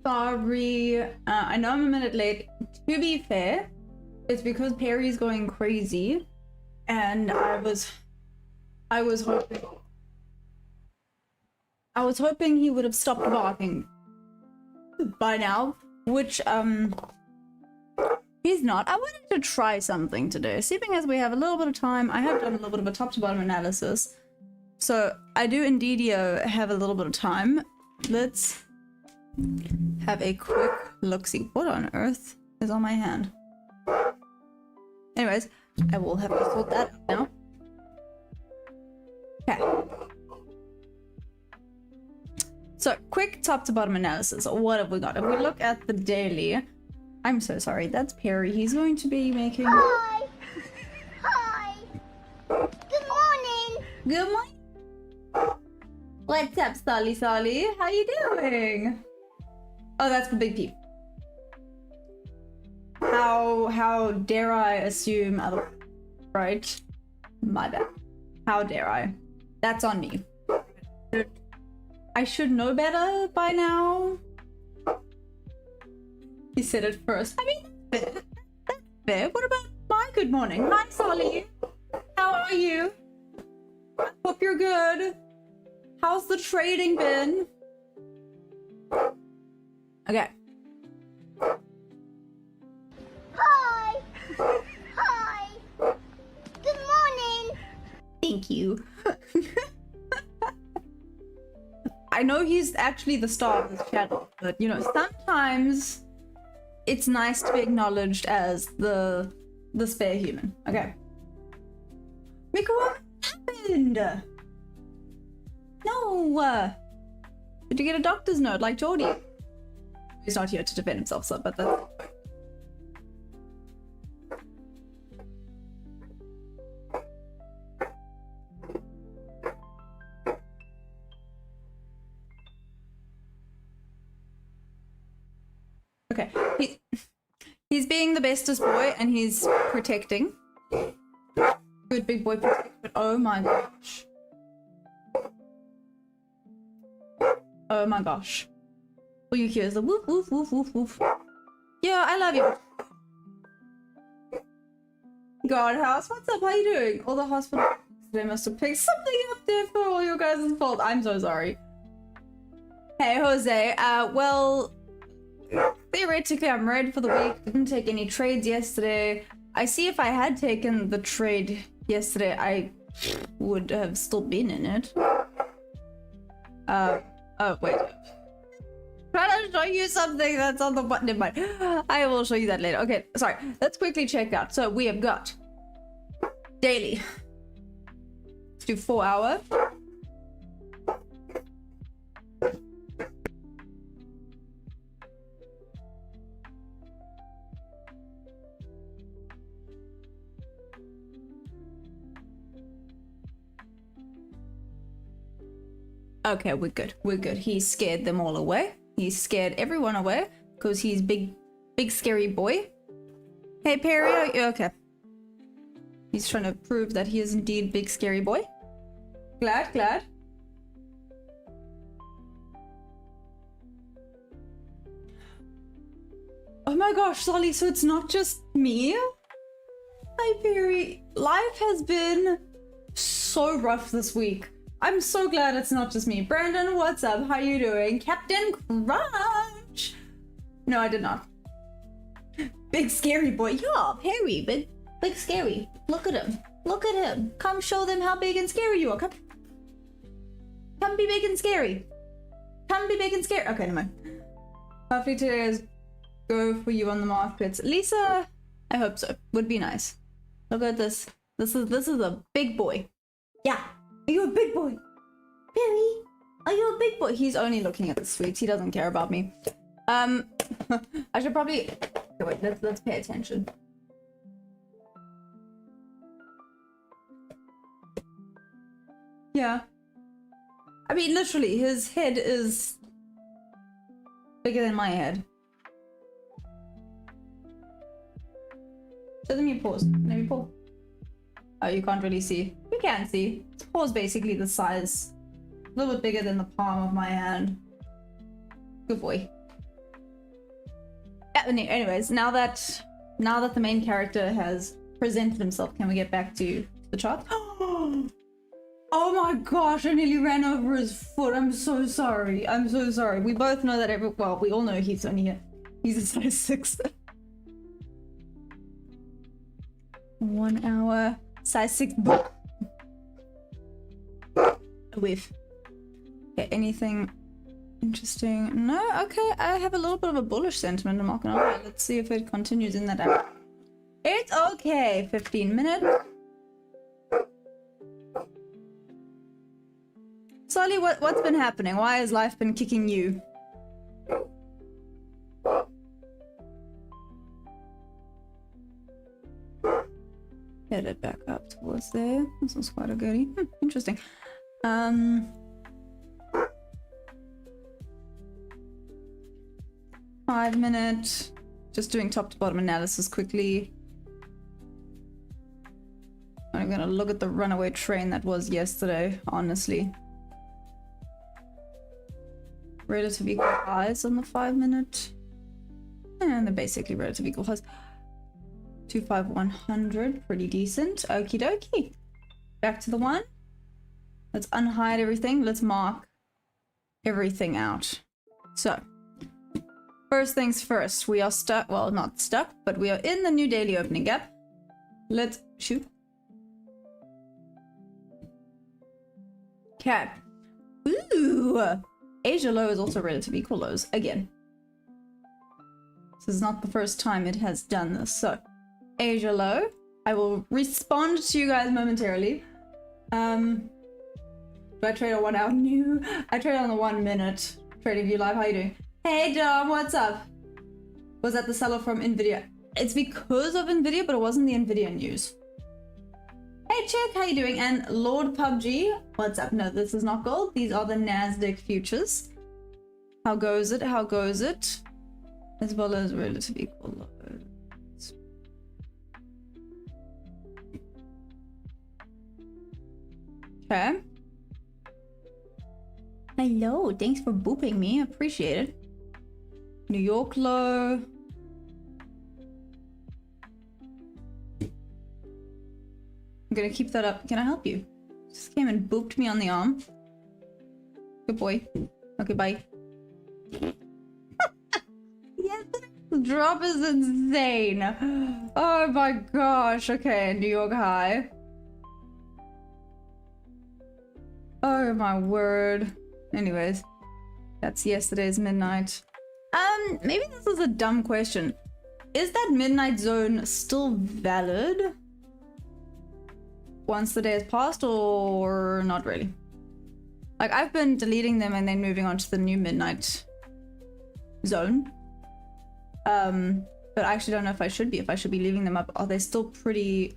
sorry. I know I'm a minute late. To be fair, it's because Perry's going crazy, and I was hoping he would have stopped barking by now, which he's not. I wanted to try something today. Seeing as we have a little bit of time, I have done a little bit of a top to bottom analysis. So I do indeed have a little bit of time. Let's have a quick look-see. What on earth is on my hand? Anyways, I will have to sort that out now. Okay. So, quick top to bottom analysis. What have we got? If we look at the daily, I'm so sorry, that's Perry. He's going to be making... Hi! Hi! Good morning! Good morning! What's up, Solly? How you doing? Oh, that's the big P. How dare I assume otherwise? Right? My bad. How dare I? That's on me. I should know better by now. He said it first. I mean, that's fair. What about my good morning? Hi, Solly. How are you? I hope you're good. How's the trading been? Okay. Hi! Hi! Good morning! Thank you. I know he's actually the star of this channel, but you know, sometimes it's nice to be acknowledged as the spare human. Okay. Mika, what happened? No. Did you get a doctor's note like Geordie? He's not here to defend himself, so but that's okay. He's being the bestest boy and he's protecting. Good big boy protect, but oh my gosh. Oh my gosh. All you hear is the woof woof woof woof woof. Yeah, I love you. Guardhouse, what's up? How you doing? All the hospital they must have picked something up there for all your guys' fault. I'm so sorry. Hey Jose, well, theoretically I'm ready for the week. Didn't take any trades yesterday. I see if I had taken the trade yesterday, I would have still been in it. Oh wait. Trying to show you something that's on the button in mine. I will show you that later. Okay, sorry. Let's quickly check out. So we have got daily. Let's do 4 hour. Okay, we're good. We're good. He scared them all away. He scared everyone away because he's big scary boy. Hey Perry, are you okay? He's trying to prove that he is indeed big scary boy. Glad. Oh my gosh, Solly, so it's not just me? Hi Perry. Life has been so rough this week. I'm so glad it's not just me. Brandon, what's up? How you doing? Captain Crunch! No, I did not. Big scary boy. Yeah, Perry, big scary. Look at him. Look at him. Come show them how big and scary you are. Come be big and scary. Come be big and scary. Okay, never mind. Hopefully today is go for you on the markets. Lisa, I hope so. Would be nice. Look at this. This is a big boy. Yeah. Are you a big boy? Perry, are you a big boy? He's only looking at the sweets. He doesn't care about me. I should probably... Okay, wait, let's pay attention. Yeah. I mean, literally, his head is bigger than my head. So let me pause. Let me pause. Oh, you can't really see. You can see. His paw is basically the size, a little bit bigger than the palm of my hand. Good boy. Anyways, now that the main character has presented himself, can we get back to the chart? Oh my gosh, I nearly ran over his foot. I'm so sorry. I'm so sorry. We both know that well, we all know he's only here. He's a size 6. 1 hour. Size 6. A whiff. Okay, anything interesting? No? Okay, I have a little bit of a bullish sentiment, I'm not gonna lie. Let's see if it continues in that direction. It's okay. 15 minutes. Solly, what's been happening? Why has life been kicking you? Get it back up towards there. This was quite a goodie. Interesting. 5 minute. Just doing top to bottom analysis quickly. I'm gonna look at the runaway train that was yesterday, honestly. Relative equal highs on the 5 minute. And they're basically relative equal highs. 25100, pretty decent. Okie dokie. Back to the 1. Let's unhide everything. Let's mark everything out. So, first things first, we are stuck. Well, not stuck, but we are in the new daily opening gap. Let's shoot. Okay. Ooh. Asia low is also relative equal lows again. This is not the first time it has done this. So, Asia low. I will respond to you guys momentarily. Do I trade on 1 hour? No. I trade on the 1 minute. Trading View Live. How you doing? Hey Dom, what's up? Was that the seller from Nvidia? It's because of Nvidia, but it wasn't the Nvidia news. Hey Chick, how you doing? And Lord PUBG, what's up? No, this is not gold. These are the Nasdaq futures. How goes it? How goes it? As well as relative equal lows. Okay. Hello, thanks for booping me. Appreciate it. New York low. I'm gonna keep that up. Can I help you? Just came and booped me on the arm. Good boy. Okay, bye. Yes, the drop is insane. Oh my gosh. Okay, New York high. Oh my word. Anyways, that's yesterday's midnight. Maybe this is a dumb question. Is that midnight zone still valid once the day has passed, or not really? Like, I've been deleting them and then moving on to the new midnight zone. But I actually don't know if I should be leaving them up. Are they still pretty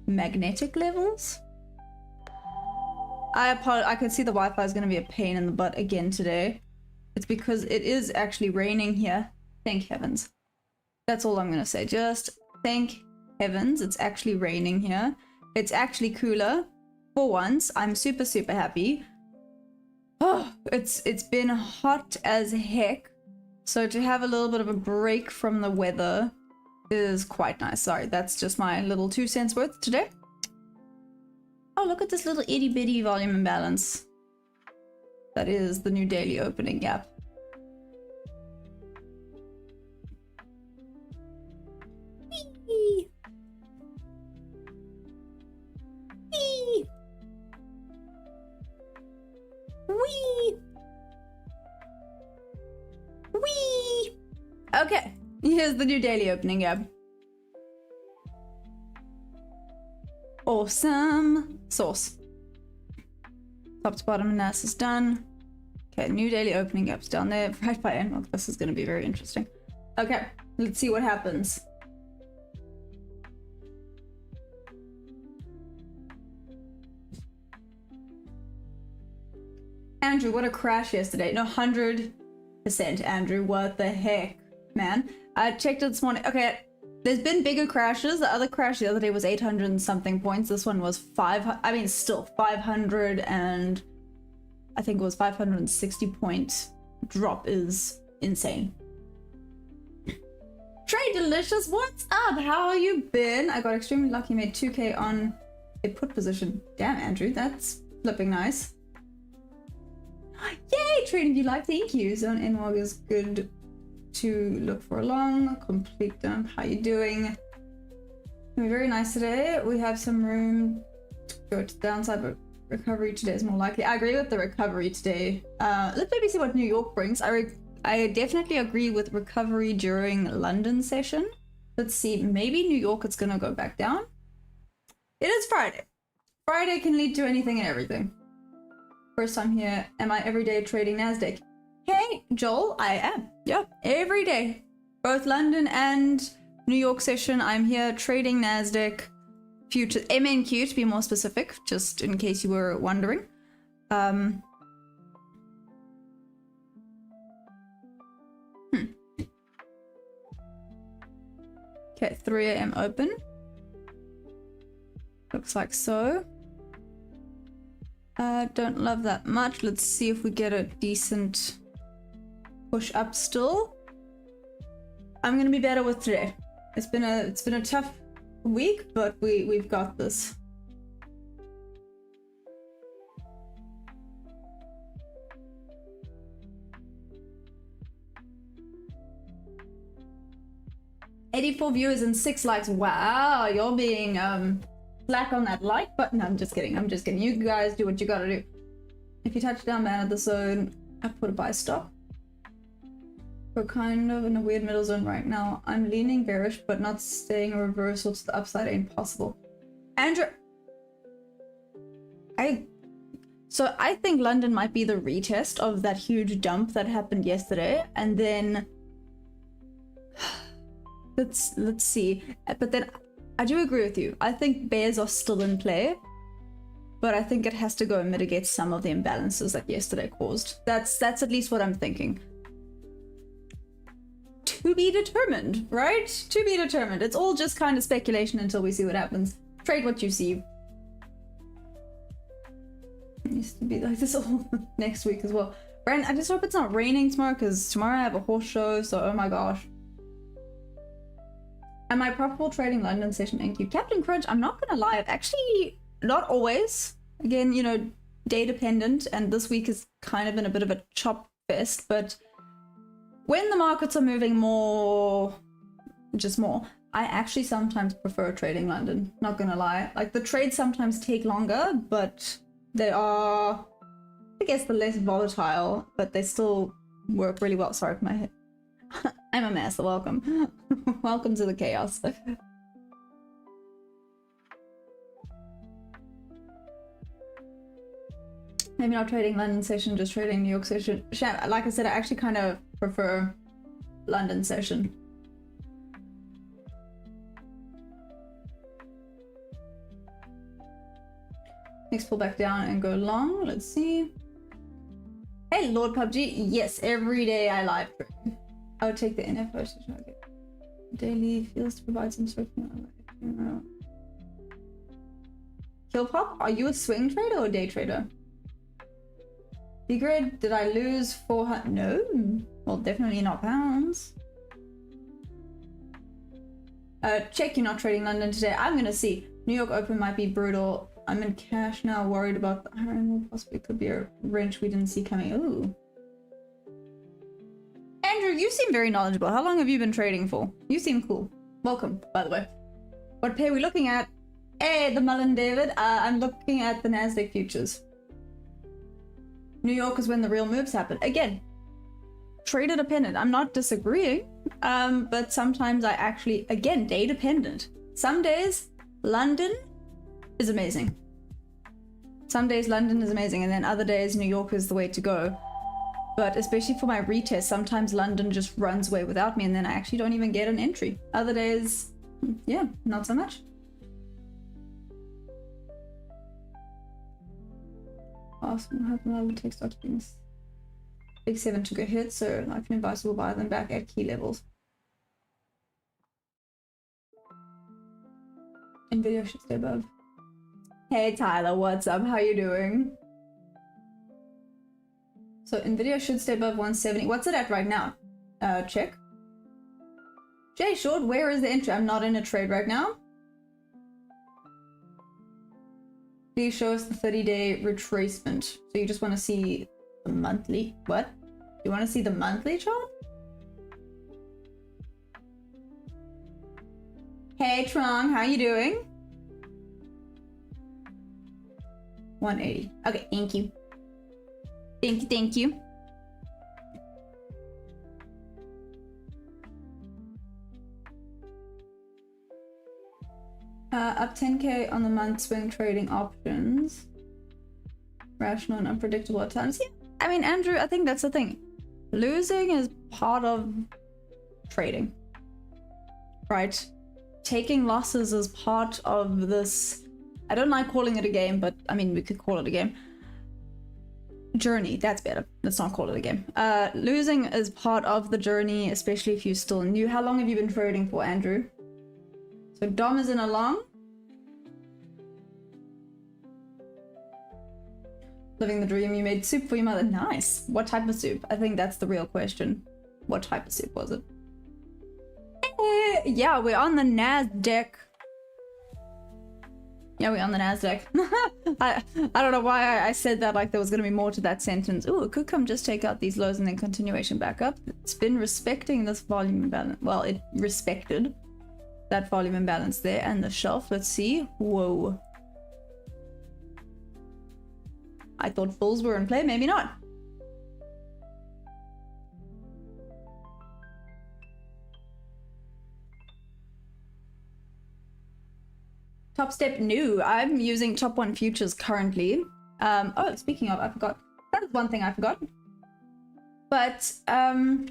magnetic levels? I could see the Wi-Fi is going to be a pain in the butt again today. It's because it is actually raining here. Thank heavens. That's all I'm going to say. Just thank heavens it's actually raining here. It's actually cooler. For once, I'm super, super happy. Oh, it's been hot as heck. So to have a little bit of a break from the weather is quite nice. Sorry, that's just my little 2 cents worth today. Oh, look at this little itty bitty volume imbalance. That is the new daily opening gap. Whee! Whee! Whee! Whee! Okay, here's the new daily opening gap. Awesome sauce. Top to bottom analysis done. Okay, new daily opening gaps down there right by end. This is going to be very interesting. Okay, let's see what happens. Andrew, what a crash yesterday. No, 100% Andrew, what the heck, man. I checked it this morning. Okay, there's been bigger crashes. The other crash the other day was 800 and something points. This one was 500, I mean, still 500 and I think it was 560 point drop is insane. Trade Delicious, what's up? How you been? I got extremely lucky, made 2k on a put position. Damn, Andrew, that's flipping nice. Yay, Trading View Live, thank you. Zone NWOG is good to look for a long, complete dump. How you doing? Very nice today. We have some room to go to the downside, but recovery today is more likely. I agree with the recovery today. Let's maybe see what New York brings. I definitely agree with recovery during London session. Let's see, maybe New York it's gonna go back down. It is Friday. Friday can lead to anything and everything. First time here. Am I everyday trading Nasdaq? Hey, Joel, I am. Yep, every day. Both London and New York session, I'm here trading Nasdaq futures, MNQ to be more specific, just in case you were wondering. Okay, 3 AM open. Looks like so. Don't love that much. Let's see if we get a decent push up still. I'm gonna be better with today. It's been a tough week, but we've got this. $84 viewers and 6 likes. Wow, you're being slack on that like button. I'm just kidding. I'm just kidding. You guys do what you gotta do. If you touch down man at the zone, I put a buy stop. We're kind of in a weird middle zone right now. I'm leaning bearish, but not staying reversal to the upside ain't possible. Andrew, I think London might be the retest of that huge dump that happened yesterday, and then let's see. But then I do agree with you. I think bears are still in play, but I think it has to go and mitigate some of the imbalances that yesterday caused. That's at least what I'm thinking. To be determined, right? To be determined. It's all just kind of speculation until we see what happens. Trade what you see. It used to be like this all next week as well. Brandon, I just hope it's not raining tomorrow, because tomorrow I have a horse show, so oh my gosh. Am I profitable trading London session NQ? Captain Crunch, I'm not gonna lie, I've actually not always. Again, you know, day dependent, and this week has kind of been a bit of a chop fest, but when the markets are moving more, just more, I actually sometimes prefer trading London, not gonna lie. Like, the trades sometimes take longer, but they are, I guess, the less volatile, but they still work really well. Sorry for my head. I'm a mess, welcome. Welcome to the chaos. Maybe not trading London session, just trading New York session. Like I said, I actually kind of prefer London session. Next, pull back down and go long. Let's see. Hey, Lord PUBG. Yes, every day I live stream. I would take the NFO to target. Daily feels to provide some sort of... Kill Pop, are you a swing trader or a day trader? Grid, did I lose 400? No. Well, definitely not pounds. Check you're not trading London today. I'm gonna see. New York Open might be brutal. I'm in cash now, worried about the iron. Possibly could be a wrench we didn't see coming. Ooh. Andrew, you seem very knowledgeable. How long have you been trading for? You seem cool. Welcome, by the way. What pair are we looking at? Hey, the Mullen David. I'm looking at the Nasdaq futures. New York is when the real moves happen. Again, trader dependent. I'm not disagreeing, but sometimes I actually, again, day dependent. Some days, London is amazing. Some days London is amazing, and then other days New York is the way to go. But especially for my retest, sometimes London just runs away without me, and then I actually don't even get an entry. Other days, yeah, not so much. Awesome. What happened? I would take stock things. Big 7 took a hit, so I can advise we'll buy them back at key levels. Nvidia should stay above. Hey Tyler, what's up? How you doing? So Nvidia should stay above 170. What's it at right now? Check. Jay Short, where is the entry? I'm not in a trade right now. Please show us the 30-day retracement. So you just want to see the monthly. What? You want to see the monthly chart? Hey Trong, how you doing? 180. Okay, thank you. Thank you, thank you. Up 10k on the month swing trading options. Rational and unpredictable at times. Yeah, I mean, Andrew, I think that's the thing. Losing is part of trading, right? Taking losses is part of this. I don't like calling it a game, but I mean, we could call it a game. Journey, that's better. Let's not call it a game. Losing is part of the journey, especially if you're still new. How long have you been trading for, Andrew? So Dom is in a long. Living the dream, you made soup for your mother. Nice. What type of soup? I think that's the real question. What type of soup was it? Yeah, we're on the Nasdaq. Yeah, we're on the Nasdaq. I don't know why I said that like there was going to be more to that sentence. Ooh, it could come just take out these lows and then continuation back up. It's been respecting this volume imbalance. Well, it respected that volume imbalance there and the shelf. Let's see. Whoa. I thought bulls were in play, maybe not. Top Step new. I'm using Top 1 futures currently. Oh, speaking of, I forgot. That is one thing I forgot. But, Hi!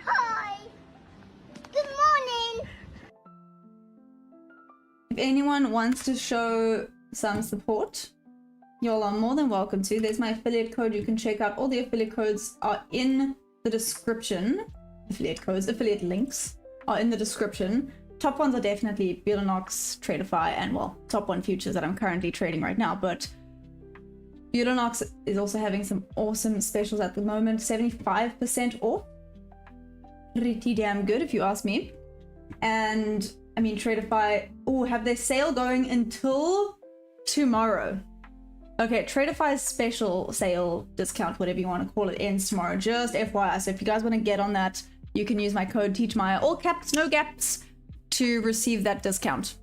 Hi! Good morning! if anyone wants to show some support, y'all are more than welcome to. There's my affiliate code. You can check out all the affiliate codes are in the description. Affiliate links are in the description. Top ones are definitely Violinox, Tradeify, and well, Top 1 futures that I'm currently trading right now. But Violinox is also having some awesome specials at the moment. 75% off. Pretty damn good if you ask me. And I mean, Tradeify, oh, have their sale going until tomorrow. Okay, Tradeify's special sale discount, whatever you want to call it, ends tomorrow. Just FYI. So if you guys want to get on that, you can use my code TEACHMAYA, all caps, no gaps, to receive that discount.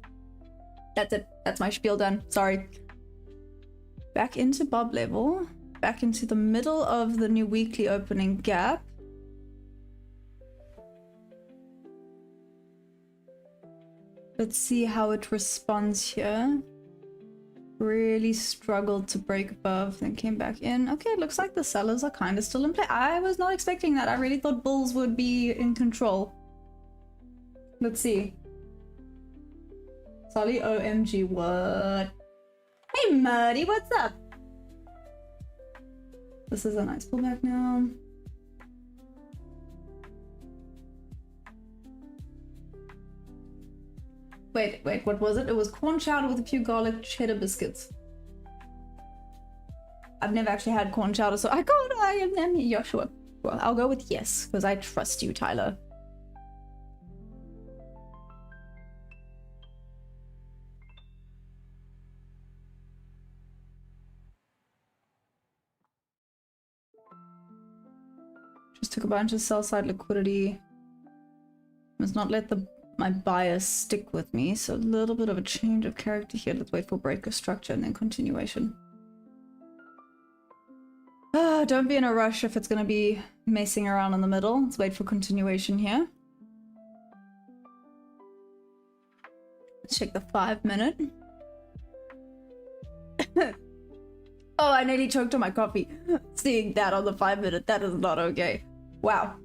That's it. That's my spiel done. Sorry. Back into Bob level. Back into the middle of the new weekly opening gap. Let's see how it responds here. Really struggled to break above, then came back in. Okay, it looks like the sellers are kind of still in play. I was not expecting that. I really thought bulls would be in control. Let's see. Solly, OMG, what? Hey, Muddy, what's up? This is a nice pullback now. Wait, what was it? It was corn chowder with a few garlic cheddar biscuits. I've never actually had corn chowder, so I am yeah, sure. Well, I'll go with yes, because I trust you, Tyler. Just took a bunch of sell-side liquidity. Must not let my bias stick with me, so a little bit of a change of character here. Let's wait for breaker structure and then continuation. Don't be in a rush if it's going to be messing around in the middle. Let's wait for continuation here. Let's check the 5-minute. Oh, I nearly choked on my coffee. Seeing that on the 5-minute, that is not okay. Wow.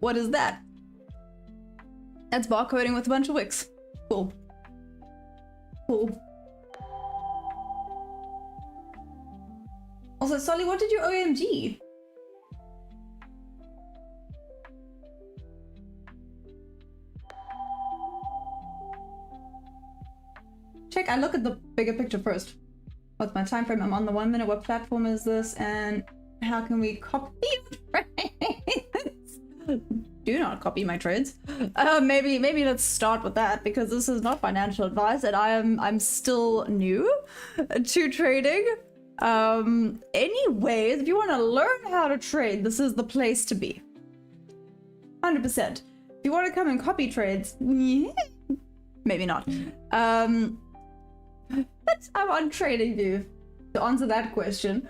What is that? That's barcoding with a bunch of wicks. Cool. Cool. Also, Solly, what did you OMG? Check, I look at the bigger picture first. What's my time frame? I'm on the 1 minute. What platform is this? And how can we copy it? Do not copy my trades. Maybe let's start with that, because this is not financial advice and I'm still new to trading. Anyways, if you want to learn how to trade, this is the place to be. 100%. If you want to come and copy trades, maybe not. But I'm on TradingView to answer that question.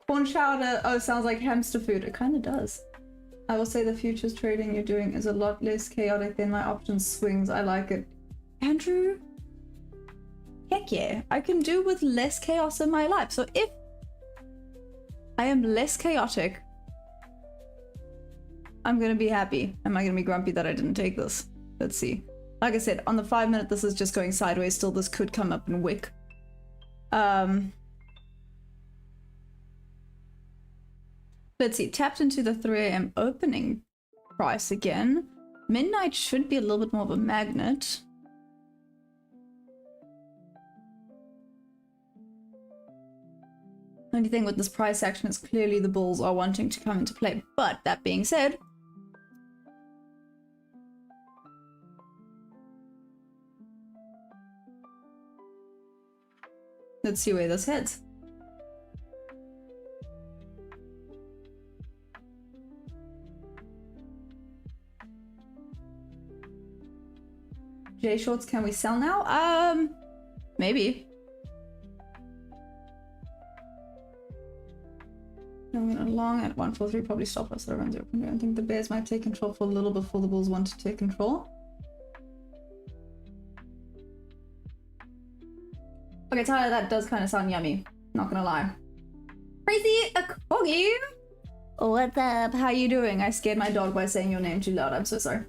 Corn chowder, oh, sounds like hamster food. It kind of does. I will say the futures trading you're doing is a lot less chaotic than my options swings. I like it. Andrew? Heck yeah. I can do with less chaos in my life. So if I am less chaotic, I'm gonna be happy. Am I gonna be grumpy that I didn't take this? Let's see. Like I said, on the 5 minute, this is just going sideways. Still, this could come up and wick. Let's see, tapped into the 3 AM opening price again. Midnight should be a little bit more of a magnet. Only thing with this price action is clearly the bulls are wanting to come into play. But that being said, let's see where this heads. J shorts, can we sell now? Maybe. I'm gonna long at 143, probably stop us at around 0. I think the bears might take control for a little before the bulls want to take control. Okay, Tyler, that does kind of sound yummy. Not gonna lie. Crazy a corgi! What's up? How you doing? I scared my dog by saying your name too loud. I'm so sorry.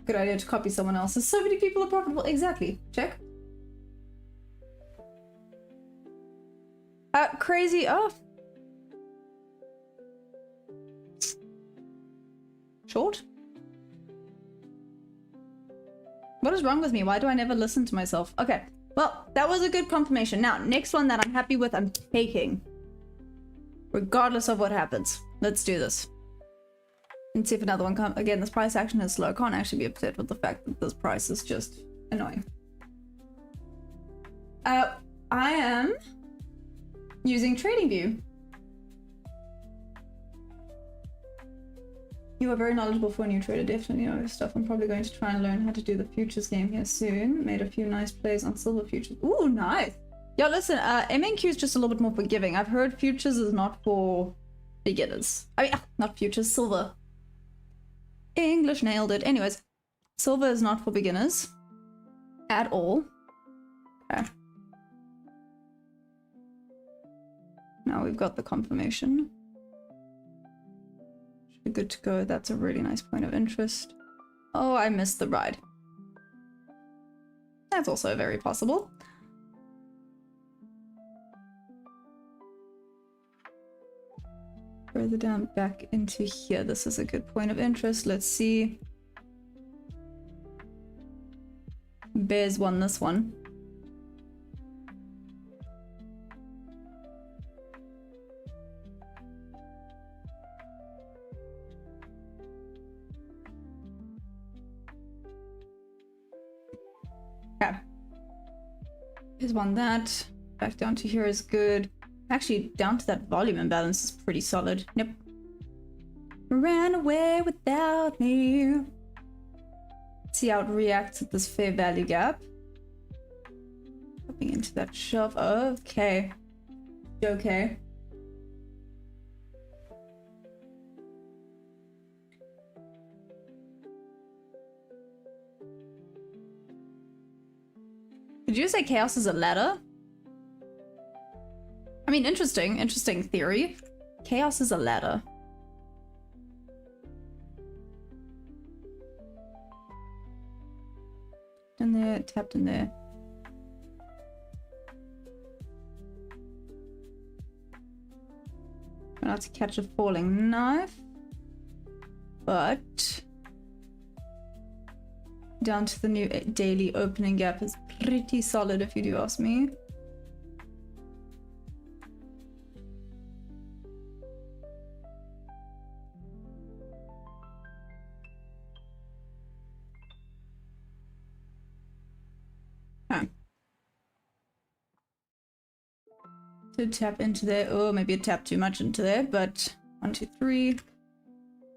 Good idea to copy someone else's. So many people are profitable. Exactly. Check. Crazy off. Short? What is wrong with me? Why do I never listen to myself? Okay. Well, that was a good confirmation. Now, next one that I'm happy with, I'm taking. Regardless of what happens. Let's do this. And see if another one comes. Again, this price action is slow. I can't actually be upset with the fact that this price is just annoying. I am using TradingView. You are very knowledgeable for a new trader. Definitely know your stuff. I'm probably going to try and learn how to do the futures game here soon. Made a few nice plays on silver futures. Ooh, nice. Yo, listen, MNQ is just a little bit more forgiving. I've heard futures is not for beginners. I mean, not futures, silver. English nailed it. Anyways, silver is not for beginners at all. Okay. Now we've got the confirmation. Should be good to go. That's a really nice point of interest. Oh, I missed the ride. That's also very possible. Further down back into here. This is a good point of interest. Let's see. Bears won this one. Okay. Here's one that. Back down to here is good. Actually, down to that volume imbalance is pretty solid. Yep. Ran away without me. See how it reacts at this fair value gap. Popping into that shelf. Okay. Okay. Did you say chaos is a ladder? I mean, interesting theory. Chaos is a ladder. In there, tapped in there. Try not to catch a falling knife. But down to the new daily opening gap is pretty solid if you do ask me. Did tap into there. Oh, maybe it tapped too much into there, but 1, 2, 3.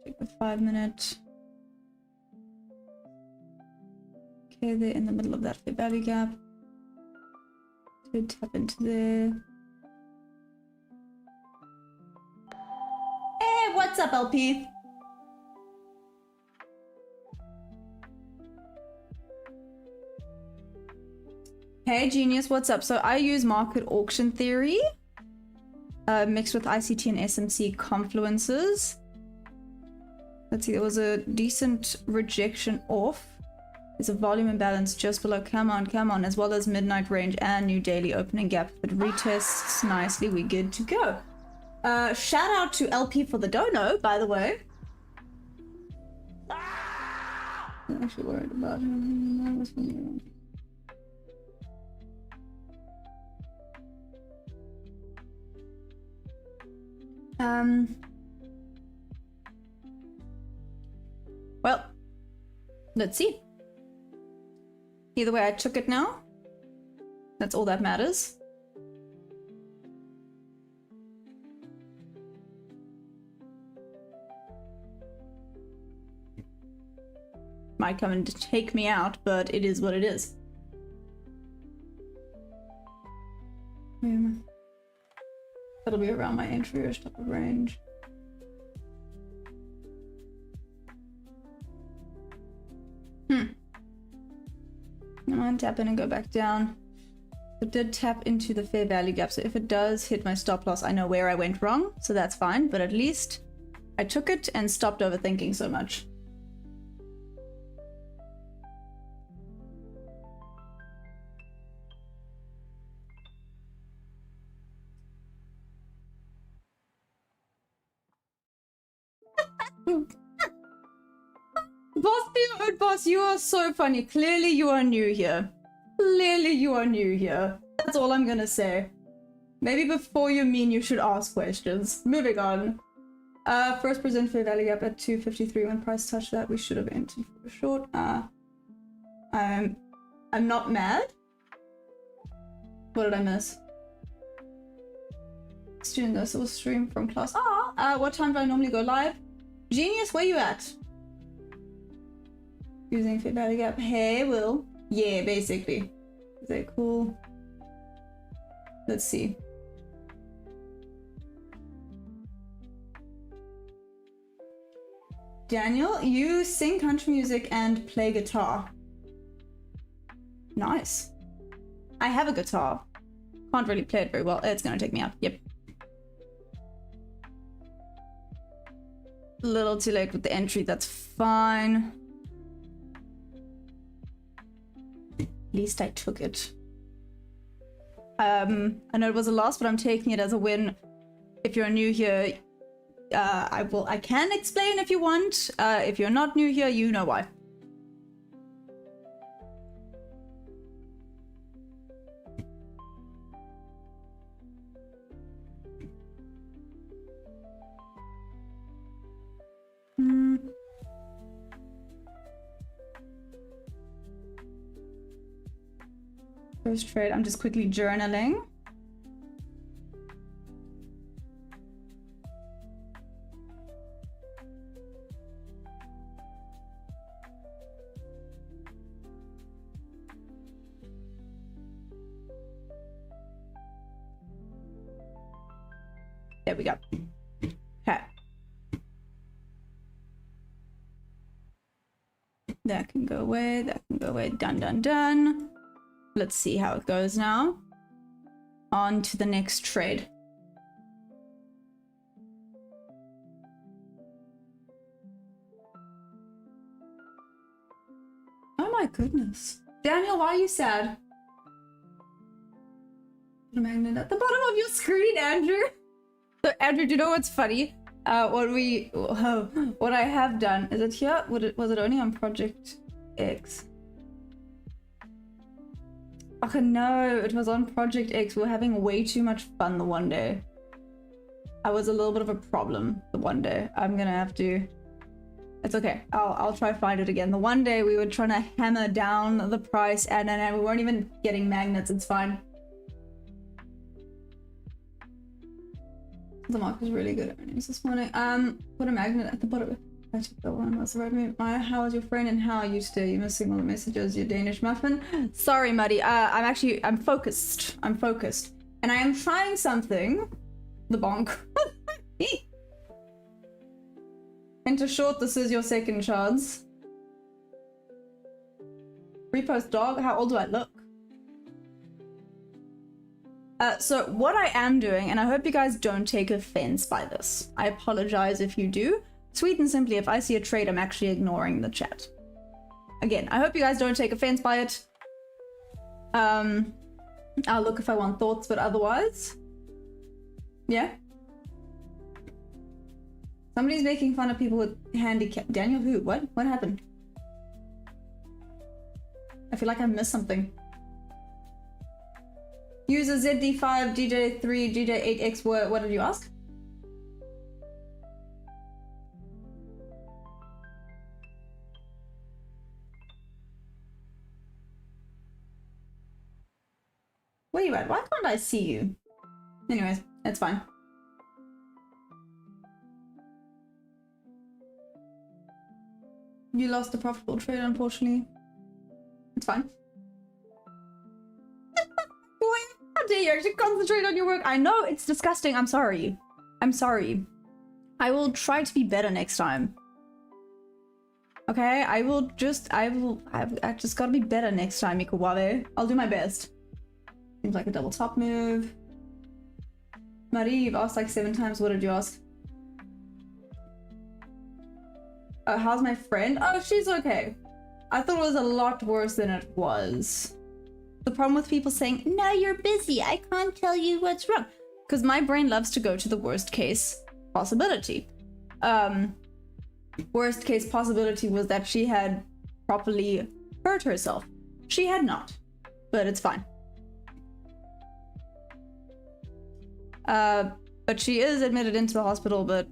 Take the 5 minute. Okay, they're in the middle of that fair value gap. Did tap into there. Hey, what's up, LP? Hey, genius, what's up? So I use market auction theory mixed with ICT and SMC confluences. Let's see, there was a decent rejection off. There's a volume imbalance just below. Come on, as well as midnight range and new daily opening gap. If it retests nicely, we're good to go. Shout out to LP for the dono, by the way. I'm actually worried about him. Well, let's see. Either way, I took it now. That's all that matters. Might come and take me out, but it is what it is. That'll be around my entry-ish type of range. I'm gonna tap in and go back down. It did tap into the fair value gap, so if it does hit my stop loss, I know where I went wrong, so that's fine, but at least I took it and stopped overthinking so much. Boss, the boss, you are so funny. Clearly you are new here. Clearly you are new here. That's all I'm gonna say. Maybe before you mean you should ask questions. Moving on. First present fair value gap at 253. When price touched that, we should have entered for a short. I'm not mad. What did I miss? Student this will stream from class. What time do I normally go live? Genius, where you at? Using fair value gap. Hey, Will. Yeah, basically. Is that cool? Let's see. Daniel, you sing country music and play guitar. Nice. I have a guitar. Can't really play it very well. It's gonna take me out. Yep. A little too late with the entry. That's fine. At least I took it. I know it was a loss, but I'm taking it as a win. If you're new here, I can explain if you want. If you're not new here, you know why. First trade, I'm just quickly journaling. There we go. Okay. That can go away, that can go away. Done, done, done. Let's see how it goes now. On to the next trade. Oh my goodness. Daniel, why are you sad? The magnet at the bottom of your screen, Andrew. So Andrew, do you know what's funny? What I have done, is it here? Was it only on Project X? Oh no, it was on Project X. We were having way too much fun the one day. I was a little bit of a problem the one day. I'm gonna have to... It's okay. I'll try find it again. The one day we were trying to hammer down the price and then we weren't even getting magnets. It's fine. The market is really good at earnings this morning. Put a magnet at the bottom. I took that one. That's the right move. Maya, how is your friend and how are you today? You're missing all the messages. Your Danish muffin. Sorry, Muddy. I'm focused. I'm focused. And I am trying something. The bonk. Enter short, this is your second chance. Repost dog, how old do I look? So what I am doing, and I hope you guys don't take offense by this. I apologize if you do. Sweet and simply, if I see a trade, I'm actually ignoring the chat. Again, I hope you guys don't take offense by it. I'll look if I want thoughts, but otherwise... Yeah? Somebody's making fun of people with handicap. Daniel who? What? What happened? I feel like I missed something. User ZD5, DJ3, DJ8X, what did you ask? Where you at? Why can't I see you? Anyways, it's fine. You lost a profitable trade, unfortunately. It's fine. How dare you actually concentrate on your work? I know, it's disgusting. I'm sorry. I'm sorry. I will try to be better next time. Okay, I just gotta be better next time, Mikuwabe. I'll do my best. Seems like a double top move. Marie, you've asked like 7 times. What did you ask? How's my friend? Oh, she's okay. I thought it was a lot worse than it was. The problem with people saying, no, you're busy, I can't tell you what's wrong. Because my brain loves to go to the worst case possibility. Worst case possibility was that she had properly hurt herself. She had not, but it's fine. But she is admitted into the hospital, but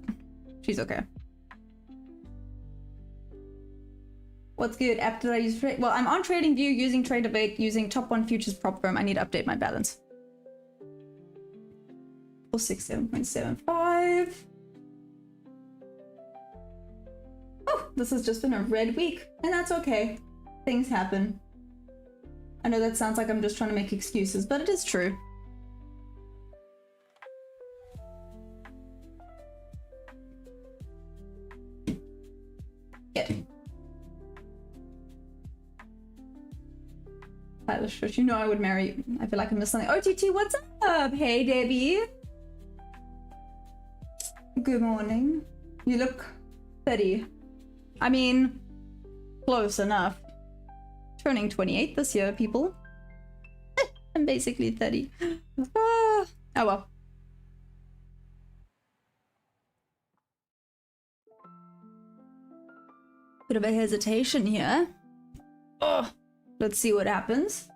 she's okay. What's good? App did I use? Well, I'm on TradingView using TradeAwake using top 1 futures prop firm. I need to update my balance. 467.75. Oh, this has just been a red week, and that's okay. Things happen. I know that sounds like I'm just trying to make excuses, but it is true. Good. Tyler Shush, you know I would marry. I feel like I missed something. OTT, what's up? Hey, Debbie. Good morning. You look 30. I mean, close enough. Turning 28 this year, people. I'm basically 30. Oh well. Bit of a hesitation here. Oh. Let's see what happens.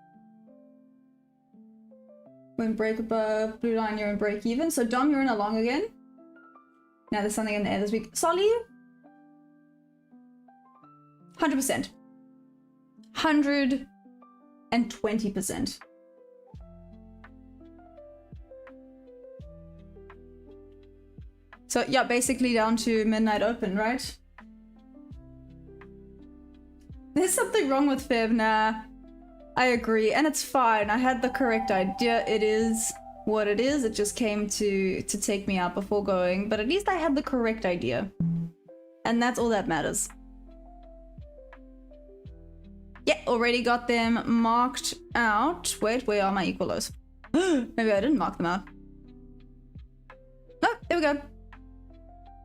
When break above blue line, you're in break even. So Dom, you're in a long again. Now there's something in the air this week. Solly? 100%. 120%. So yeah, basically down to midnight open, right? There's something wrong with Feb. Nah, I agree, and it's fine. I had the correct idea. It is what it is. It just came to take me out before going, but at least I had the correct idea, and that's all that matters. Yeah, already got them marked out. Wait, where are my equal lows? Maybe I didn't mark them out. Oh, there we go.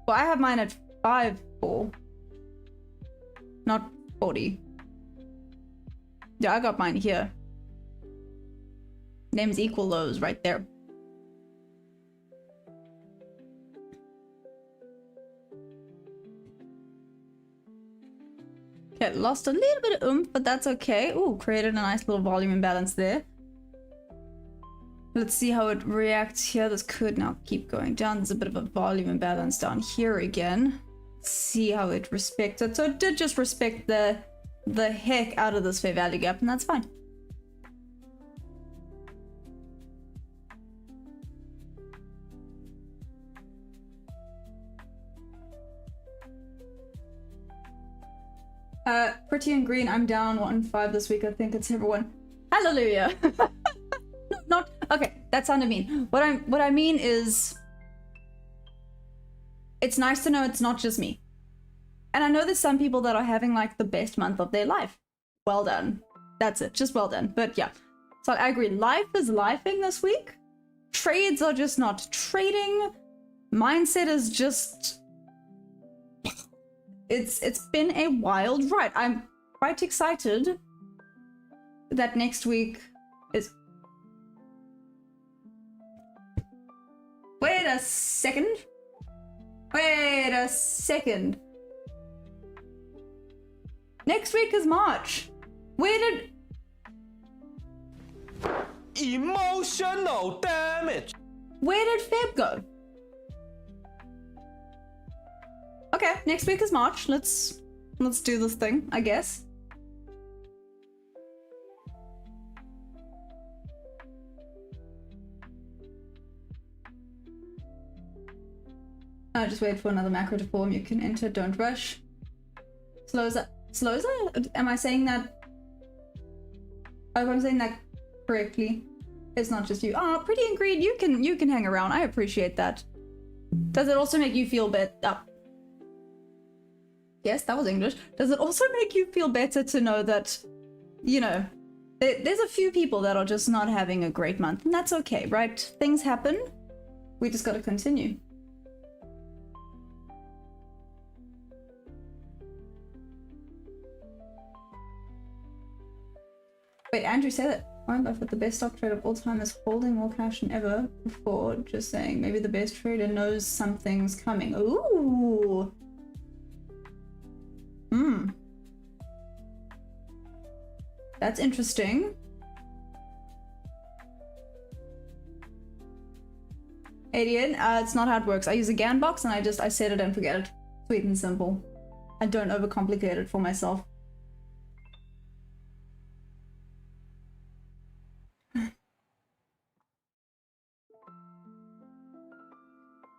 Well, I have mine at 5-4, not 40. Yeah, I got mine here. Name's equal lows right there. Okay, lost a little bit of oomph, but that's okay. Ooh, created a nice little volume imbalance there. Let's see how it reacts here. This could now keep going down. There's a bit of a volume imbalance down here again. See how it respects it. So it did just respect the heck out of this fair value gap, and that's fine. Pretty and green, I'm down 1.5 this week. I think it's everyone. Hallelujah. No, not okay. That sounded mean. What I mean is, it's nice to know it's not just me. And I know there's some people that are having like the best month of their life. Well done. That's it. Just well done. But yeah. So I agree. Life is lifing this week. Trades are just not trading. Mindset is just... It's been a wild ride. I'm quite excited that next week is... Wait a second. Wait a second. Next week is March. Where did... Emotional damage. Where did Feb go? Okay, next week is March. Let's do this thing, I guess. Just wait for another macro to form. You can enter, don't rush. Sloza? Am I saying that? I hope I'm saying that correctly. It's not just you. Oh, Pretty and Green, you can hang around. I appreciate that. Does it also make you feel better? Yes, that was English. Does it also make you feel better to know that, you know, there's a few people that are just not having a great month, and that's okay, right? Things happen. We just got to continue. Wait, Andrew said that Warren Buffett, the best stock trader of all time, is holding more cash than ever before. Just saying, maybe the best trader knows something's coming. Ooh. That's interesting. Adian, it's not how it works. I use a GAN box and I set it and forget it. Sweet and simple. I don't overcomplicate it for myself.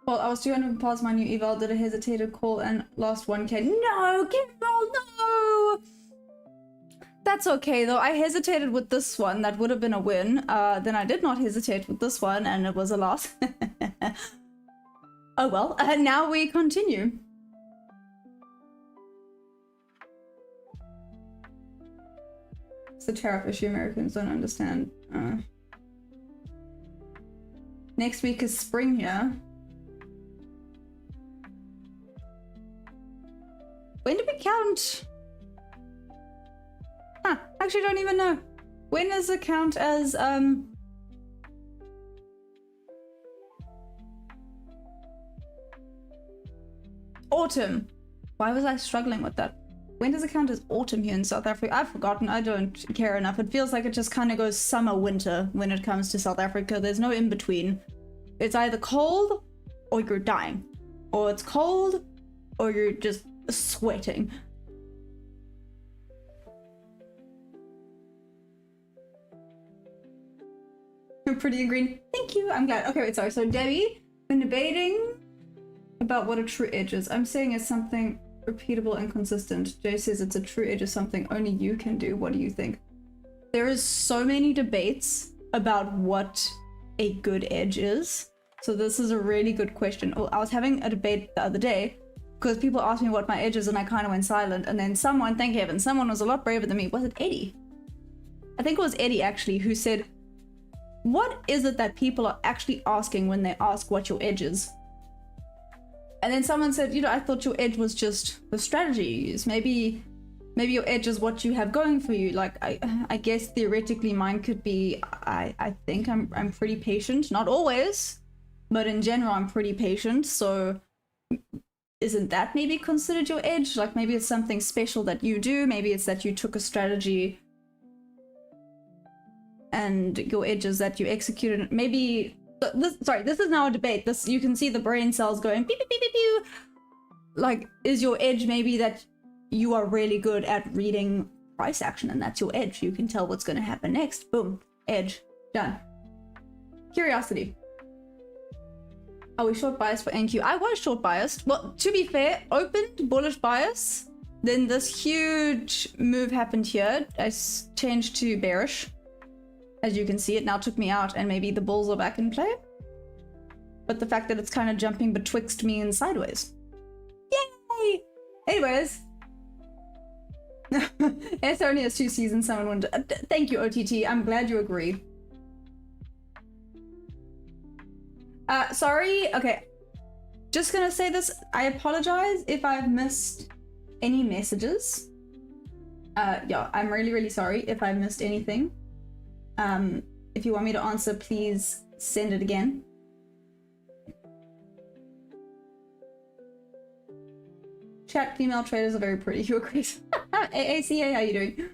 Well, I was 200 past my new eval, did a hesitated call and lost 1k. No, Carol, no! That's okay though. I hesitated with this one. That would have been a win. Then I did not hesitate with this one and it was a loss. Oh well, now we continue. It's a tariff issue Americans don't understand. Next week is spring here. When do we count? Huh, actually don't even know. When does it count as, autumn? Why was I struggling with that? When does it count as autumn here in South Africa? I've forgotten, I don't care enough. It feels like it just kind of goes summer, winter when it comes to South Africa. There's no in between. It's either cold or you're dying. Or it's cold or you're just sweating. You're pretty and green. Thank you. I'm glad. Okay, wait, sorry. So Debbie, been debating about what a true edge is. I'm saying it's something repeatable and consistent. Jay says it's a true edge is something only you can do. What do you think? There is so many debates about what a good edge is. So this is a really good question. Oh, I was having a debate the other day because people asked me what my edge is and I kind of went silent. And then someone, thank heaven, someone was a lot braver than me. Was it Eddie? I think it was Eddie actually who said, what is it that people are actually asking when they ask what your edge is? And then someone said, you know, I thought your edge was just the strategy you use. Maybe your edge is what you have going for you. Like, I guess theoretically mine could be, I think I'm pretty patient. Not always, but in general, I'm pretty patient. So isn't that maybe considered your edge? Like maybe it's something special that you do. Maybe it's that you took a strategy and your edge is that you executed. Maybe, this is now a debate. This, you can see the brain cells going beep, beep, beep, beep, beep. Like, is your edge maybe that you are really good at reading price action and that's your edge? You can tell what's going to happen next. Boom, edge, done. Curiosity. Are we short biased for NQ? I was short biased. Well, to be fair, opened bullish bias. Then this huge move happened here. I changed to bearish. As you can see, it now took me out, and maybe the bulls are back in play. But the fact that it's kind of jumping betwixt me and sideways. Yay! Anyways. It's only has 2 seasons, someone wanted thank you, OTT. I'm glad you agree. Sorry. Okay. Just gonna say this. I apologize if I've missed any messages. Yeah, I'm really, really sorry if I've missed anything. If you want me to answer, please send it again. Chat, female traders are very pretty. You agree? a.a.a, how you doing?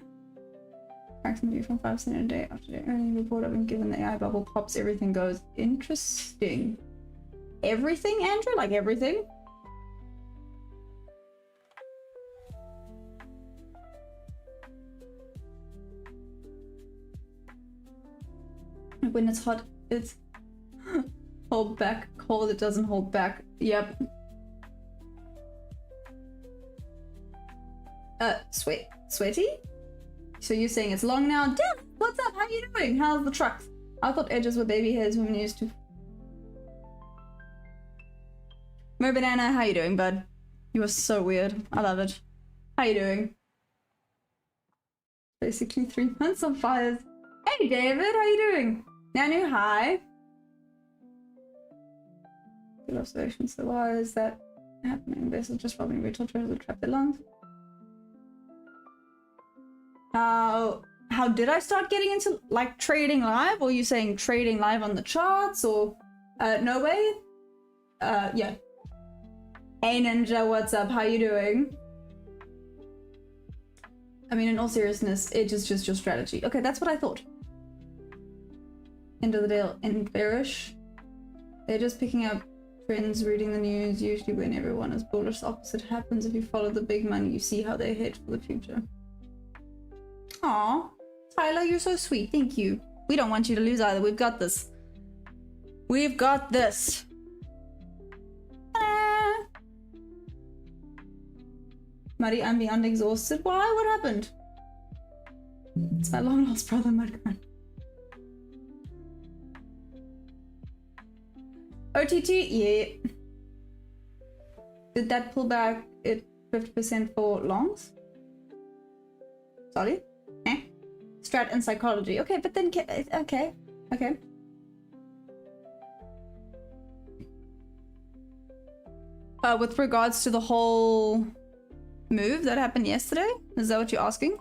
Approximately from 5% a day after the earning report. I've been given the AI bubble pops, everything goes. Interesting. Everything, Andrew? Like everything? When it's hot, it's hold back. Cold, it doesn't hold back. Yep. Sweaty? So you're saying it's long now? Damn, what's up? How you doing? How's the trucks? I thought edges were baby hairs women used to. Mo Banana, how you doing, bud? You are so weird. I love it. How you doing? Basically 3 months of fires. Hey David, how you doing? Nanu, hi. Good observation. So why is that happening? Investors just robbing retail traders to trap their lungs. How did I start getting into like trading live? Or are you saying trading live on the charts? Or no way? Yeah. Hey Ninja, what's up? How you doing? I mean, in all seriousness, it is just your strategy. Okay, that's what I thought. End of the day, in bearish. They're just picking up trends, reading the news. Usually when everyone is bullish, the opposite happens. If you follow the big money, you see how they head for the future. Aw, Tyler, you're so sweet. Thank you. We don't want you to lose either. We've got this. We've got this. Muddy, I'm beyond exhausted. Why? What happened? It's my long lost brother, Mudcon. OTT, yeah. Did that pull back at 50% for longs? Sorry? Eh? Strat and psychology. Okay, but then, okay. Okay. With regards to the whole move that happened yesterday? Is that what you're asking?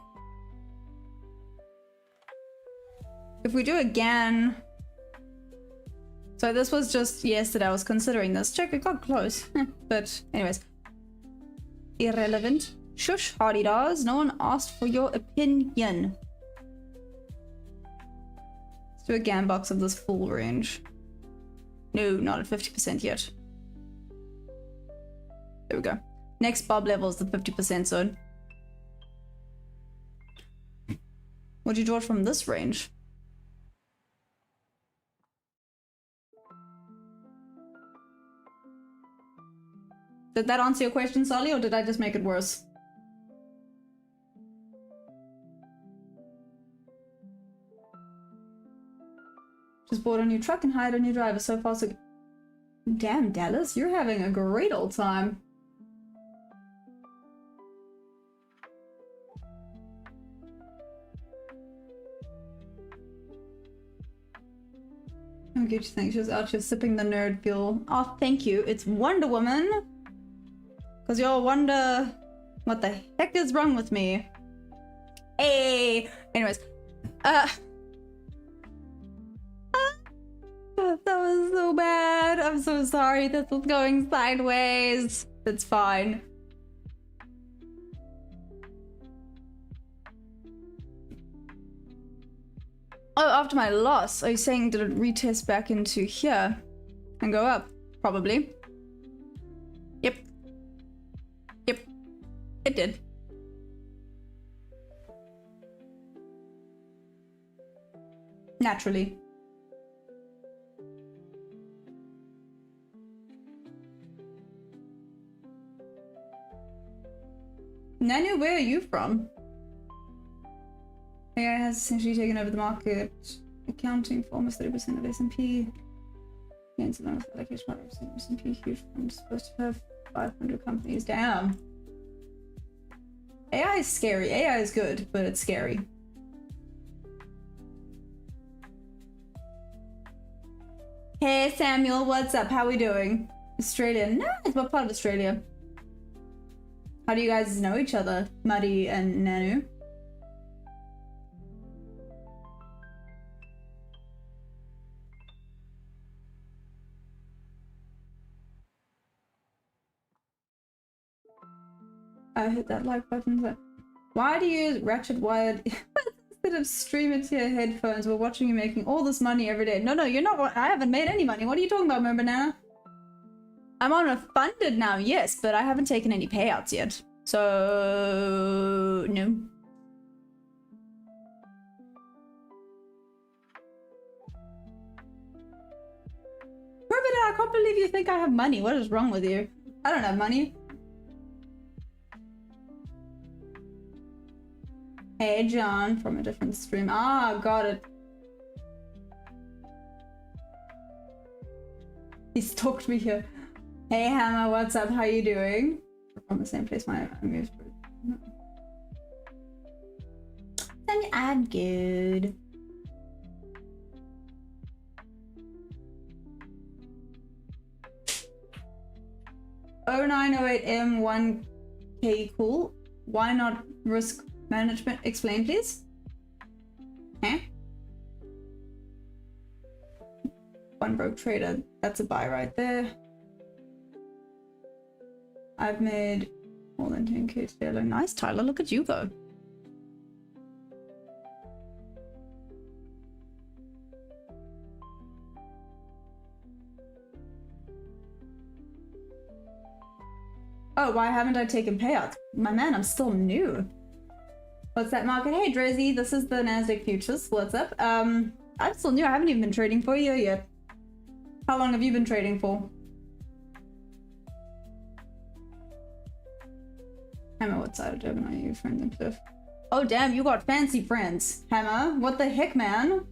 If we do again... So this was just yesterday, I was considering this. Check, it got close. But anyways. Irrelevant. Shush, hardy dars. No one asked for your opinion. Let's do a GAN box of this full range. No, not at 50% yet. There we go. Next bob level is the 50% zone. What'd you draw from this range? Did that answer your question, Solly, or did I just make it worse? Just bought a new truck and hired a new driver. So far, so... Damn, Dallas, you're having a great old time. Oh, Gucci thinks she was out here sipping the nerd fuel. Oh, thank you. It's Wonder Woman. Because y'all wonder what the heck is wrong with me. Hey! Anyways. That was so bad. I'm so sorry. This was going sideways. It's fine. Oh, after my loss. Are you saying did it retest back into here and go up? Probably. Yep. Yep. It did. Naturally. Nanu, where are you from? AI has essentially taken over the market, accounting for almost 30% of S&P. Gains along with allocation of S&P huge funds supposed to have 500 companies. Damn. AI is scary. AI is good, but it's scary. Hey Samuel, what's up? How we doing? Australia. Nice. What part of Australia? How do you guys know each other, Muddy and Nanu? I hit that like button. Why do you use ratchet wired instead of stream it to your headphones? We're watching you making all this money every day. No, you're not. I haven't made any money. What are you talking about, my banana? I'm on a funded now, yes, but I haven't taken any payouts yet. So no. Ruben, I can't believe you think I have money. What is wrong with you? I don't have money. Hey John, from a different stream. Ah, got it. He stalked me here. Hey Hammer, what's up? How you doing? We're from the same place. I moved. I'm good. Oh 0908M1K cool. Why not risk management? Explain please. Huh? One broke trader. That's a buy right there. I've made more than 10k today. Nice, Tyler. Look at you go. Oh, why haven't I taken payouts? My man, I'm still new. What's that market? Hey, Drizzy, this is the Nasdaq futures. What's up? I'm still new. I haven't even been trading for a year yet. How long have you been trading for? Hammer, what side of Durban are you? Friends and Cliff? Oh, damn, you got fancy friends. Hammer, what the heck, man?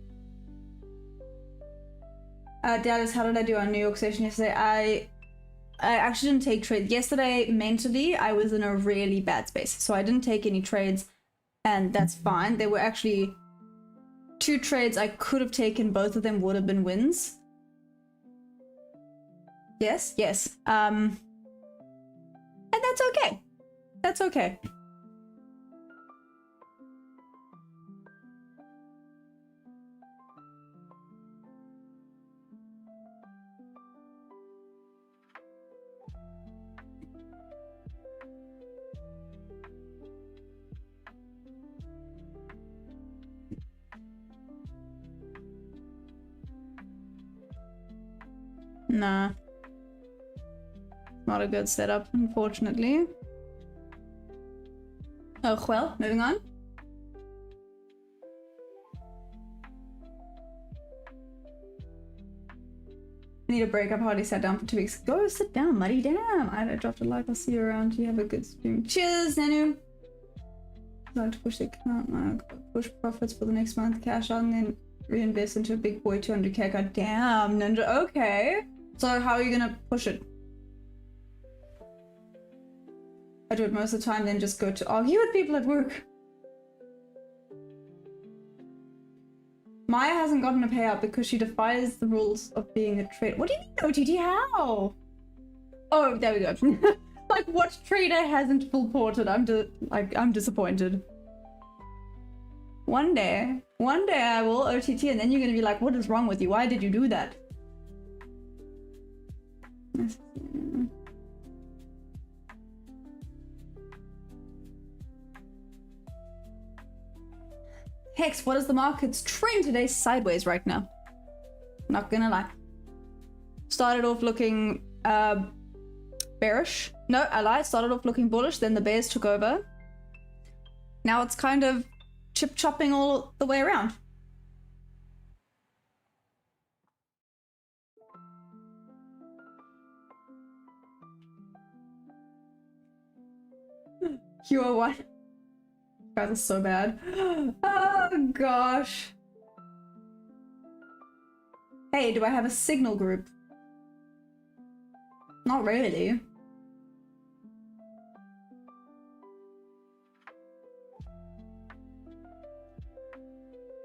Dallas, how did I do on New York session yesterday? I actually didn't take trades. Yesterday, mentally, I was in a really bad space. So I didn't take any trades, and that's fine. There were actually 2 trades I could have taken. Both of them would have been wins. Yes. And that's okay. That's okay. Nah. Not a good setup, unfortunately. Oh, well, moving on. I need a break. I've hardly sat down for 2 weeks. Go sit down, Muddy. Damn. I dropped a like. I'll see you around. You have a good stream. Cheers, Nanu. I'd like to push the account. Push profits for the next month. Cash out and then reinvest into a big boy 200k. God damn, Ninja. Okay. So how are you gonna push it? I do it most of the time, then just go to argue with people at work. Maya hasn't gotten a payout because she defies the rules of being a trader. What do you mean, OTT? How? Oh, there we go. Like, what trader hasn't full ported? I'm disappointed. One day I will OTT, and then you're gonna be like, what is wrong with you? Why did you do that? Hex, what is the market's trend today? Sideways right now. Not gonna lie. Started off looking bearish. No, I lied. Started off looking bullish, then the bears took over. Now it's kind of chip-chopping all the way around. You are one. You guys are so bad. Oh gosh. Hey, do I have a signal group? Not really.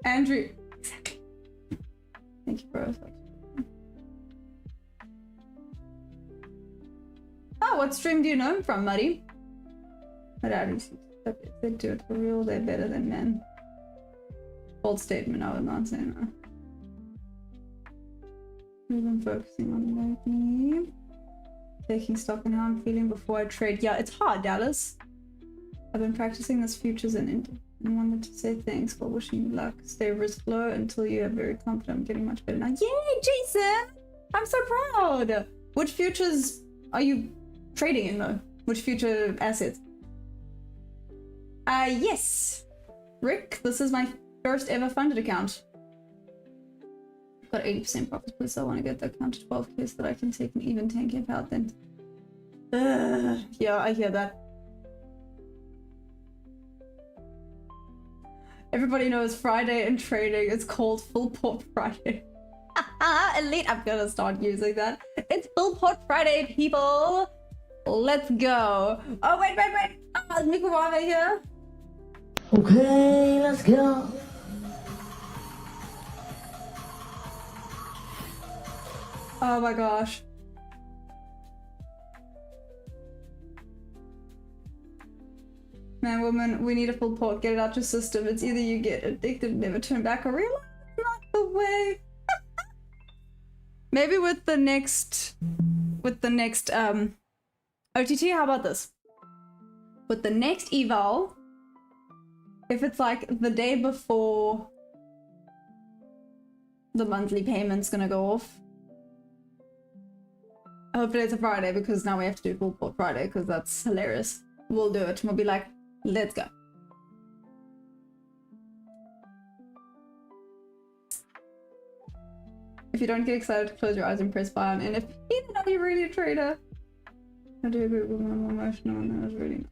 Andrew. Exactly. Thank you, bro. Oh, what stream do you know him from, Muddy? My dad used to if they do it for real, they're better than men. Bold statement, I was not saying that. We've been focusing on me. Taking stock in how I'm feeling before I trade. Yeah, it's hard, Dallas. I've been practicing this futures and wanted to say thanks for wishing you luck. Stay risk low until you are very confident. I'm getting much better now. Yay, Jason! I'm so proud! Which futures are you trading in though? Which future assets? Yes. Rick, this is my first ever funded account. I've got 80% profits, please. So I want to get the account to 12k so that I can take an even 10k out then. Yeah, I hear that. Everybody knows Friday in trading. It's called Full Port Friday. Elite, I'm gonna start using that. It's Full Port Friday, people. Let's go. Oh, wait. Oh, is Mikuwave here? Okay, let's go. Oh my gosh. Man, woman, we need a full port. Get it out your system. It's either you get addicted and never turn back or realize it's not the way. Maybe with the next OTT, how about this? With the next eval, if it's like the day before the monthly payment's gonna go off. Hopefully it's a Friday because now we have to do full port Friday because that's hilarious. We'll do it. We'll be like, let's go. If you don't get excited, close your eyes and press buy on NFP, then are you really a trader? I do agree with one more emotional and that was really not.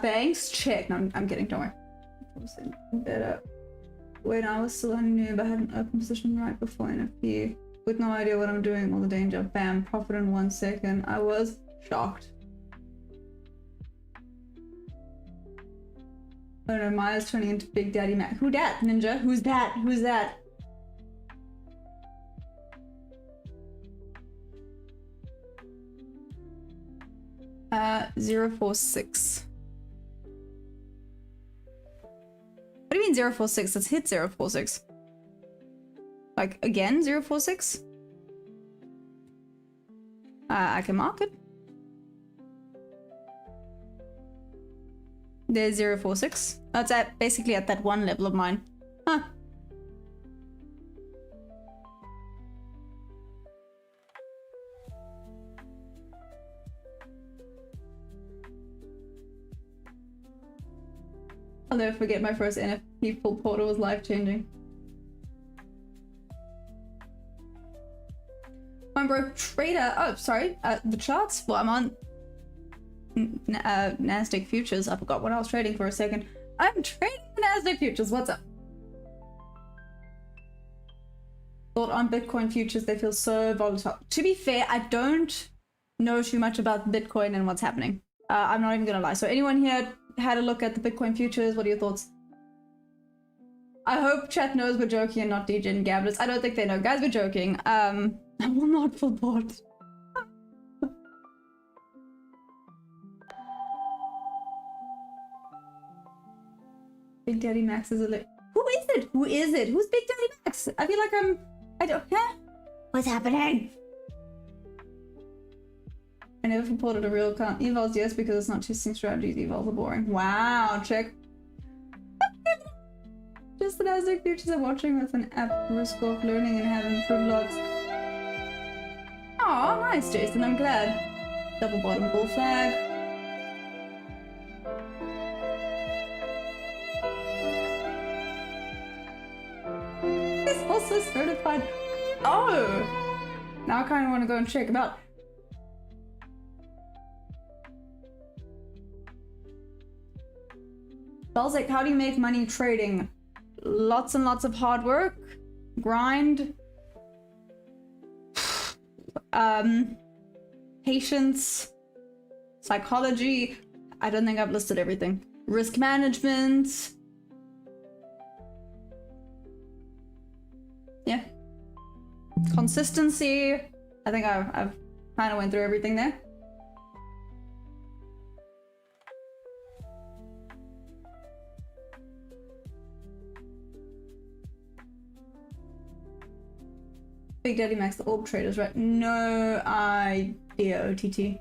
Thanks. Check. No, I'm kidding. Don't worry. Better. When I was still on noob, I had an open position right before NFP. With no idea what I'm doing, all the danger. Bam, profit in 1 second. I was shocked. Oh no, Maya's turning into Big Daddy Mac. Who dat, Ninja? Who's that? Who's that? Uh, 046. What do you mean 046? Let's hit 046. Like, again, 046? I can mark it. There's 046. That's basically at that one level of mine. Huh. I'll never forget my first NFP full portal was life-changing. I'm broke trader. Oh, sorry. The charts. Well, I'm on Nasdaq futures. I forgot what I was trading for a second. I'm trading the Nasdaq futures. What's up? Thought on Bitcoin futures, they feel so volatile. To be fair, I don't know too much about Bitcoin and what's happening. I'm not even gonna lie. So anyone here had a look at the Bitcoin futures? What are your thoughts? I hope chat knows we're joking and not DJ and Gablets. I don't think they know. Guys, we're joking. I will not full bot. Big Daddy Max is a lit. Who is it? Who is it? Who's Big Daddy Max? I feel like I don't. Huh? What's happening? I never supported a real account. Evals, yes, because it's not testing strategies. Evals are boring. Wow, check. Just the Nasdaq futures I'm watching with an app risk off learning and have improved lots. Oh, nice, Jason. I'm glad. Double bottom bull flag. It's also certified. Oh! Now I kind of want to go and check them out. Balzac, how do you make money trading? Lots and lots of hard work, grind, patience, psychology. I don't think I've listed everything. Risk management. Yeah. Consistency. I think I've kind of went through everything there. Big Daddy Max, the orb traders, right? No idea, OTT.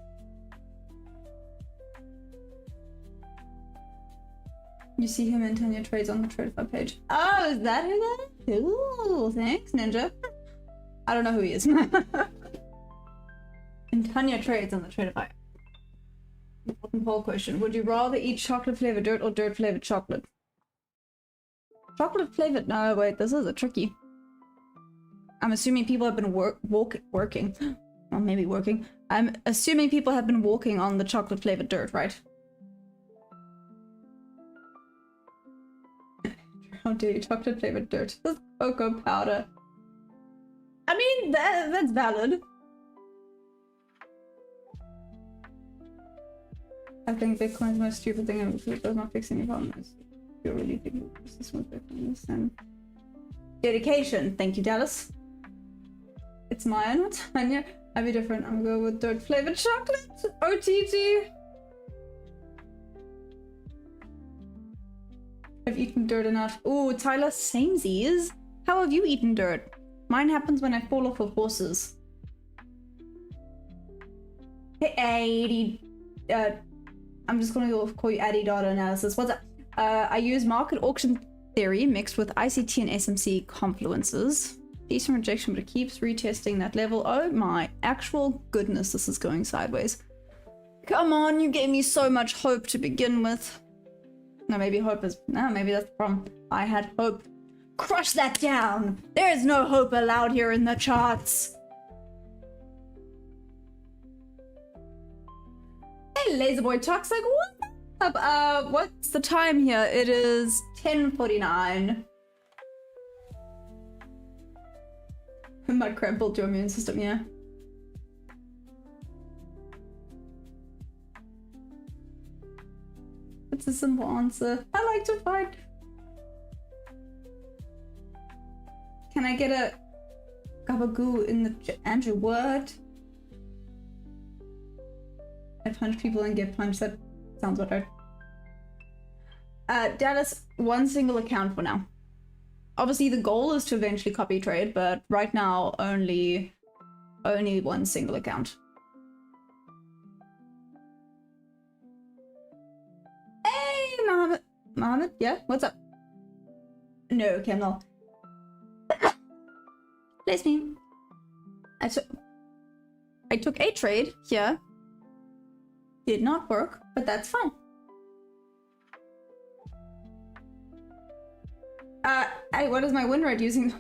You see him in Tanya Trades on the Tradify page. Oh, is that who that is? Ooh, thanks, Ninja. I don't know who he is. In Tanya Trades on the Tradify. Important poll question. Would you rather eat chocolate flavored dirt or dirt flavored chocolate? Chocolate flavored? No, wait, this is a tricky. I'm assuming people have been working. Well, maybe working. I'm assuming people have been walking on the chocolate flavored dirt, right? How dare you, chocolate flavored dirt? This is cocoa powder. I mean, that's valid. I think Bitcoin's the most stupid thing ever because it does not fix any problems. You really think this was Bitcoin and dedication. Thank you, Dallas. It's Maya, not Tanya. I'd be different. I'm gonna go with dirt flavored chocolate. OTT. I've eaten dirt enough. Ooh, Tyler, samesies. How have you eaten dirt? Mine happens when I fall off of horses. Hey, I'm just gonna call you Addy Data Analysis. What's up? I use market auction theory mixed with ICT and SMC confluences. Decent rejection, but it keeps retesting that level. Oh my actual goodness, this is going sideways. Come on, you gave me so much hope to begin with. No, maybe hope is... No, maybe that's the problem. I had hope. Crush that down! There is no hope allowed here in the charts. Hey, Laserboy Toxic, what up? What's the time here? It is 10:49. Mud crab built your immune system, yeah. It's a simple answer. I like to fight. Can I get a gabagoo in the Andrew word? I punch people and get punched. That sounds better. Dallas, one single account for now. Obviously, the goal is to eventually copy trade, but right now, only one single account. Hey, Mohammed, yeah, what's up? No, Kendall. Bless me. I took a trade here. Did not work, but that's fine. Hey, what is my win rate using?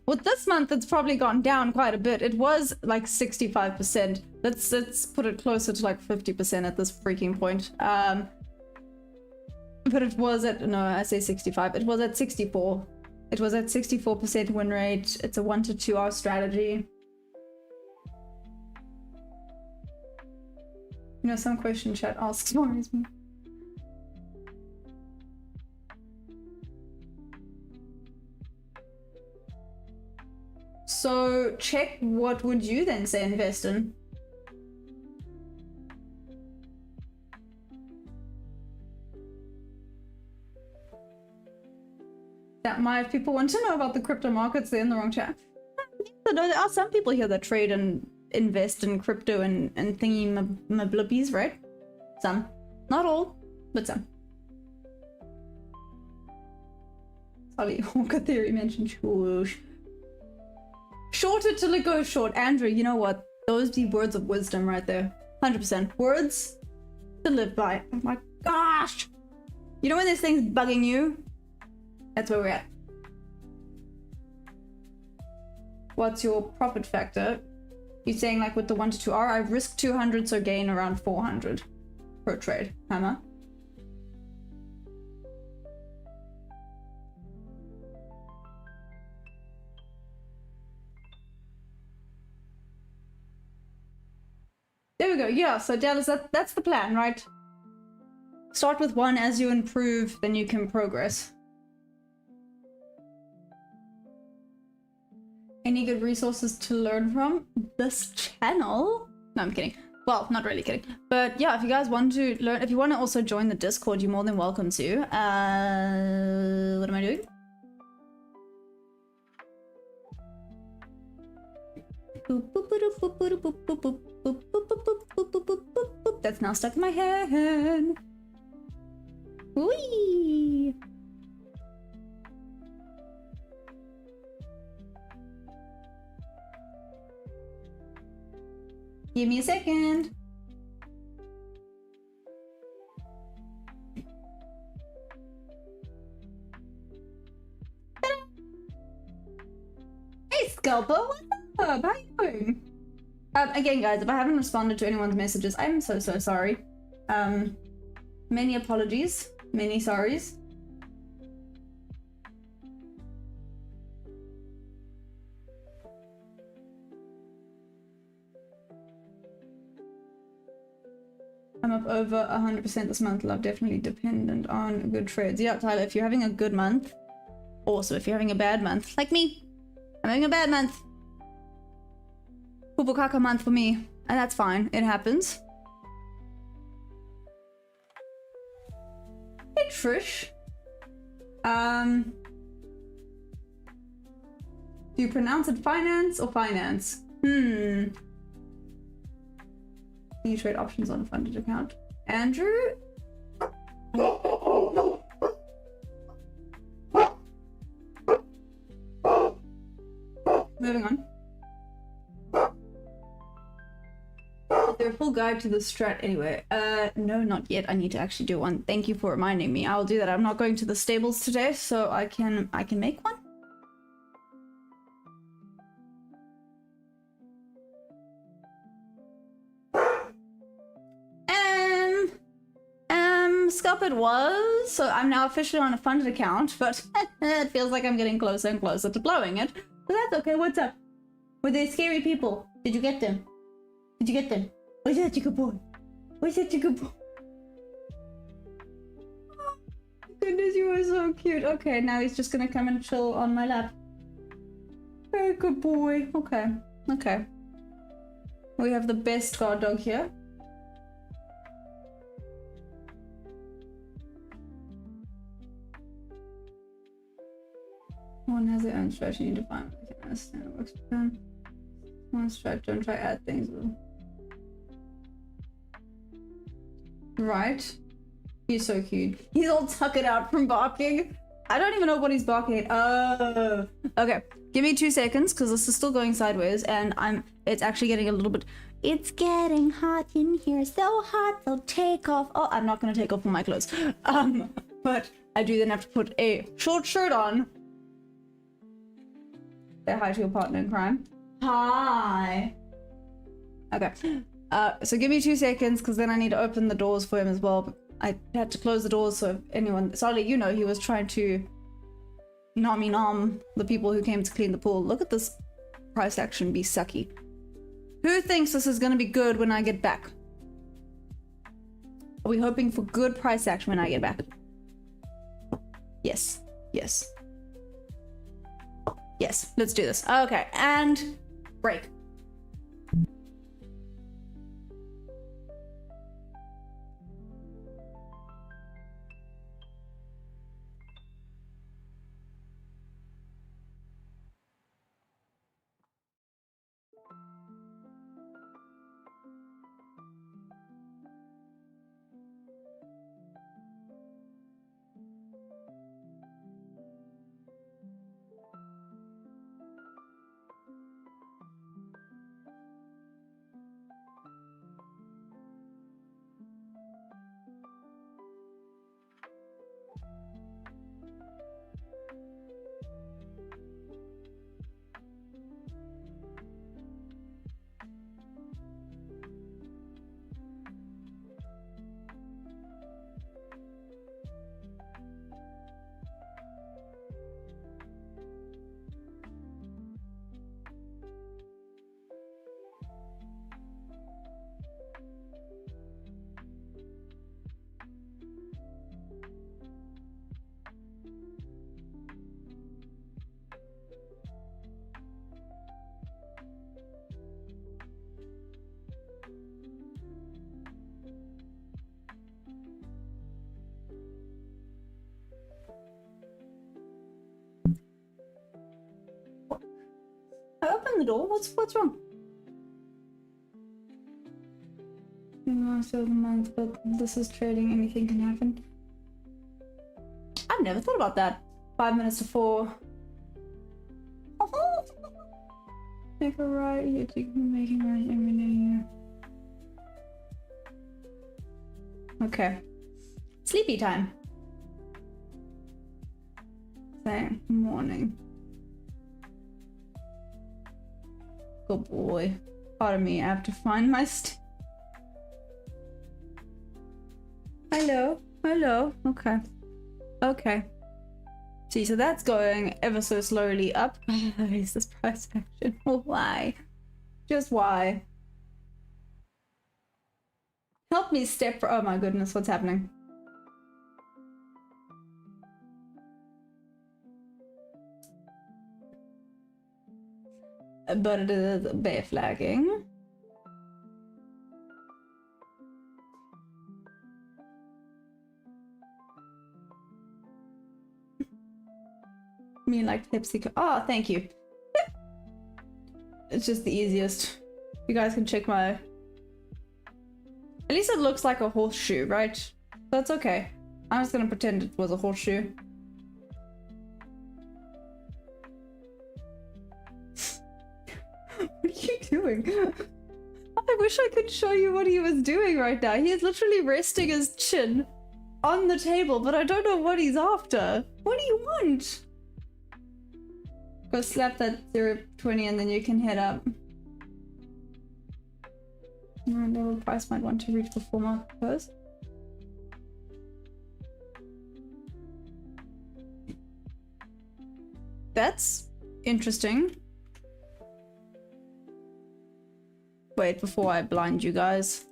Well, this month it's probably gone down quite a bit. It was like 65%. Let's put it closer to like 50% at this freaking point. But it was at, no, I say 65. It was at 64. It was at 64% win rate. It's a 1 to 2 hour strategy. You know, some question chat asks worries me. So check, what would you then say invest in? That might, people want to know about the crypto markets, they're in the wrong chat. There are some people here that trade and invest in crypto and thingy mablubbies, right? Some. Not all, but some. Sorry, Hawker Theory mentioned swoosh. Short it till it goes short. Andrew, you know what? Those be words of wisdom right there. 100%. Words to live by. Oh my gosh! You know when this thing's bugging you? That's where we're at. What's your profit factor? You're saying like with the 1 to 2 hour, I risk 200, so gain around 400 per trade. Hammer. There we go. Yeah, so Dallas, that's the plan, right? Start with 1. As you improve, then you can progress. Any good resources to learn from this channel? No, I'm kidding. Well, not really kidding. But yeah, if you guys want to learn, if you want to also join the Discord, you're more than welcome to. What am I doing? That's now stuck in my head. Whee! Give me a second. Hey, Scalper, what's up? How you doing? Again, guys, if I haven't responded to anyone's messages, I'm so sorry. Many apologies, many sorries. I'm up over 100% this month, love. Definitely dependent on good trades. Yeah, Tyler, if you're having a good month, also if you're having a bad month, like me, I'm having a bad month. Pupukaka month for me, and that's fine. It happens. Hey, Trish. Do you pronounce it finance or finance? Can you trade options on a funded account? Andrew? Moving on. Is there a full guide to the strat anyway? No, not yet. I need to actually do one. Thank you for reminding me. I'll do that. I'm not going to the stables today, so I can make one. Scalp it was, so I'm now officially on a funded account, but it feels like I'm getting closer and closer to blowing it. But that's okay. What's up? Were they scary people? Did you get them? Did you get them? Where's that good boy? Where's that good boy? Oh, goodness, you are so cute. Okay, now he's just gonna come and chill on my lap. Very good boy. Okay, okay. We have the best guard dog here. One has their own strategy. You need to find what they can understand what works for them. One strat, don't try add things. Right. He's so cute. He's all tuckered out from barking. I don't even know what he's barking at. Oh. Okay. Give me 2 seconds because this is still going sideways and it's actually getting a little bit. It's getting hot in here. So hot they'll take off. Oh, I'm not gonna take off all my clothes. But I do then have to put a short shirt on. Say hi to your partner in crime. Hi. Okay. So give me 2 seconds because then I need to open the doors for him as well. I had to close the doors so if anyone... Sorry, you know, he was trying to nom the people who came to clean the pool. Look at this price action be sucky. Who thinks this is going to be good when I get back? Are we hoping for good price action when I get back? Yes. Yes. Yes, let's do this. Okay, and break. the door. What's wrong? Last of the month, but this is trading. Anything can happen. I've never thought about that. 5 minutes to 4. Make a right. You're making right every day. Okay. Sleepy time. Say morning. Good boy. Pardon me, I have to find my Hello. Hello. Okay. Okay. See, so that's going ever so slowly up. Is this price action? Well, why? Just why? Help me step for— oh my goodness, what's happening? But it is bear flagging. Me like Pepsi. Oh, thank you. It's just the easiest. You guys can check my— at least it looks like a horseshoe, right? That's okay. I'm just gonna pretend it was a horseshoe. What are you doing? I wish I could show you what he was doing right now. He is literally resting his chin on the table, but I don't know what he's after. What do you want? Go slap that 0.20 and then you can head up. Lower price might want to reach the former first. That's interesting. Wait, before I blind you guys.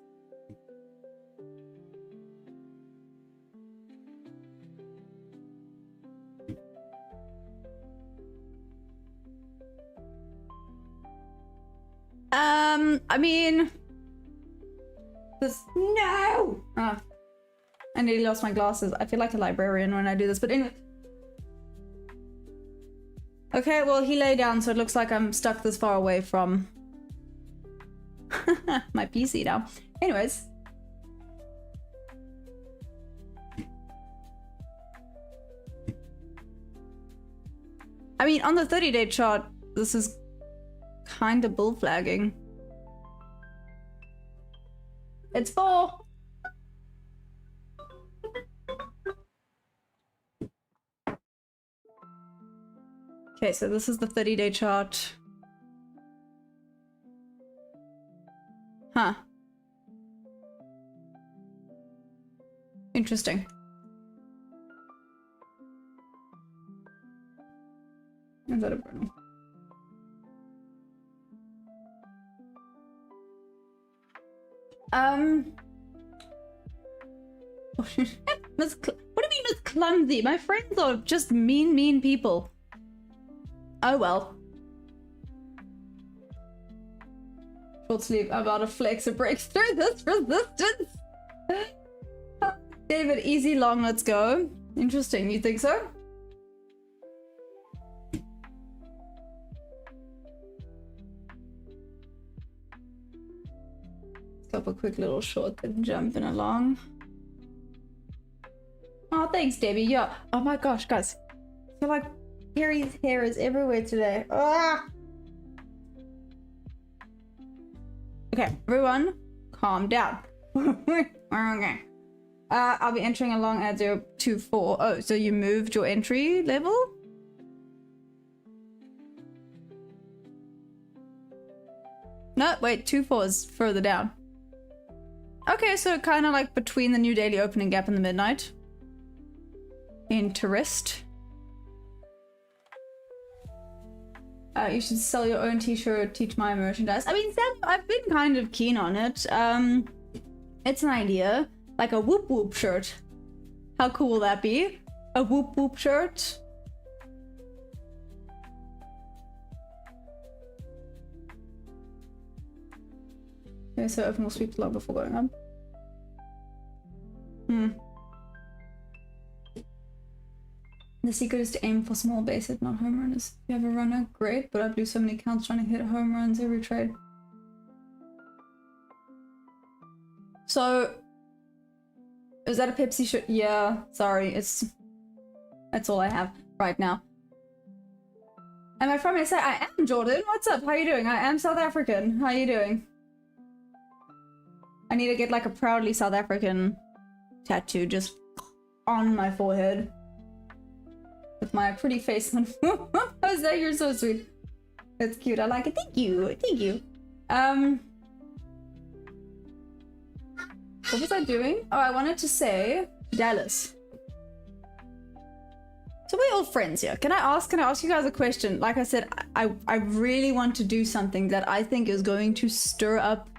I mean, this— no! Ah, I nearly lost my glasses. I feel like a librarian when I do this, but anyway. Okay, well, he lay down, so it looks like I'm stuck this far away from my PC now. Anyways. I mean, on the 30-day chart, this is kind of bull flagging. It's 4. Okay, so this is the 30-day chart. Huh. Interesting. Is that a burner? What do you mean Miss Clumsy? My friends are just mean people. Oh well. Short sleep, I'm about to flex a break through this resistance. David, easy long, let's go. Interesting, you think so? Let's go up a quick little short, then jumping along. Oh, thanks, Debbie. Yeah. Oh my gosh, guys. I feel like Harry's hair is everywhere today. Ah! Okay, everyone, calm down. Okay. I'll be entering along at 0.24. Oh, so you moved your entry level? No, wait, 2.4 is further down. Okay, so kind of like between the new daily opening gap and the midnight. Interest. You should sell your own t-shirt, teach my merchandise. I mean, Sam, I've been kind of keen on it. It's an idea. Like a whoop whoop shirt. How cool will that be? A whoop whoop shirt. Okay, so open will sweep the log before going up. The secret is to aim for small base hit, not home runners. If you have a runner, great, but I blew so many counts trying to hit home runs every trade. So, is that a Pepsi shirt? Yeah, sorry, that's all I have right now. Am I from SA? I am, Jordan. What's up? How you doing? I am South African. How you doing? I need to get like a proudly South African tattoo just on my forehead. With my pretty face on. Jose, you're so sweet. That's cute. I like it. Thank you. Thank you. What was I doing? Oh, I wanted to say Dallas. So we're all friends here. Can I ask you guys a question? Like I said, I really want to do something that I think is going to stir up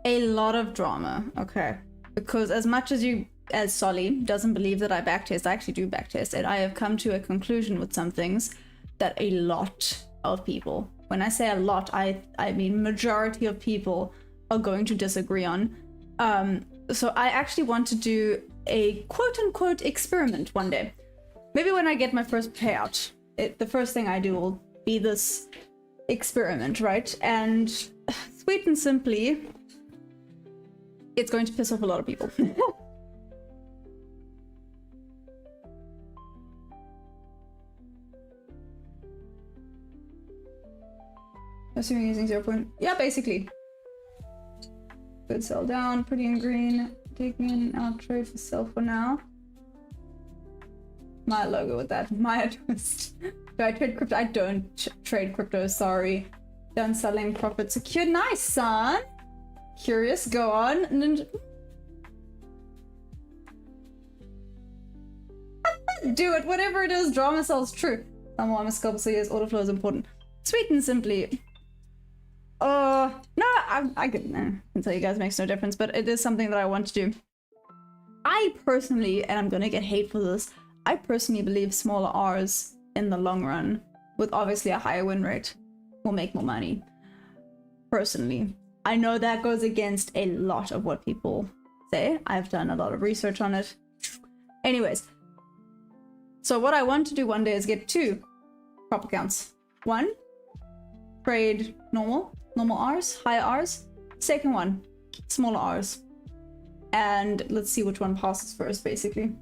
a lot of drama. Okay. Because as much as Solly doesn't believe that I backtest, I actually do backtest, and I have come to a conclusion with some things that a lot of people, when I say a lot, I mean majority of people are going to disagree on. So I actually want to do a quote-unquote experiment one day. Maybe when I get my first payout, the first thing I do will be this experiment, right? And sweet and simply, it's going to piss off a lot of people. Assuming using 0 point... Yeah, basically. Good sell down, pretty in green. Taking an out trade for sell for now. My logo with that. Maya twist. Do I trade crypto? I don't trade crypto, sorry. Done selling, profit secured. Nice, son! Curious, go on. Do it, whatever it is, drama sells true. Someone I'm a scalper, so yes, order flow is important. Sweet and simply. No, I can tell you guys it makes no difference, but it is something that I want to do. I personally, and I'm gonna get hate for this, I personally believe smaller R's in the long run, with obviously a higher win rate, will make more money. Personally. I know that goes against a lot of what people say. I've done a lot of research on it. Anyways. So what I want to do one day is get 2 prop accounts. 1, trade normal R's, higher R's. Second one, smaller R's. And let's see which one passes first, basically.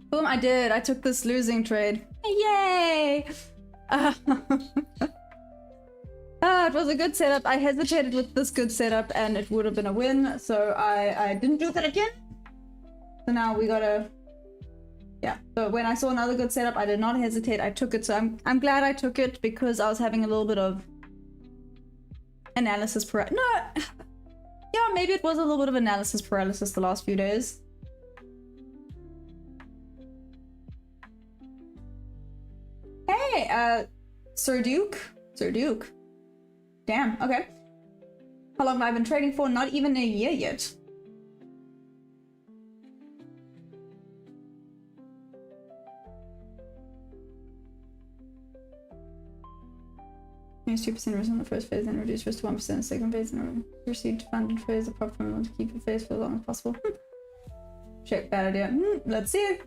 Boom, I did. I took this losing trade. Yay! It was a good setup. I hesitated with this good setup and it would have been a win. So I didn't do that again. So now we gotta... Yeah, so when I saw another good setup, I did not hesitate. I took it. So I'm glad I took it because I was having a little bit of analysis paralysis. No, yeah, maybe it was a little bit of analysis paralysis the last few days. Hey, Sir Duke. Damn, okay. How long have I been trading for? Not even a year yet. Minus 2% risk on the first phase, then reduce risk to 1% in the second phase, and received funded phase apart from want to keep the phase for as long as possible. Check, bad idea. Let's see.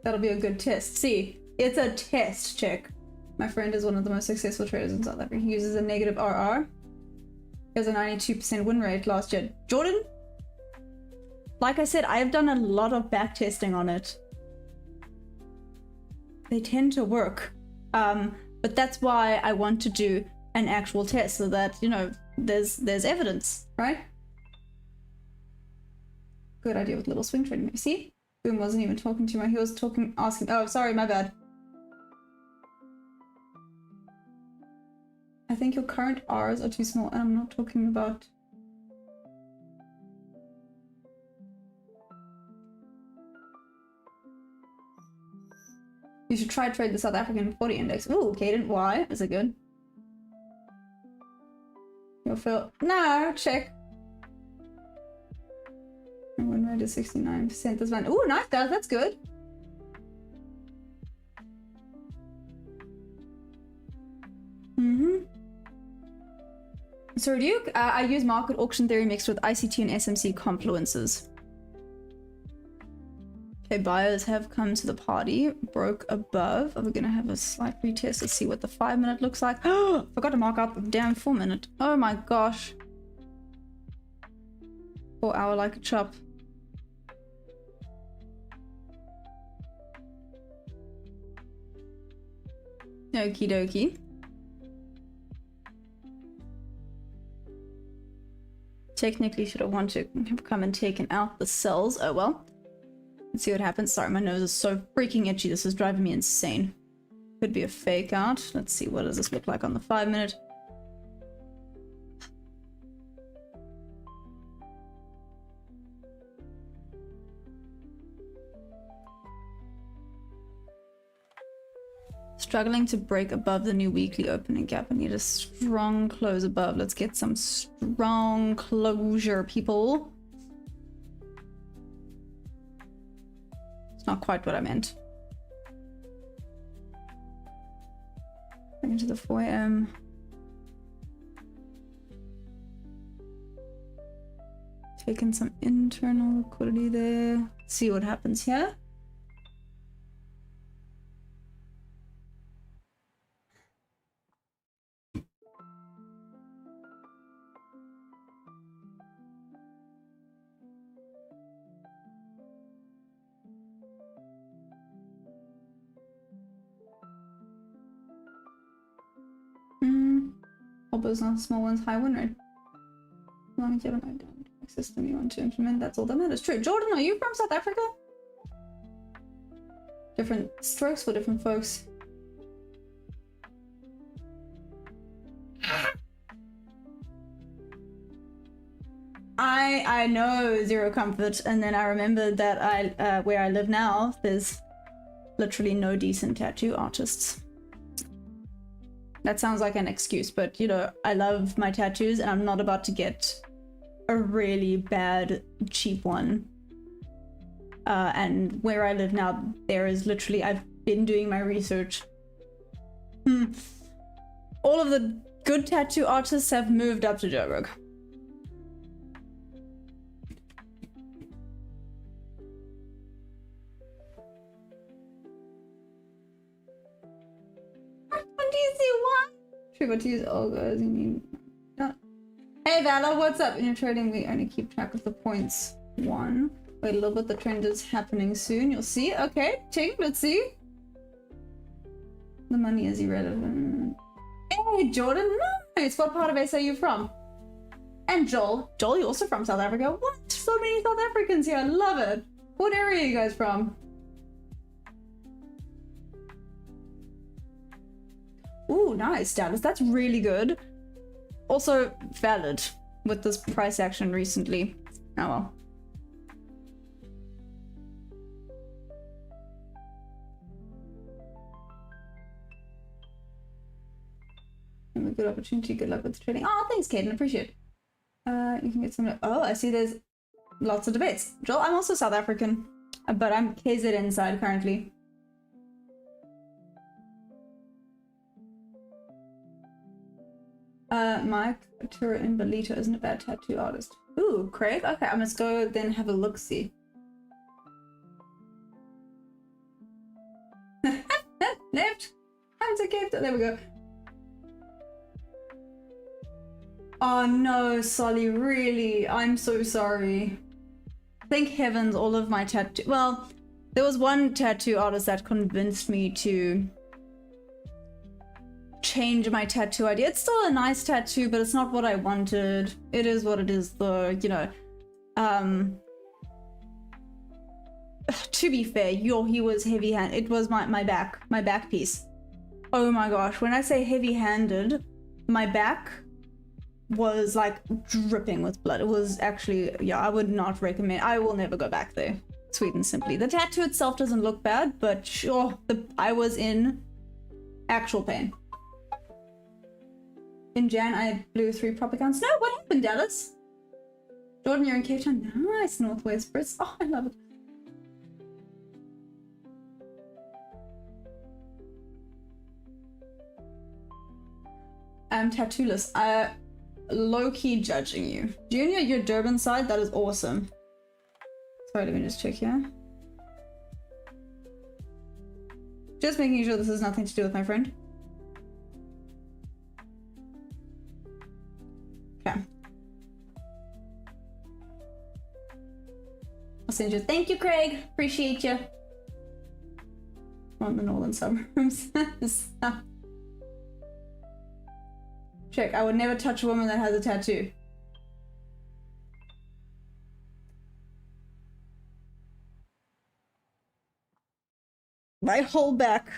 That'll be a good test. See, it's a test check. My friend is one of the most successful traders in South Africa. He uses a negative RR. He has a 92% win rate last year. Jordan? Like I said, I have done a lot of back testing on it. They tend to work. But that's why I want to do an actual test so that, you know, there's evidence, right? Good idea with little swing trading. See? Boom wasn't even talking to me. He was asking. Oh, sorry, my bad. I think your current R's are too small, and I'm not talking about... You should try trade the South African 40 index. Ooh, Caden, why? Is it good? You'll feel... No, check. Win rate is 69%. This one. Ooh, nice, guys. That's good. So Duke, I use market auction theory mixed with ICT and SMC confluences. Okay, buyers have come to the party. Broke above. We're gonna have a slight retest to see what the 5-minute looks like. Oh, forgot to mark out the damn 4-minute. Oh my gosh. 4 hour like a chop. Okie dokie. Technically should have wanted to have come and taken out the cells. Oh well. Let's see what happens. Sorry, my nose is so freaking itchy. This is driving me insane. Could be a fake out. Let's see, what does this look like on the 5-minute? Struggling to break above the new weekly opening gap. I need a strong close above. Let's get some strong closure, people. It's not quite what I meant. Into the 4 a.m. Taking some internal liquidity there. See what happens here. Elbows not small ones, high win rate. As long as you have an identity system you want to implement, that's all that matters. True. Jordan, are you from South Africa? Different strokes for different folks. I know Zero Comfort, and then I remembered that I where I live now, there's literally no decent tattoo artists. That sounds like an excuse, but you know, I love my tattoos and I'm not about to get a really bad, cheap one. And where I live now, there is literally, I've been doing my research. All of the good tattoo artists have moved up to Joburg. But to use all guys, you need not. Hey Vala, what's up? In your trading, we only keep track of the points. 1. Wait a little bit, the trend is happening soon. You'll see. Okay, Ting, let's see. The money is irrelevant. Hey Jordan, nice. What part of SA are you from? And Joel. Joel, you're also from South Africa. What? So many South Africans here. I love it. What area are you guys from? Ooh, nice, Dallas. That's really good. Also valid with this price action recently. Oh well. Have a good opportunity. Good luck with the trading. Oh, thanks, Kaden. Appreciate it. You can get some. Oh, I see. There's lots of debates. Joel, I'm also South African, but I'm KZN side currently. Mike Tura in Belito isn't a bad tattoo artist. Ooh, Craig? Okay, I must go then have a look-see. Left! I'm so cute. There we go. Oh no, Solly, really? I'm so sorry. Thank heavens all of my tattoo- well, there was one tattoo artist that convinced me to change my tattoo idea. It's still a nice tattoo, but it's not what I wanted. It is what it is though, you know. To be fair, he was heavy-handed. It was my back piece. Oh my gosh, when I say heavy-handed, my back was like dripping with blood. It was actually, yeah, I would not recommend. I will never go back there. Sweet and simply. The tattoo itself doesn't look bad, but sure, I was in actual pain. In Jan, I blew 3 prop accounts. No, what happened, Dallas? Jordan, you're in Cape Town. Nice, Northwest Brits. Oh, I love it. I'm tattooless. Low-key judging you. Junior, your Durban side, that is awesome. Sorry, let me just check here. Just making sure this has nothing to do with my friend. Okay. I'll send you. Thank you, Craig. Appreciate you. On the northern suburbs. Check. I would never touch a woman that has a tattoo. My whole back.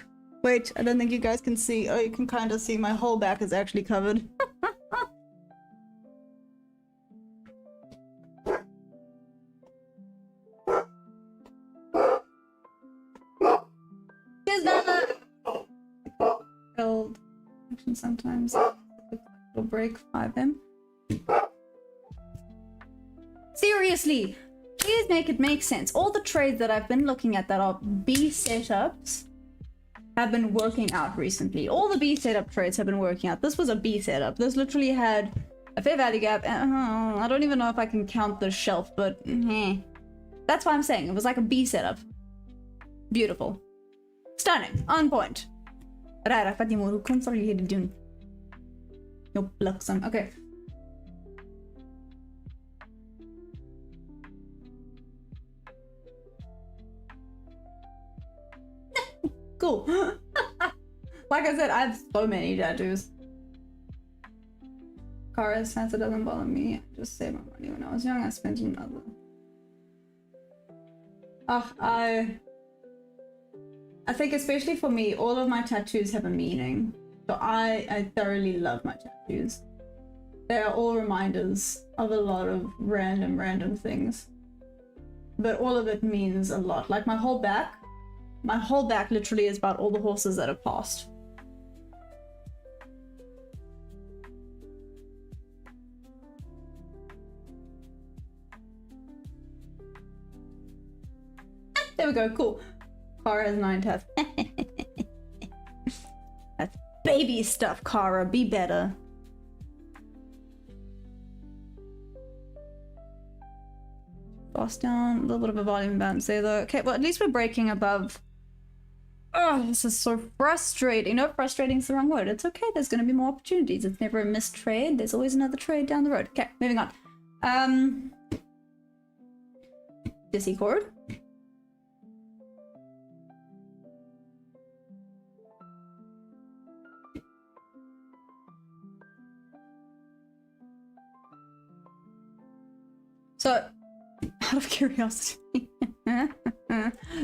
Wait, I don't think you guys can see. Oh, you can kind of see my whole back is actually covered. Held action sometimes. It'll break 5M. Seriously! Please make it make sense. All the trades that I've been looking at that are B setups have been working out recently. All the B setup trades have been working out. This was a B setup. This literally had a fair value gap. I don't even know if I can count the shelf, but that's why I'm saying it was like a B setup. Beautiful. Stunning. On point. Rara, Fatima, hoe komt er hier te doen? No bliksem. Okay. Cool. Like I said, I have so many tattoos. Kara says it doesn't bother me. I just saved my money when I was young. I spent another. I think especially for me, all of my tattoos have a meaning. So I thoroughly love my tattoos. They are all reminders of a lot of random things. But all of it means a lot. Like my whole back literally is about all the horses that have passed. There we go, cool. Kara has 9 tats. That's baby stuff, Kara. Be better. Boss down. A little bit of a volume bounce there, though. Okay, well, at least we're breaking above. Oh, this is so frustrating. No, frustrating is the wrong word. It's okay. There's going to be more opportunities. It's never a missed trade. There's always another trade down the road. Okay, moving on. Dizzy chord. So, out of curiosity.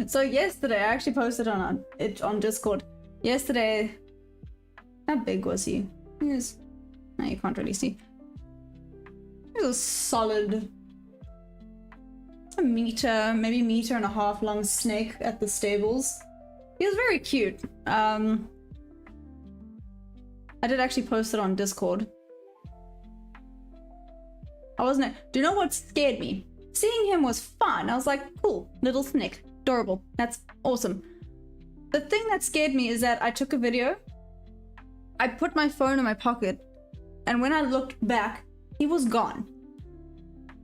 So yesterday, I actually posted on Discord. Yesterday, how big was he? He was, no, you can't really see. He was a solid, a meter, maybe meter and a half long snake at the stables. He was very cute. I did actually post it on Discord. I wasn't. Do you know what scared me? Seeing him was fun. I was like, cool, little snake, adorable. That's awesome. The thing that scared me is that I took a video. I put my phone in my pocket, and when I looked back, he was gone.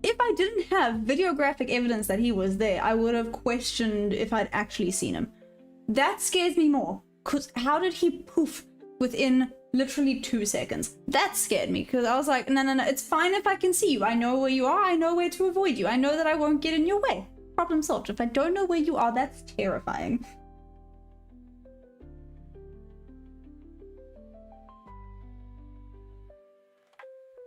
If I didn't have videographic evidence that he was there, I would have questioned if I'd actually seen him. That scares me more. Cause how did he poof within literally 2 seconds? That scared me because I was like, no, it's fine if I can see you. I know where you are. I know where to avoid you. I know that I won't get in your way. Problem solved. If I don't know where you are, that's terrifying.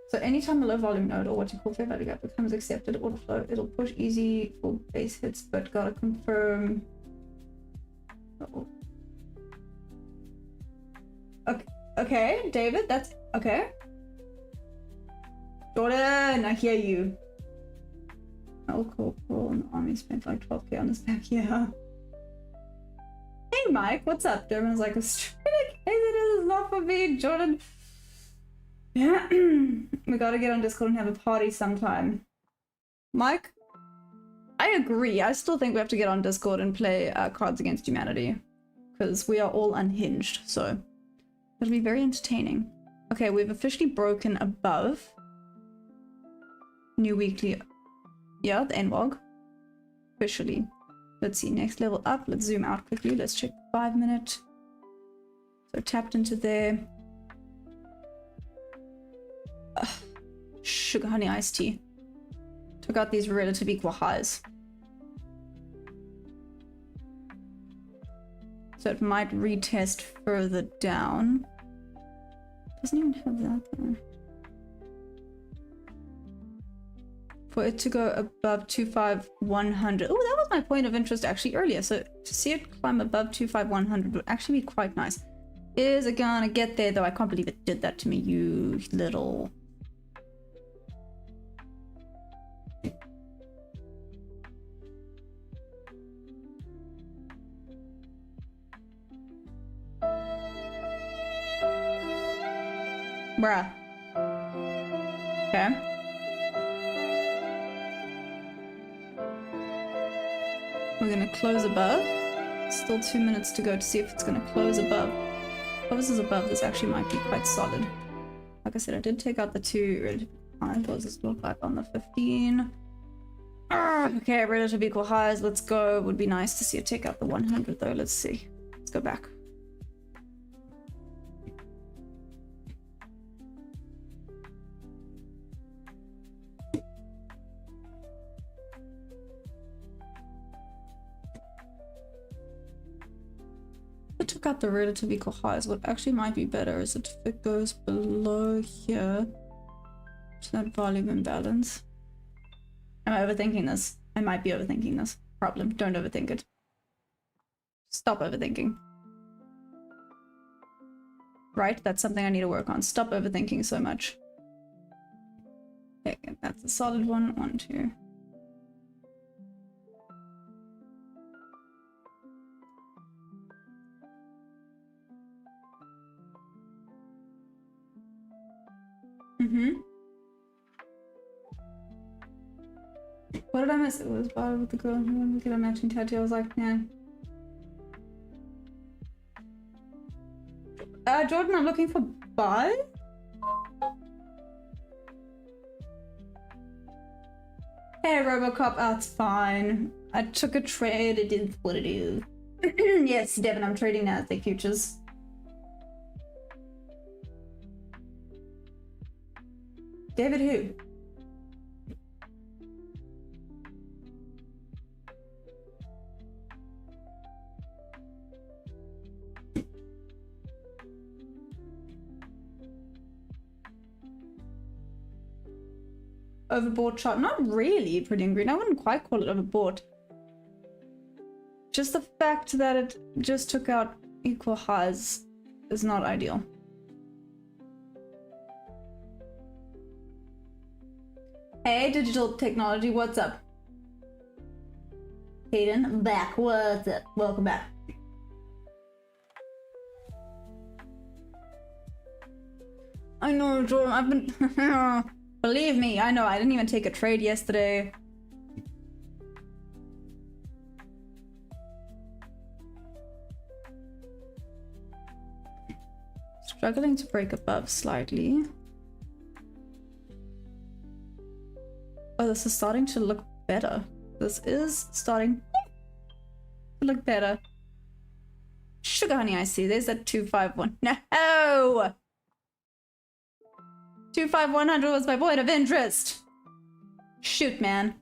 So anytime a low volume node, or what you call fair value gap, becomes accepted, order flow, it'll push easy for base hits, but gotta confirm. Uh-oh. Okay, David, that's okay. Jordan, I hear you. Oh, cool. And the army spent like 12k on this back, yeah. Hey, Mike, what's up? Durban's like, a straight is not for me, Jordan. Yeah, we gotta get on Discord and have a party sometime. Mike, I agree. I still think we have to get on Discord and play Cards Against Humanity. Because we are all unhinged, so it'll be very entertaining. Okay, we've officially broken above. New weekly. Yeah, the NWOG. Officially. Let's see, next level up. Let's zoom out quickly. Let's check 5 minute. So tapped into there. Sugar honey iced tea. Took out these relative equal highs. So it might retest further down. Doesn't even have that there. For it to go above 25100. Oh, that was my point of interest actually earlier. So to see it climb above 25100 would actually be quite nice. Is it gonna get there though? I can't believe it did that to me, you little... Bruh. Okay. We're gonna close above. Still 2 minutes to go to see if it's gonna close above. If this is above, this actually might be quite solid. Like I said, I did take out the 2 relative highs. What does this look like on the 15? Okay, relative equal highs. Let's go. It would be nice to see it take out the 100 though. Let's see. Let's go back. It took out the relative equal highs. What actually might be better is if it goes below here to that volume imbalance. Am I overthinking this? I might be overthinking this. Problem. Don't overthink it. Stop overthinking. Right? That's something I need to work on. Stop overthinking so much. Okay, that's a solid one. 1, 2. What did I miss? It was bar with the girl who get a matching tattoo. I was like, yeah. Jordan, I'm looking for buy. Hey, Robocop, that's fine. I took a trade. It is what it is. Yes, Devin, I'm trading Nasdaq futures. David who? Overbought chart. Not really, Pretty and Green. I wouldn't quite call it overbought. Just the fact that it just took out equal highs is not ideal. Hey, Digital Technology, what's up? Hayden, back. What's up? Welcome back. I know, Jordan. I've been... Believe me, I know. I didn't even take a trade yesterday. Struggling to break above slightly. Oh, this is starting to look better. This is starting to look better. Sugar honey, I see. There's that 251. No! 25100 was my point of interest. Shoot, man.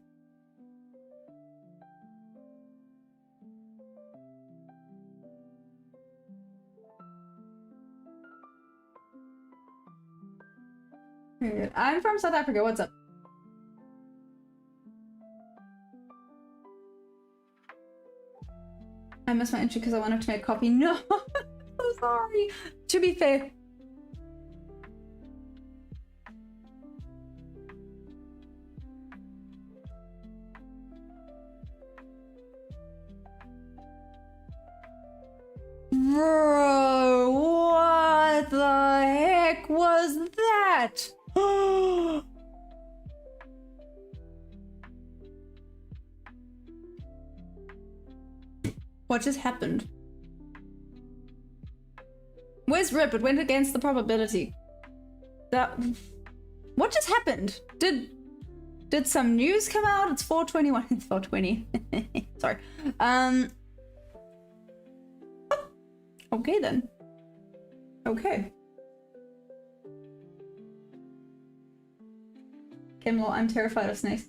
I'm from South Africa. What's up? I missed my entry because I wanted to make coffee. No, I'm sorry. To be fair. Bro, what the heck was that? What just happened? Where's Rip? It went against the probability. That... What just happened? Did Did some news come out? It's 4:21. It's 4:20. Sorry. Okay then. Okay. Kimlo, I'm terrified of snakes.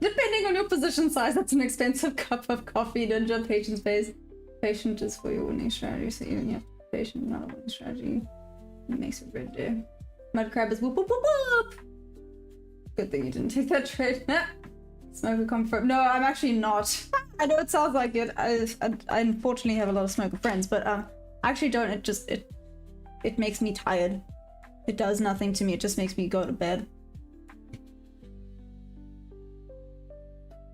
Depending on your position size, that's an expensive cup of coffee. Ninja, patience phase. Patient is for your winning strategy, so you have to be patient, not a winning strategy. It makes it red day. Mud crab is whoop whoop whoop whoop. Good thing you didn't take that trade. Smoker comfort. No, I'm actually not. I know it sounds like it. I unfortunately have a lot of smoker friends, but I actually don't. It makes me tired. It does nothing to me. It just makes me go to bed.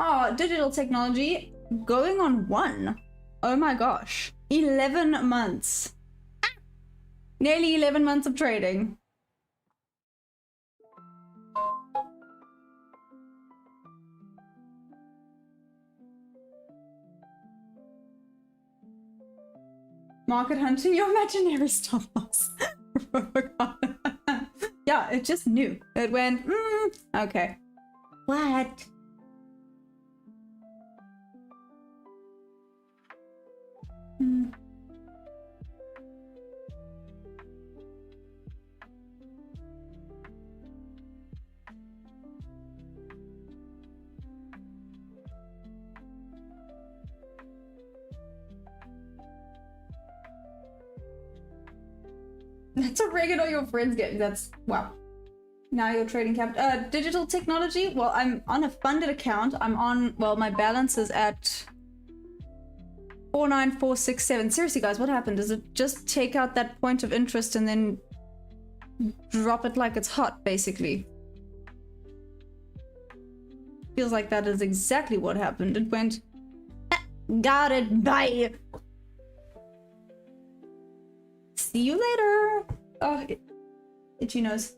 Oh, digital technology going on 1. Oh my gosh. 11 months. Nearly 11 months of trading. Market hunting your imaginary stop loss. Yeah, it just knew. It went, okay. What? That's oregano your friends get. That's wow. Now you're trading capital. Digital technology. Well, I'm on a funded account. I'm on. Well, my balance is at 49467. Seriously, guys, what happened? Does it just take out that point of interest and then drop it like it's hot, basically? Feels like that is exactly what happened. It went. Got it. Bye. See you later. Oh, itchy nose.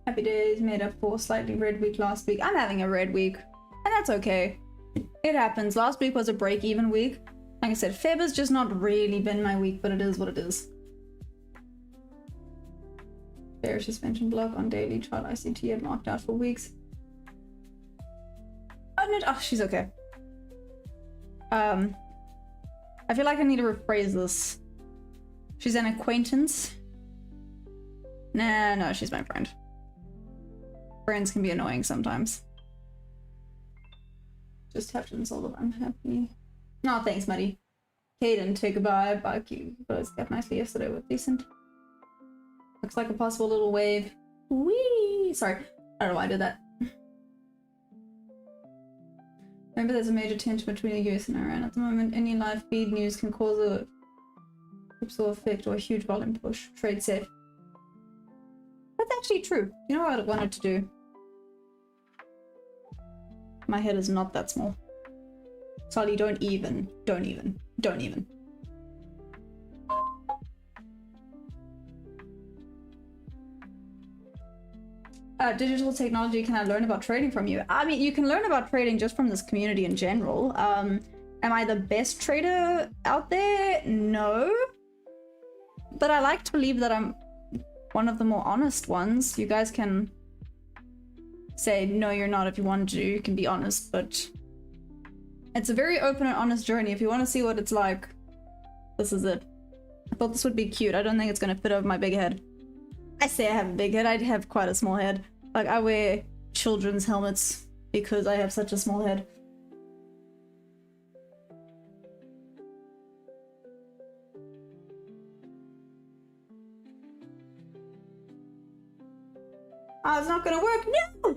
Happy days made up for slightly red week last week. I'm having a red week, and that's okay. It happens. Last week was a break-even week. Like I said, Feb has just not really been my week, but it is what it is. Bearish suspension block on daily chart. ICT had marked out for weeks. Oh, she's okay. I feel like I need to rephrase this. She's an acquaintance. Nah, no, she's my friend. Friends can be annoying sometimes. Just have to insult them. I'm happy. No, thanks, Muddy. Caden, take a bye. Bye, you. But it's kept nicely yesterday with decent. Looks like a possible little wave. Whee! Sorry, I don't know why I did that. Remember, there's a major tension between the US and Iran at the moment. Any live feed news can cause a whipsaw effect or a huge volume push. Trade safe. That's actually true. You know what I wanted to do? My head is not that small. Solly, don't even. Digital technology, can I learn about trading from you? I mean, you can learn about trading just from this community in general. Am I the best trader out there? No. But I like to believe that I'm one of the more honest ones. You guys can say, no, you're not if you want to. You can be honest, but it's a very open and honest journey. If you want to see what it's like, this is it. I thought this would be cute. I don't think it's going to fit over my big head. I say I have a big head. I have quite a small head. Like, I wear children's helmets because I have such a small head. Oh, it's not gonna work. No!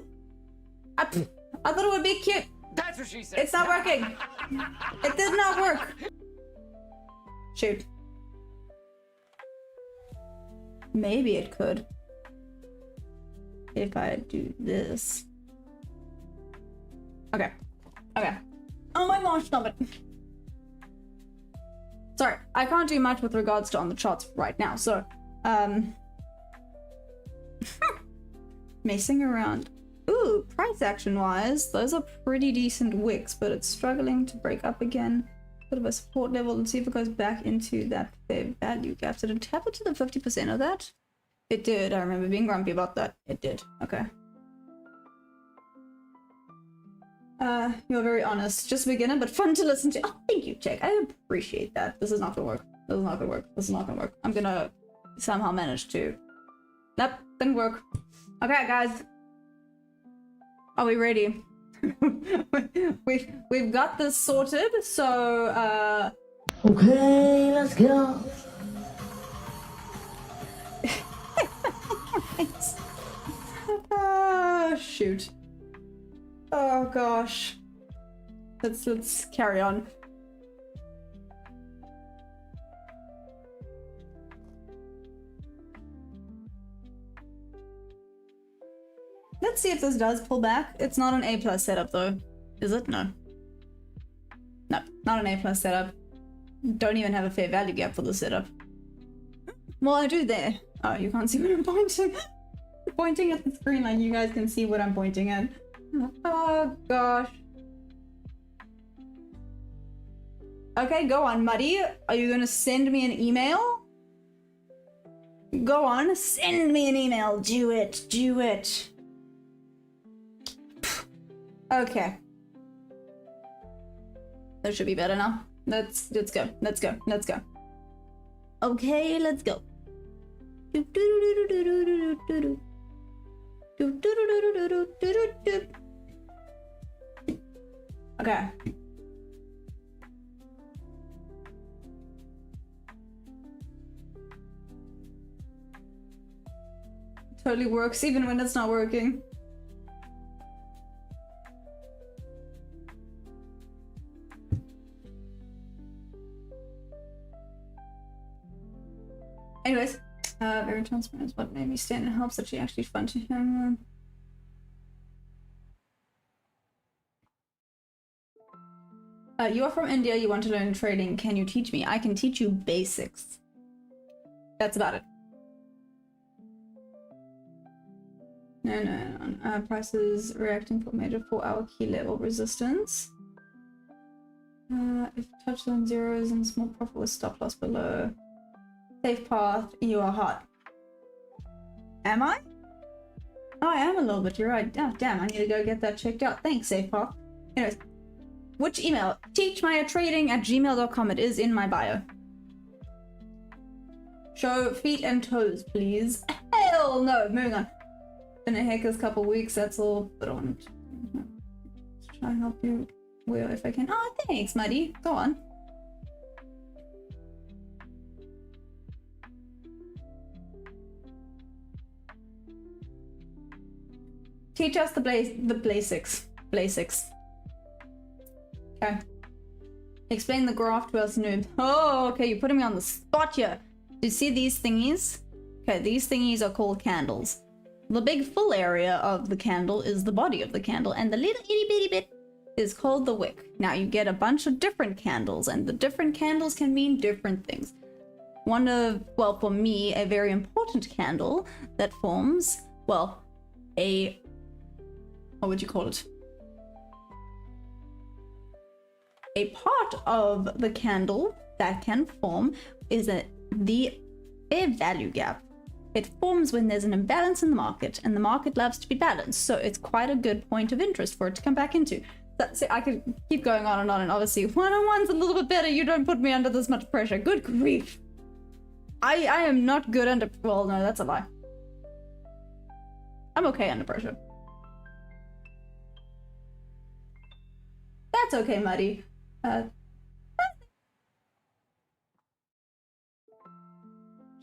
I thought it would be cute. That's what she said. It's not working. It did not work. Shoot. Maybe it could. If I do this. Okay. Okay. Oh my gosh, stop it. Sorry, I can't do much with regards to on the charts right now, so, messing around. Ooh, price action wise, those are pretty decent wicks, but it's struggling to break up again. Bit of a support level. Let's see if it goes back into that fair value gap. Did it tap it to the 50% of that? It did. I remember being grumpy about that. It did. Okay. You're very honest. Just a beginner, but fun to listen to. Oh, thank you, Jake. I appreciate that. This is not gonna work. This is not gonna work. This is not gonna work. I'm gonna somehow manage to... Nope, didn't work. Okay, guys. Are we ready? we've got this sorted, so Okay, let's go. Oh shoot. Oh gosh. Let's carry on. Let's see if this does pull back. It's not an A+ setup though. Is it? No. No, not an A+ setup. Don't even have a fair value gap for the setup. Well, I do there. Oh, you can't see what I'm pointing. I'm pointing at the screen like you guys can see what I'm pointing at. Oh gosh. Okay, go on, Muddy. Are you gonna send me an email? Go on, send me an email. Do it. Do it. Okay. That should be better now. Let's go. Let's go. Let's go. Okay, let's go. Okay. Totally works even when it's not working. Anyways, very transparent is what made me stand. It helps that she actually fun to him. You are from India, you want to learn trading. Can you teach me? I can teach you basics. That's about it. No. Prices reacting for major 4-hour key level resistance. If touched on zeros and small profit with stop loss below. Safe path, you are hot. Am I? Oh, I am a little bit, you're right. Oh, damn, I need to go get that checked out. Thanks, Safe path. Anyways, which email? teachmayatrading@gmail.com. It is in my bio. Show feet and toes, please. Hell no, moving on. Been a hecker's couple weeks, that's all, but I wanted to try and help you well if I can. Oh, thanks, Muddy. Go on. Teach us the basics. Basics. Okay. Explain the graph to us, noob. Oh, okay, you're putting me on the spot here. Do you see these thingies? Okay, these thingies are called candles. The big full area of the candle is the body of the candle, and the little itty bitty bit is called the wick. Now you get a bunch of different candles, and the different candles can mean different things. One of, well, for me, a very important candle that forms, well, what would you call it? A part of the candle that can form is the fair value gap. It forms when there's an imbalance in the market, and the market loves to be balanced, so it's quite a good point of interest for it to come back into. So I could keep going on, and obviously one-on-one's a little bit better. You don't put me under this much pressure. Good grief. I am not good under... Well, no, that's a lie. I'm okay under pressure. That's okay, Muddy.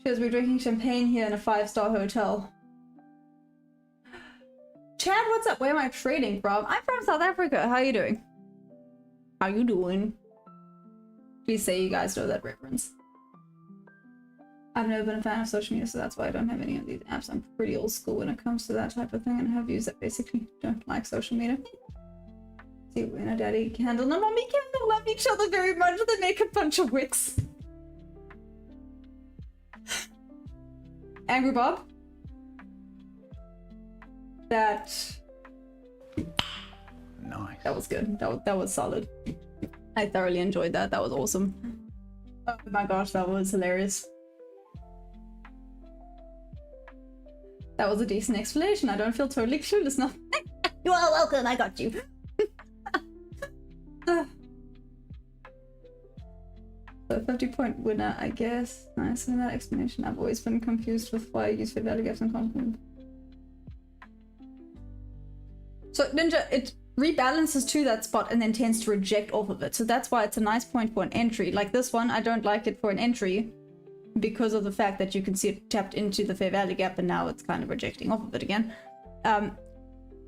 Cheers, we're drinking champagne here in a 5-star hotel. Chad, what's up? Where am I trading from? I'm from South Africa. How you doing? How you doing? Please say you guys know that reference. I've never been a fan of social media, so that's why I don't have any of these apps. I'm pretty old school when it comes to that type of thing, and have views that basically don't like social media. See, when a daddy candle and a mommy candle love each other very much. They make a bunch of wicks. Angry Bob? That That was good. That was solid. I thoroughly enjoyed that. That was awesome. Oh my gosh, that was hilarious. That was a decent explanation. I don't feel totally clueless now. You are welcome. I got you. So 50-point winner, I guess. Nice in that explanation. I've always been confused with why I use fair value gaps and confidence. So Ninja, it rebalances to that spot and then tends to reject off of it. So that's why it's a nice point for an entry. Like this one, I don't like it for an entry because of the fact that you can see it tapped into the fair value gap and now it's kind of rejecting off of it again.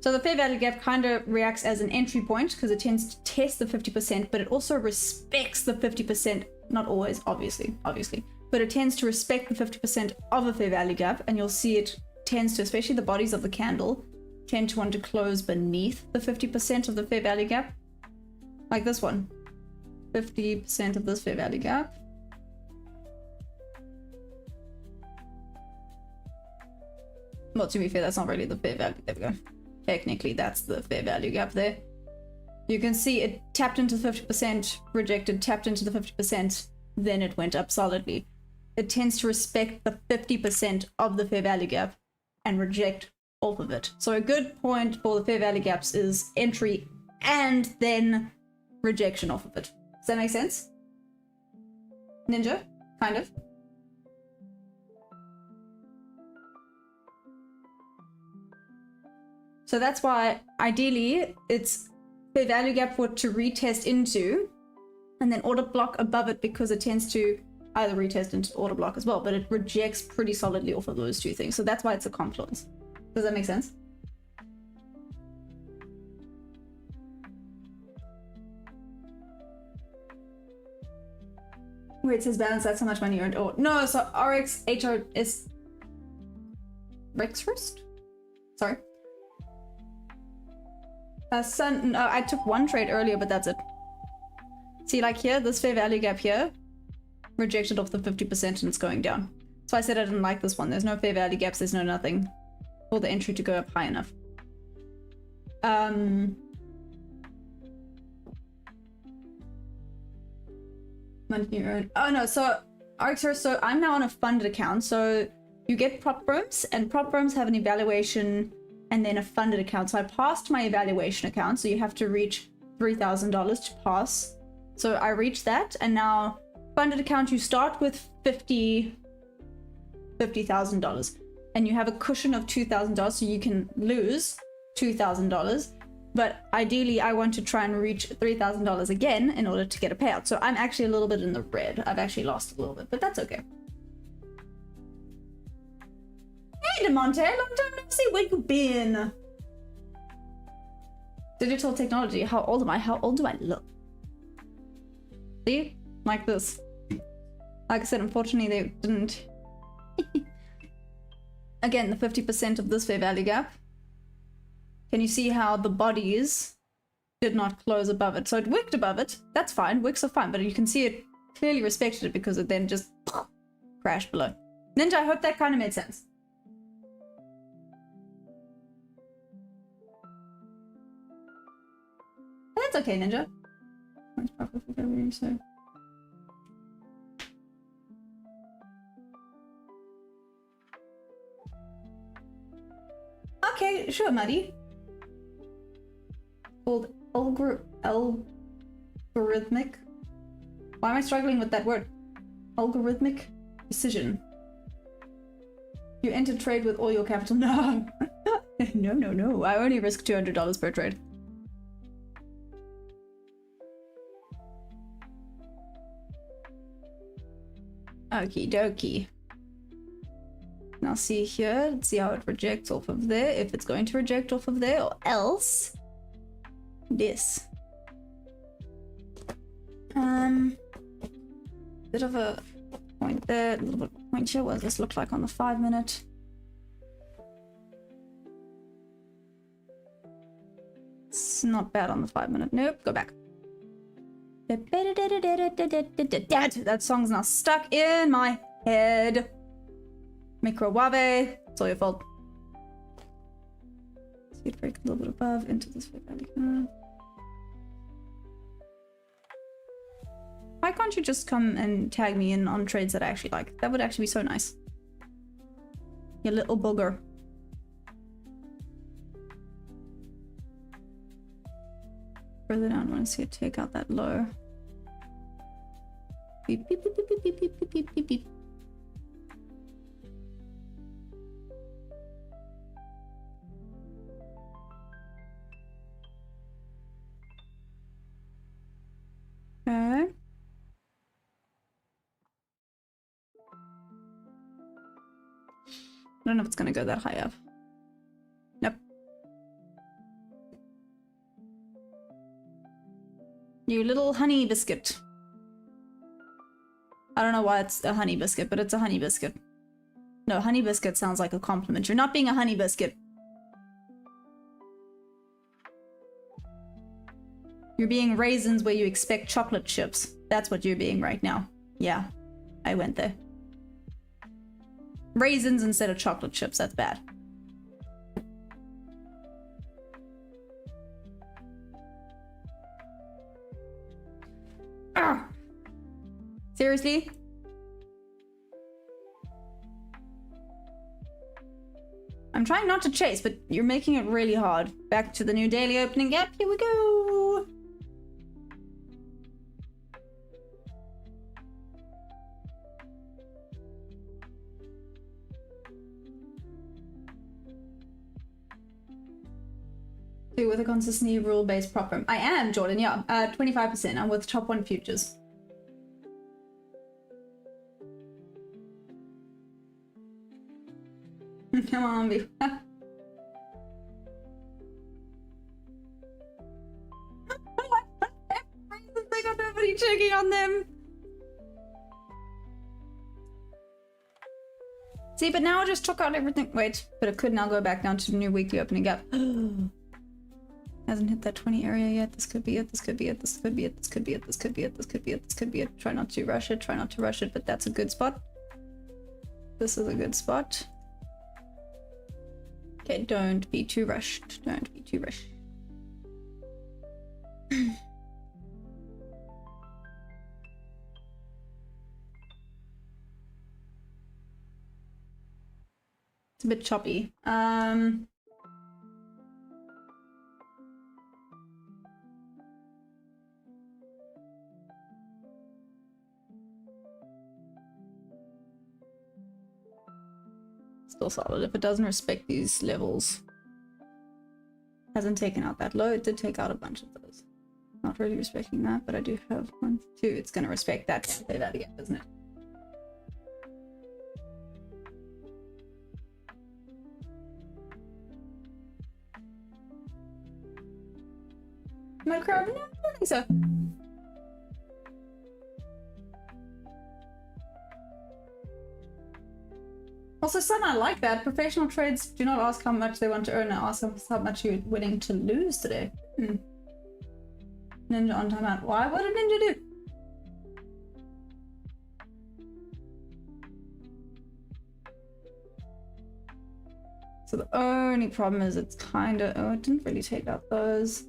So the fair value gap kind of reacts as an entry point because it tends to test the 50%, but it also respects the 50%, not always, obviously, but it tends to respect the 50% of a fair value gap, and you'll see it tends to, especially the bodies of the candle, tend to want to close beneath the 50% of the fair value gap. Like this one, 50% of this fair value gap. Well, to be fair, that's not really the fair value. There we go. Technically, that's the fair value gap there. You can see it tapped into 50%, rejected, tapped into the 50%, then it went up solidly. It tends to respect the 50% of the fair value gap and reject off of it. So a good point for the fair value gaps is entry and then rejection off of it. Does that make sense? Ninja? Kind of. So that's why ideally it's fair value gap for it to retest into and then order block above it, because it tends to either retest into order block as well, but it rejects pretty solidly off of those two things. So that's why it's a confluence. Does that make sense? Wait, it says balance, that's how much money you earned. Oh, no, so RXHR is Rex first? Sorry. No, I took one trade earlier, but that's it. See, like here, this fair value gap here, rejected off the 50% and it's going down. So I said I didn't like this one. There's no fair value gaps, there's no nothing for the entry to go up high enough. Money you earn. Oh no, so RXR, so I'm now on a funded account. So you get prop firms, and prop firms have an evaluation and then a funded account. So I passed my evaluation account, so you have to reach $3,000 to pass. So I reached that, and now funded account, you start with $50,000, and you have a cushion of $2,000, so you can lose $2,000. But ideally, I want to try and reach $3,000 again in order to get a payout. So I'm actually a little bit in the red. I've actually lost a little bit, but that's okay. Hey, DeMonte, long time no see. Where you been? Digital technology. How old am I? How old do I look? See? Like this. Like I said, unfortunately, they didn't. Again, the 50% of this fair value gap. Can you see how the bodies did not close above it? So it wicked above it. That's fine. Wicks are fine. But you can see it clearly respected it because it then just crashed below. Ninja, I hope that kind of made sense. That's okay, Ninja. Okay, sure, Maddie. Called algorithmic. Why am I struggling with that word? Algorithmic precision. You enter trade with all your capital. No. No. I only risk $200 per trade. Okie dokie. Now see here, let's see how it rejects off of there, if it's going to reject off of there, or else this. Bit of a point there, a little bit of a point here. What does this look like on the 5-minute? It's not bad on the 5-minute. Nope, go back. That song's now stuck in my head. Microwave, it's all your fault. See it break a little bit above into this fair value. Why can't you just come and tag me in on trades that I actually like? That would actually be so nice. You little booger. Further down, I want to see it take out that low. Beep, beep, beep, beep, beep, beep, beep, beep, beep, beep. Okay. I don't know if it's gonna go that high up. Nope. You little honey biscuit. I don't know why it's a honey biscuit, but it's a honey biscuit. No, honey biscuit sounds like a compliment. You're not being a honey biscuit. You're being raisins where you expect chocolate chips. That's what you're being right now. Yeah, I went there. Raisins instead of chocolate chips, that's bad. Ah! Seriously? I'm trying not to chase, but you're making it really hard. Back to the new daily opening gap. Here we go. With a consistently rule-based prop firm. I am, Jordan, yeah. 25%. I'm with top 1 futures. Come on, be. They got nobody checking on them. See, but now I just took out everything. Wait, but it could now go back down to the new weekly opening gap. Hasn't hit that 20 area yet. This could be it. This could be it. This could be it. This could be it. This could be it. This could be it. This could be it. Try not to rush it. Try not to rush it, but that's a good spot. This is a good spot. Okay, don't be too rushed. Don't be too rushed. It's a bit choppy. Still solid if it doesn't respect these levels. Hasn't taken out that low. It did take out a bunch of those. Not really respecting that, but I do have 1, 2. It's going to respect that. Say that again, isn't it? My crowd? No, I don't think so. Also, son, I like that. Professional trades do not ask how much they want to earn, ask how much you're willing to lose today. Ninja on timeout. Why? What did Ninja do? So the only problem is it's kind of... Oh, it didn't really take out those.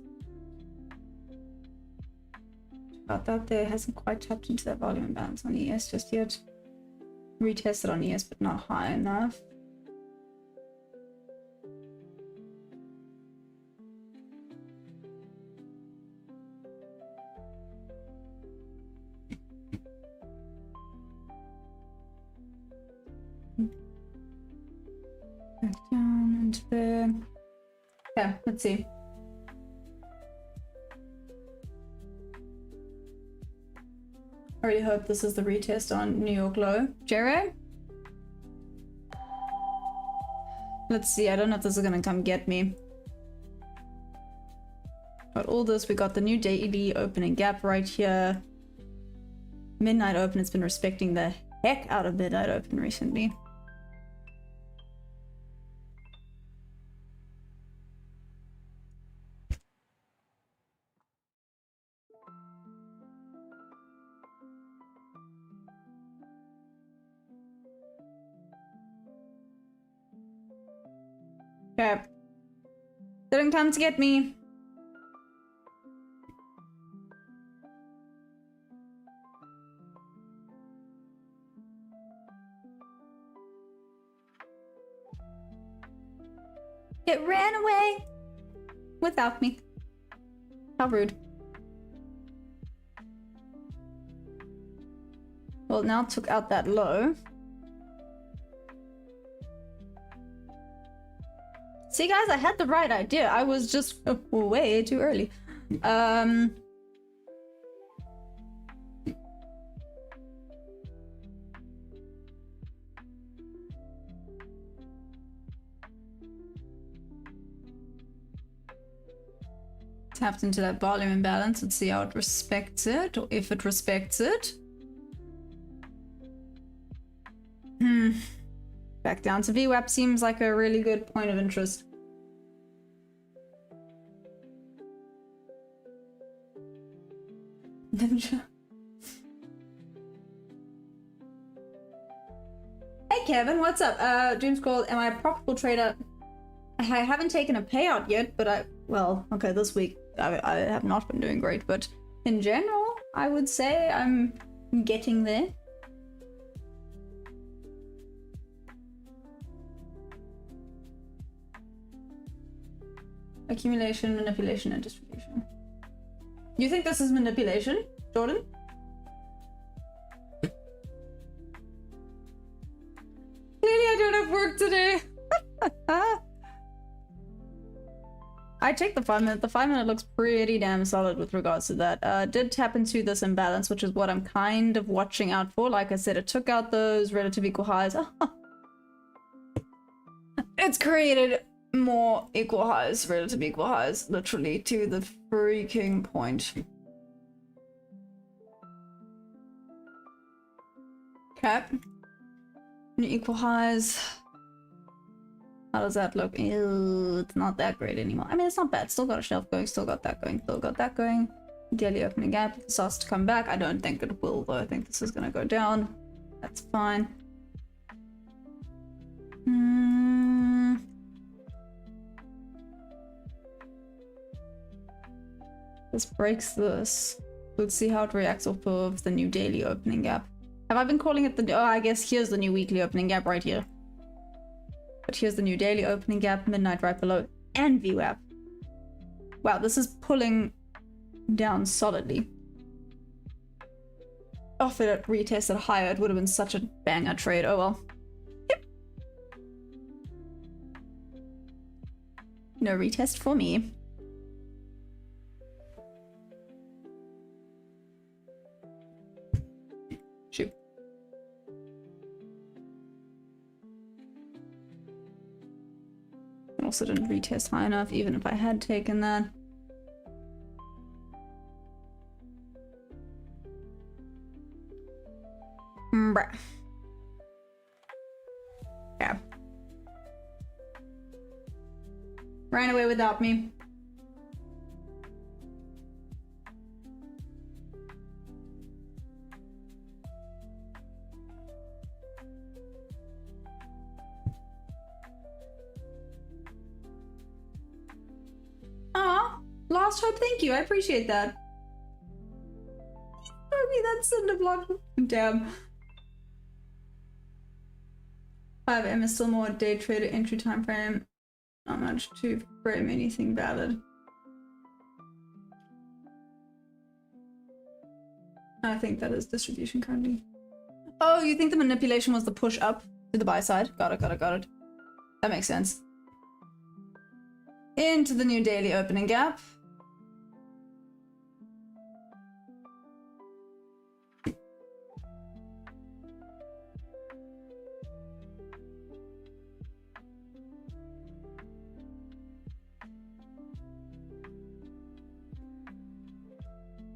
About that there. Hasn't quite tapped into that volume balance on ES just yet. Retested on ES, but not high enough. Back down into there. Yeah, let's see. I really hope this is the retest on New York low. Jerry? Let's see, I don't know if this is gonna come get me. Got all this, we got the new daily opening gap right here. Midnight open, it's been respecting the heck out of midnight open recently. Okay. Didn't come to get me. It ran away without me. How rude. Well, now took out that low. See, guys, I had the right idea. I was just way too early. Tapped into that volume imbalance and see how it respects it, or if it respects it. Back down to VWAP seems like a really good point of interest. Hey Kevin, what's up? Dreams called, am I a profitable trader? I haven't taken a payout yet, but well, okay, this week I have not been doing great, but in general, I would say I'm getting there. Accumulation, manipulation, and distribution. You think this is manipulation, Jordan? Clearly I don't have work today. I checked the 5 minute. The 5 minute looks pretty damn solid with regards to that. Did tap into this imbalance, which is what I'm kind of watching out for. Like I said, it took out those relative equal highs. It's created more equal highs, relative equal highs, literally to the freaking point. Okay. Equal highs. How does that look? Ew, it's not that great anymore. I mean, it's not bad. Still got a shelf going, still got that going, still got that going. Daily opening gap. It starts to come back. I don't think it will, though. I think this is gonna go down. That's fine. This breaks this. Let's see how it reacts off of the new daily opening gap. Have I been calling it the... Oh, I guess here's the new weekly opening gap right here. But here's the new daily opening gap, midnight right below, and VWAP. Wow, this is pulling down solidly. Oh, if it retested higher, it would have been such a banger trade. Oh well. Yep. No retest for me. Shoot. Also didn't retest high enough, even if I had taken that. Bruh. Yeah. Ran away without me. Aw, Lost Hope, thank you. I appreciate that. Show me that cinder block. Damn. 5M is still more day trader entry time frame. Not much to frame anything valid. I think that is distribution currently. Oh, you think the manipulation was the push up to the buy side? Got it, got it, got it. That makes sense. Into the new daily opening gap.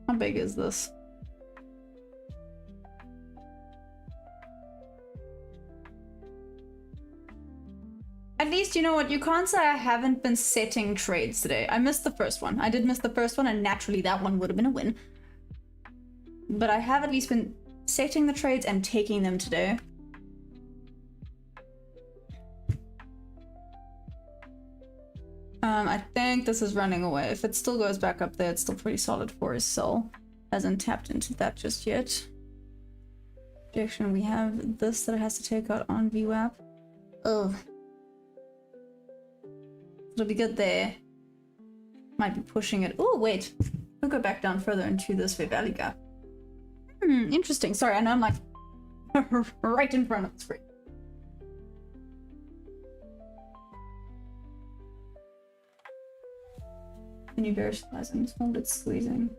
How big is this? At least, you know what, you can't say I haven't been setting trades today. I missed the first one. I did miss the first one, and naturally that one would have been a win. But I have at least been setting the trades and taking them today. I think this is running away. If it still goes back up there, it's still pretty solid for his soul. Hasn't tapped into that just yet. Objection, we have this that it has to take out on VWAP. Ugh. It'll be good there. Might be pushing it. Oh, wait. We'll go back down further into this Fair Valley gap. Interesting. Sorry, I know I'm like right in front of the screen. Can you verticalize and hold it squeezing?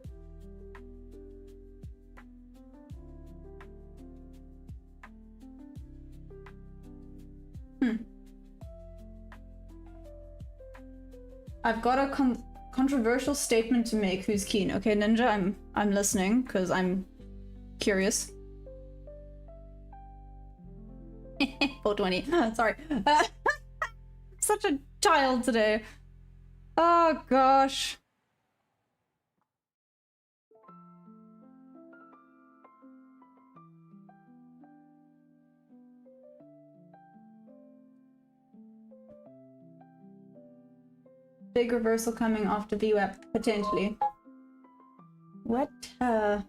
I've got a controversial statement to make. Who's keen? Okay, Ninja, I'm listening because I'm curious. 420. Sorry. Such a child today. Oh gosh. Big reversal coming after VWAP, potentially. What? Oh.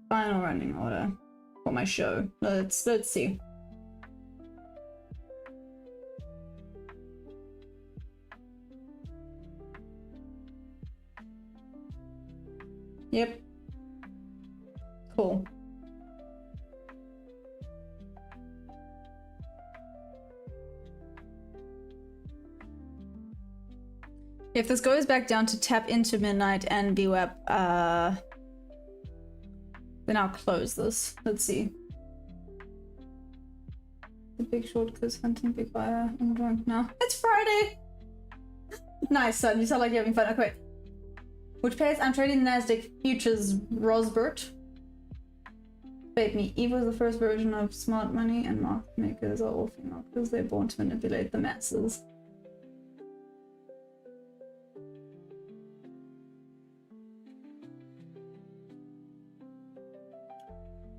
Final running order for my show. Let's see. Yep. Cool. If this goes back down to tap into midnight and VWAP, then I'll close this. Let's see. The big short cause hunting big buyer. I'm drunk now. It's Friday! Nice, son. You sound like you're having fun. Okay. Which pays? I'm trading the Nasdaq futures Rosbert. Bait me. Eve was the first version of smart money, and market makers are all female because they're born to manipulate the masses.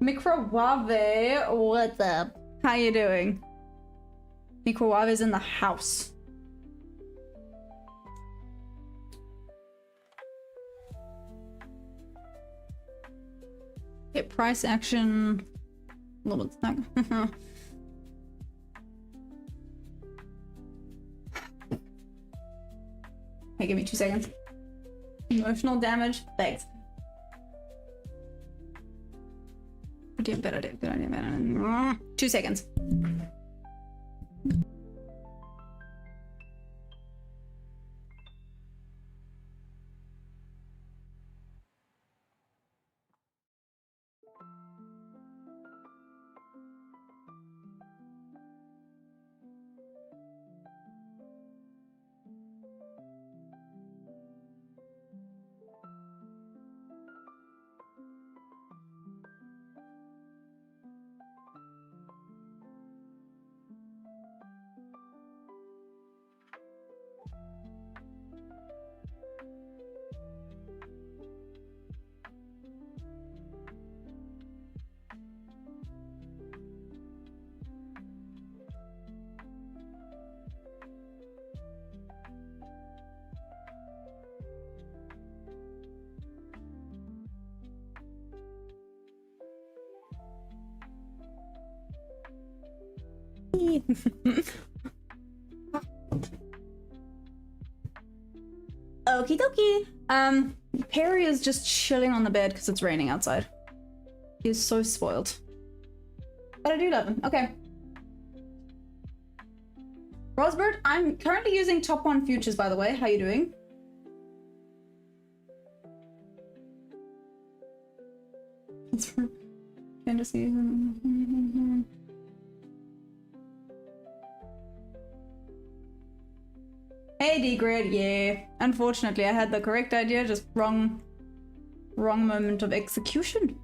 Microwave, what's up? How you doing? Microwave is in the house. Hit price action. A little bit stuck. Hey, give me 2 seconds. Emotional damage. Thanks. Good idea, good idea, man. 2 seconds. Okie dokie. Perry is just chilling on the bed because it's raining outside. He's so spoiled. But I do love him. Okay. Rosbert, I'm currently using top 1 futures, by the way. How you doing? It's for fantasy. Hey D-Grid, yeah. Unfortunately, I had the correct idea, just wrong moment of execution.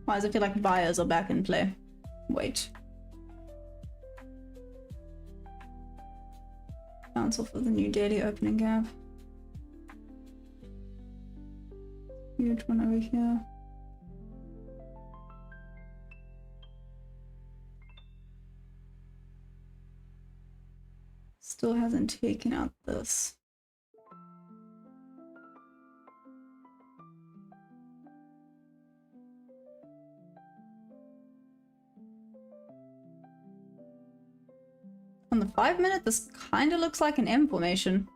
Why does it feel like buyers are back in play? Wait. Cancel for the new daily opening gap. Huge one over here. Still hasn't taken out this. 5-minute, this kind of looks like an M formation.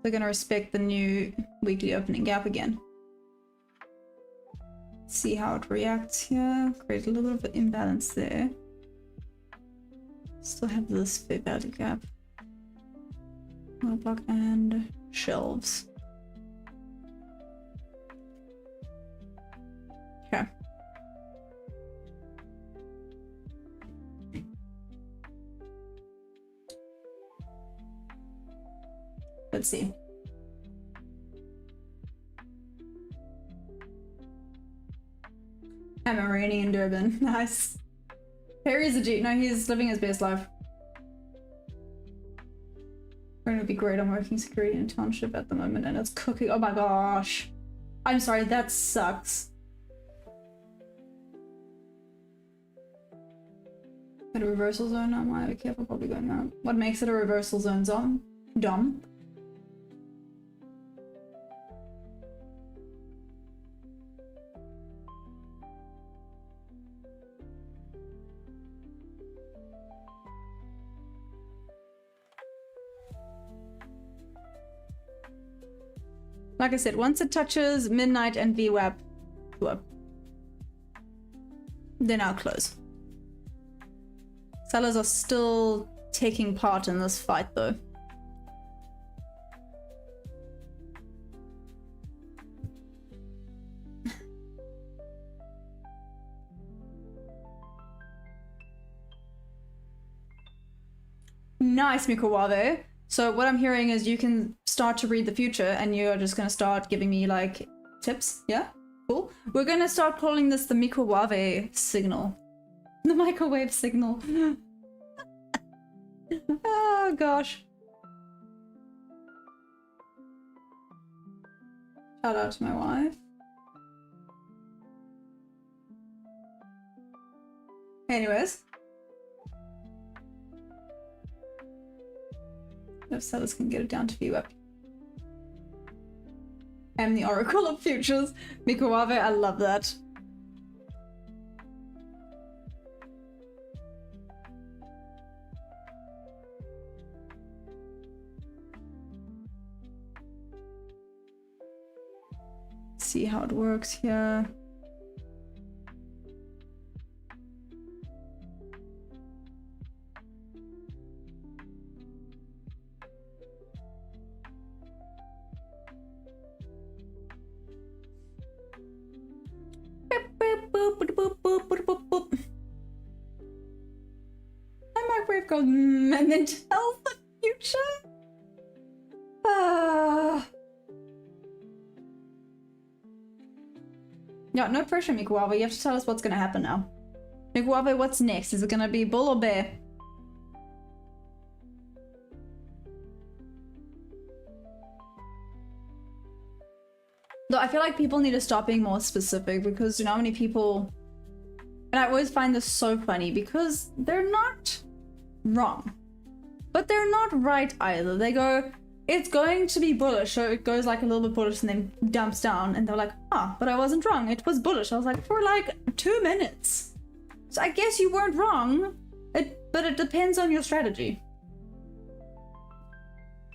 They're gonna respect the new weekly opening gap again. See how it reacts here. Create a little bit of an imbalance there. Still have this fair value gap. Block and shelves. Okay. Let's see. I'm a rainy in Durban. Nice. Perry's a G. No, he's living his best life. It would be great. I'm working security in a township at the moment and it's cooking. Oh my gosh. I'm sorry, that sucks. Got a reversal zone now. I be careful, probably going out. What makes it a reversal zone? Dumb. Like I said, once it touches midnight and VWAP, then I'll close. Sellers are still taking part in this fight though. Nice, Mikawave. So what I'm hearing is you can start to read the future and you're just going to start giving me like tips. Yeah, cool. We're going to start calling this the microwave signal. The microwave signal. Oh gosh. Shout out to my wife. Anyways. If sellers can get it down to VWAP. I'm the Oracle of Futures. Mikawave, I love that. See how it works here. My microwave goes and then tells the future. Yeah, no pressure, Mikuawa. You have to tell us what's gonna happen now. Mikuawa, what's next? Is it gonna be bull or bear? Though I feel like people need to stop being more specific because you know how many people, and I always find this so funny because they're not wrong, but they're not right either. They go, it's going to be bullish, so it goes like a little bit bullish and then dumps down and they're like, ah, but I wasn't wrong, it was bullish. I was like, for like 2 minutes. So I guess you weren't wrong, but it depends on your strategy.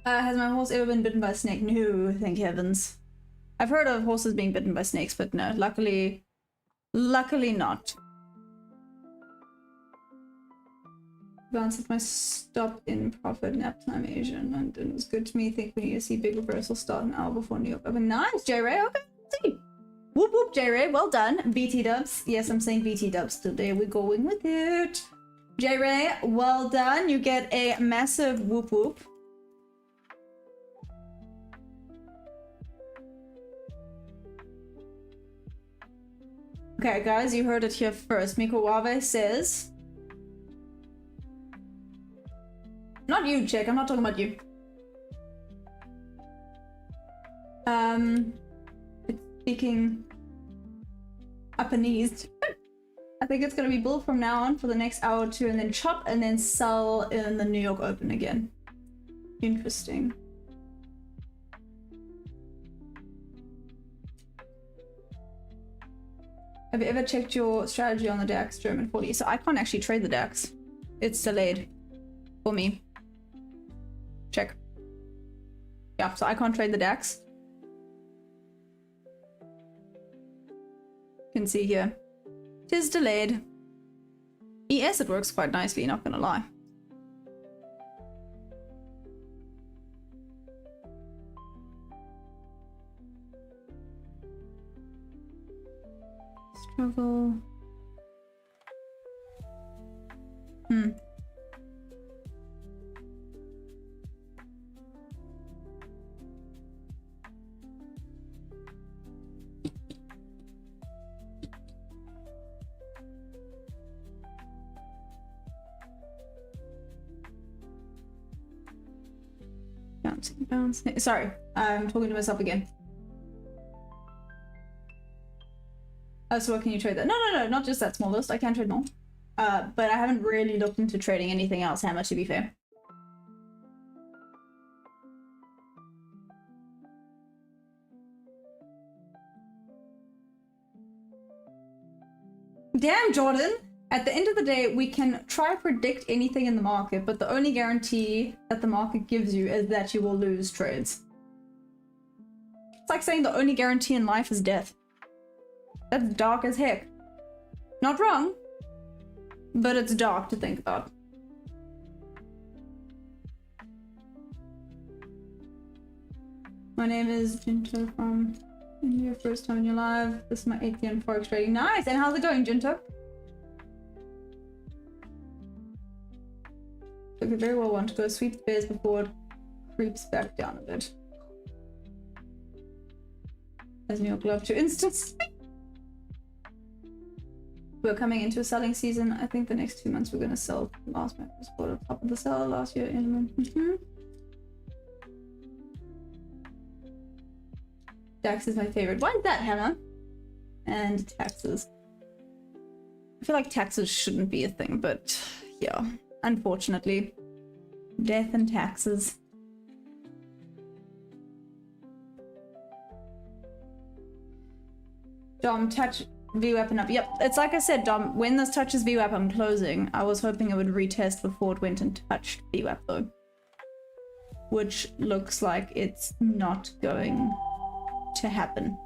Has my horse ever been bitten by a snake? No, thank heavens. I've heard of horses being bitten by snakes, but no, luckily not. Bounce with my stop in profit nap time Asian, and it was good to me. Think we need to see big reversal start an hour before New York open. Nice, J-Ray. Okay, see. Whoop whoop, J-Ray. Well done. BT dubs. Yes, I'm saying BT dubs today. We're going with it. J-Ray, well done. You get a massive whoop whoop. Okay, guys, you heard it here first. Mikuawe says... Not you, chick. I'm not talking about you. It's speaking Japanese. I think it's gonna be bull from now on for the next hour or two, and then chop, and then sell in the New York Open again. Interesting. Have you ever checked your strategy on the DAX German 40? So I can't actually trade the DAX. It's delayed for me. Check. Yeah, so I can't trade the DAX. You can see here. It is delayed. ES, it works quite nicely, not gonna lie. Struggle. Bouncing, bouncing. Sorry, I'm talking to myself again. Oh, so what can you trade that? No, not just that small list. I can trade more. But I haven't really looked into trading anything else, Hammer, to be fair. Damn, Jordan! At the end of the day, we can try to predict anything in the market, but the only guarantee that the market gives you is that you will lose trades. It's like saying the only guarantee in life is death. That's dark as heck. Not wrong, but it's dark to think about. My name is Jinto from India. First time in your life. This is my 8th year in Forex trading. Nice! And how's it going, Jinto? I could very well want to go sweep the bears before it creeps back down a bit. As New York love to instance. We're coming into a selling season. I think the next 2 months we're going to sell. Last month was bought at top of the sell last year. DAX is my favorite. Why is that, Hannah? And taxes. I feel like taxes shouldn't be a thing, but yeah, unfortunately. Death and taxes. Dom, touch VWAP and up. Yep, it's like I said, Dom, when this touches VWAP, I'm closing. I was hoping it would retest before it went and touched VWAP though. Which looks like it's not going to happen.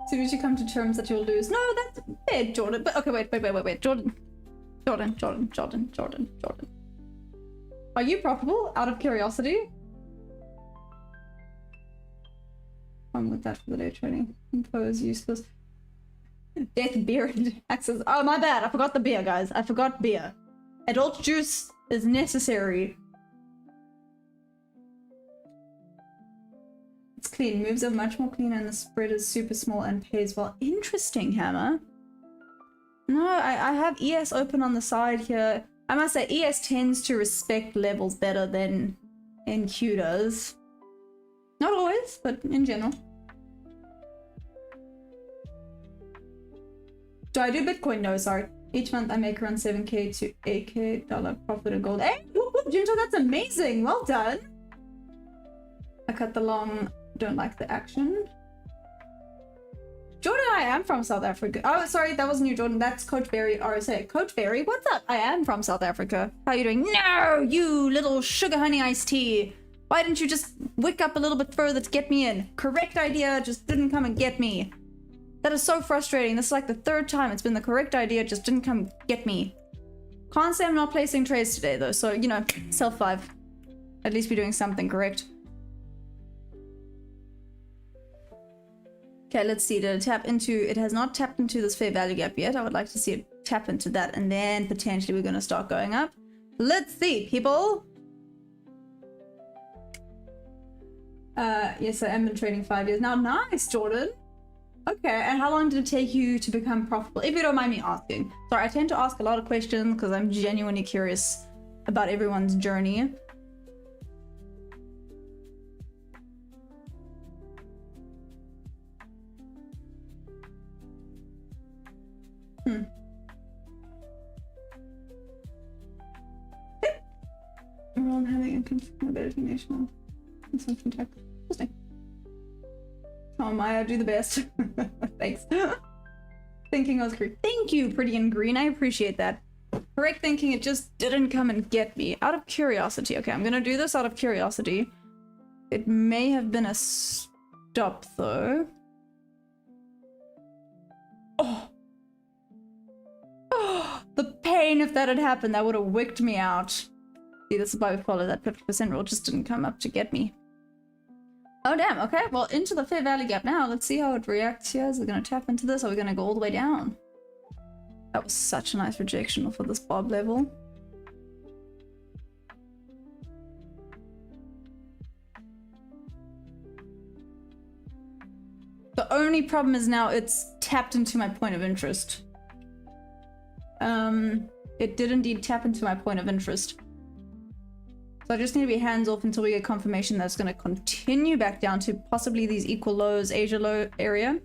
So did you come to terms that you'll lose? No, that's fair, Jordan. But okay, wait. Jordan. Are you profitable? Out of curiosity? I'm with that for the day trading. Info is useless. Death, beer, and taxes. Oh, my bad. I forgot the beer, guys. I forgot beer. Adult juice is necessary. It's clean. Moves are much more cleaner and the spread is super small and pays well. Interesting, Hammer. No, I have ES open on the side here. I must say, ES tends to respect levels better than NQ does. Not always, but in general. Do I do Bitcoin? No, sorry. Each month I make around 7k to 8k dollar profit in gold. Hey, Jinto, that's amazing. Well done. I cut the long, don't like the action. Jordan, I am from South Africa. Oh, sorry, that wasn't you, Jordan. That's Coach Berry RSA. Coach Berry, what's up? I am from South Africa. How are you doing? No, you little sugar honey iced tea. Why didn't you just wick up a little bit further to get me in? Correct idea, just didn't come and get me. That is so frustrating. This is like the 3rd time it's been the correct idea, just didn't come get me. Can't say I'm not placing trades today though, so you know, self 5. At least be doing something correct. Okay, let's see. Did it tap into... It has not tapped into this fair value gap yet. I would like to see it tap into that, and then potentially we're going to start going up. Let's see, people. Yes, I am been trading 5 years now. Nice, Jordan. Okay, and how long did it take you to become profitable? If you don't mind me asking. Sorry, I tend to ask a lot of questions because I'm genuinely curious about everyone's journey. Everyone having editing national consumption tax. Interesting. Oh, Maya, do the best. Thanks. Thinking I was correct. Thank you, Pretty and Green. I appreciate that. Correct thinking, it just didn't come and get me. Out of curiosity. Okay, I'm gonna do this out of curiosity. It may have been a stop, though. Oh. Oh, the pain if that had happened. That would have wicked me out. See, this is why we follow that 50% rule. Just didn't come up to get me. Oh, damn. Okay, well, into the Fair Valley Gap now. Let's see how it reacts here. Is it going to tap into this? Or are we going to go all the way down? That was such a nice rejection for this bob level. The only problem is now it's tapped into my point of interest. It did indeed tap into my point of interest. So I just need to be hands off until we get confirmation that's going to continue back down to possibly these equal lows, Asia low area.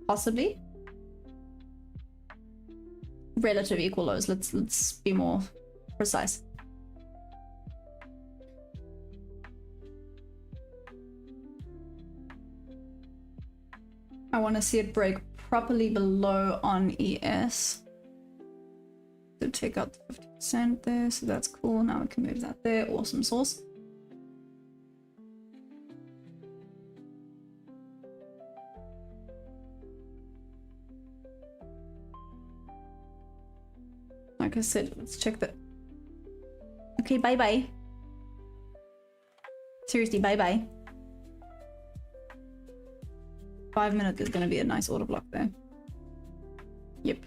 Possibly. Relative equal lows. Let's be more precise. I want to see it break properly below on ES. So take out the 50% there, so that's cool. Now we can move that there. Awesome sauce. Like I said, let's check that. Okay, bye-bye. Seriously, bye-bye. 5 minutes is going to be a nice order block there. Yep.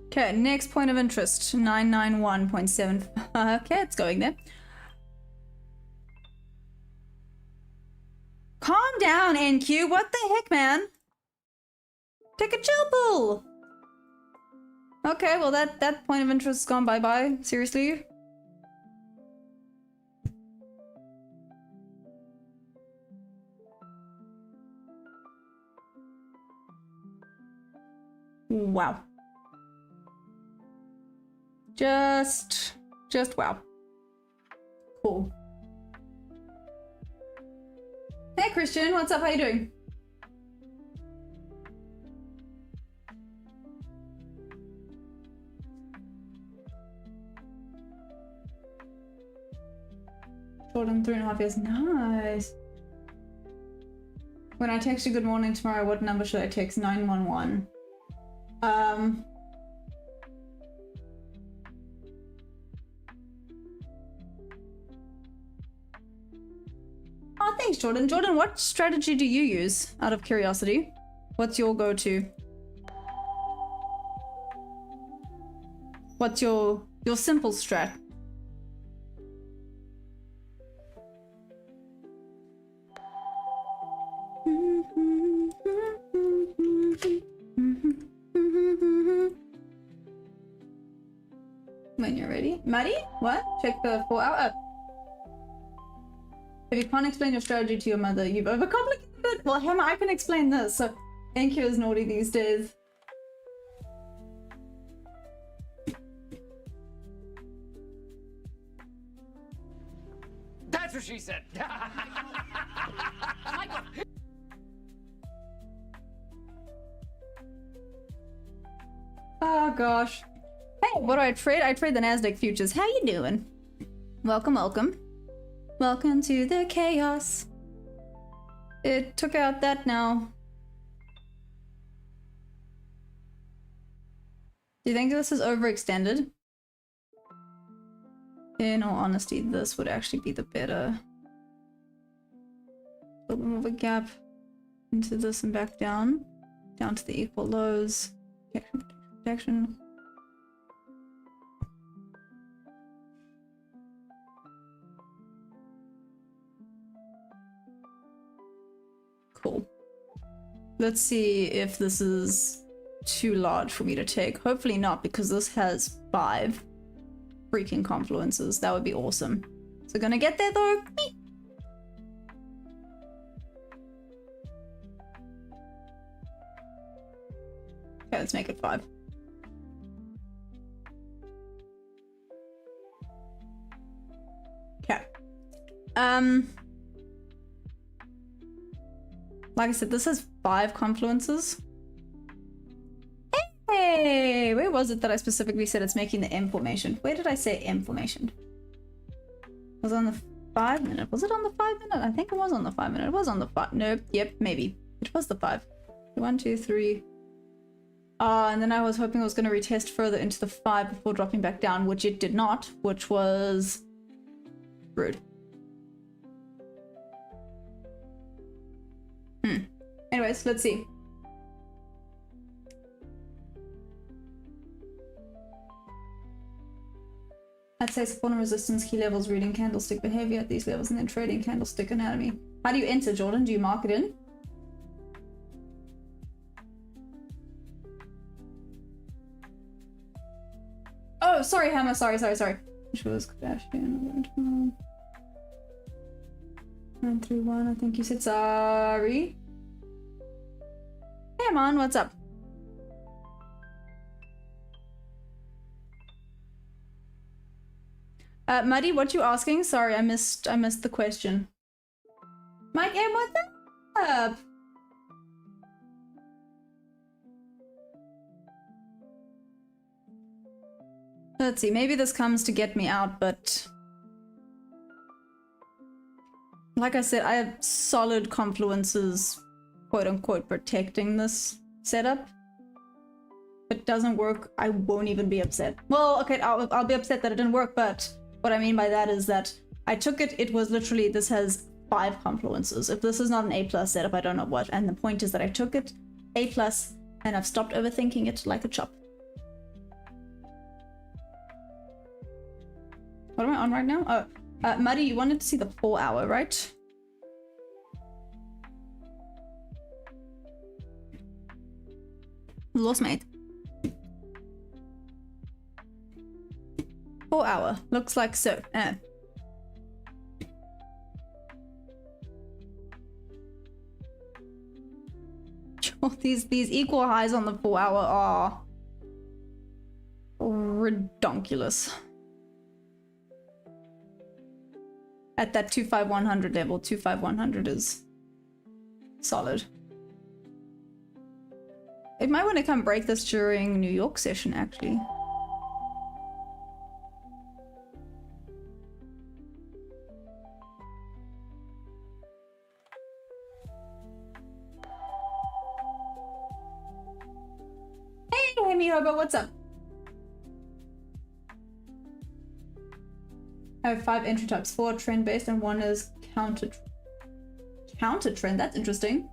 Okay, next point of interest, 991.7. Okay, it's going there. Calm down, NQ. What the heck, man? Take a chill pill. Okay, well that point of interest has gone bye-bye. Seriously? Wow. Just wow. Cool. Hey Christian, what's up? How you doing? Jordan, 3.5 years. Nice. When I text you good morning tomorrow, what number should I text? 911. Oh, thanks, Jordan. Jordan, what strategy do you use, out of curiosity? What's your go-to? What's your simple strat? When you're ready. Maddie? What? Check the 4-hour. If you can't explain your strategy to your mother, you've overcomplicated it. Well, Hammer, I can explain this. So, NQ is naughty these days. That's what she said. Oh gosh. Hey, what do I trade? I trade the Nasdaq futures. How you doing? Welcome, welcome. Welcome to the chaos. It took out that now. Do you think this is overextended? In all honesty, this would actually be the better. A little bit more of a gap into this and back down. Down to the equal lows. Protection. Cool. Let's see if this is too large for me to take. Hopefully not, because this has 5 freaking confluences. That would be awesome. So gonna get there though. Okay, let's make it 5. Okay. Like I said, this has 5 confluences. Hey, where was it that I specifically said it's making the M formation? Where did I say M formation? Was it on the 5 minute? Was it on the 5 minute? I think it was on the 5 minute. It was on the 5. Nope. Yep, maybe. It was the 5. 1, 2, 3. And then I was hoping I was going to retest further into the 5 before dropping back down, which it did not, which was rude. Anyways, let's see. I'd say support and resistance, key levels, reading candlestick behavior at these levels, and then trading candlestick anatomy. How do you enter, Jordan? Do you mark it in? Oh, sorry, Hammer. Sorry. Which was Kardashian. 931. I think you said sorry. Hey, man, what's up? Muddy, what you asking? Sorry, I missed the question. Mike M, what's up? Let's see, maybe this comes to get me out, but like I said, I have solid confluences, quote unquote, protecting this setup. If it doesn't work, I won't even be upset. Well, okay, I'll be upset that it didn't work, but what I mean by that is that I took it, it was literally, this has 5 confluences. If this is not an A+ setup, I don't know what. And the point is that I took it, A+, and I've stopped overthinking it like a chop. What am I on right now? Oh, Muddy, you wanted to see the 4 hour, right? Lost mate. 4 hour. Looks like so. These equal highs on the 4 hour are redonkulous. At that 25100 level, 25100 is solid. It might want to come break this during New York session, actually. Hey, Mihobo, what's up? I have 5 entry types, 4 trend based and 1 is counter trend. That's interesting.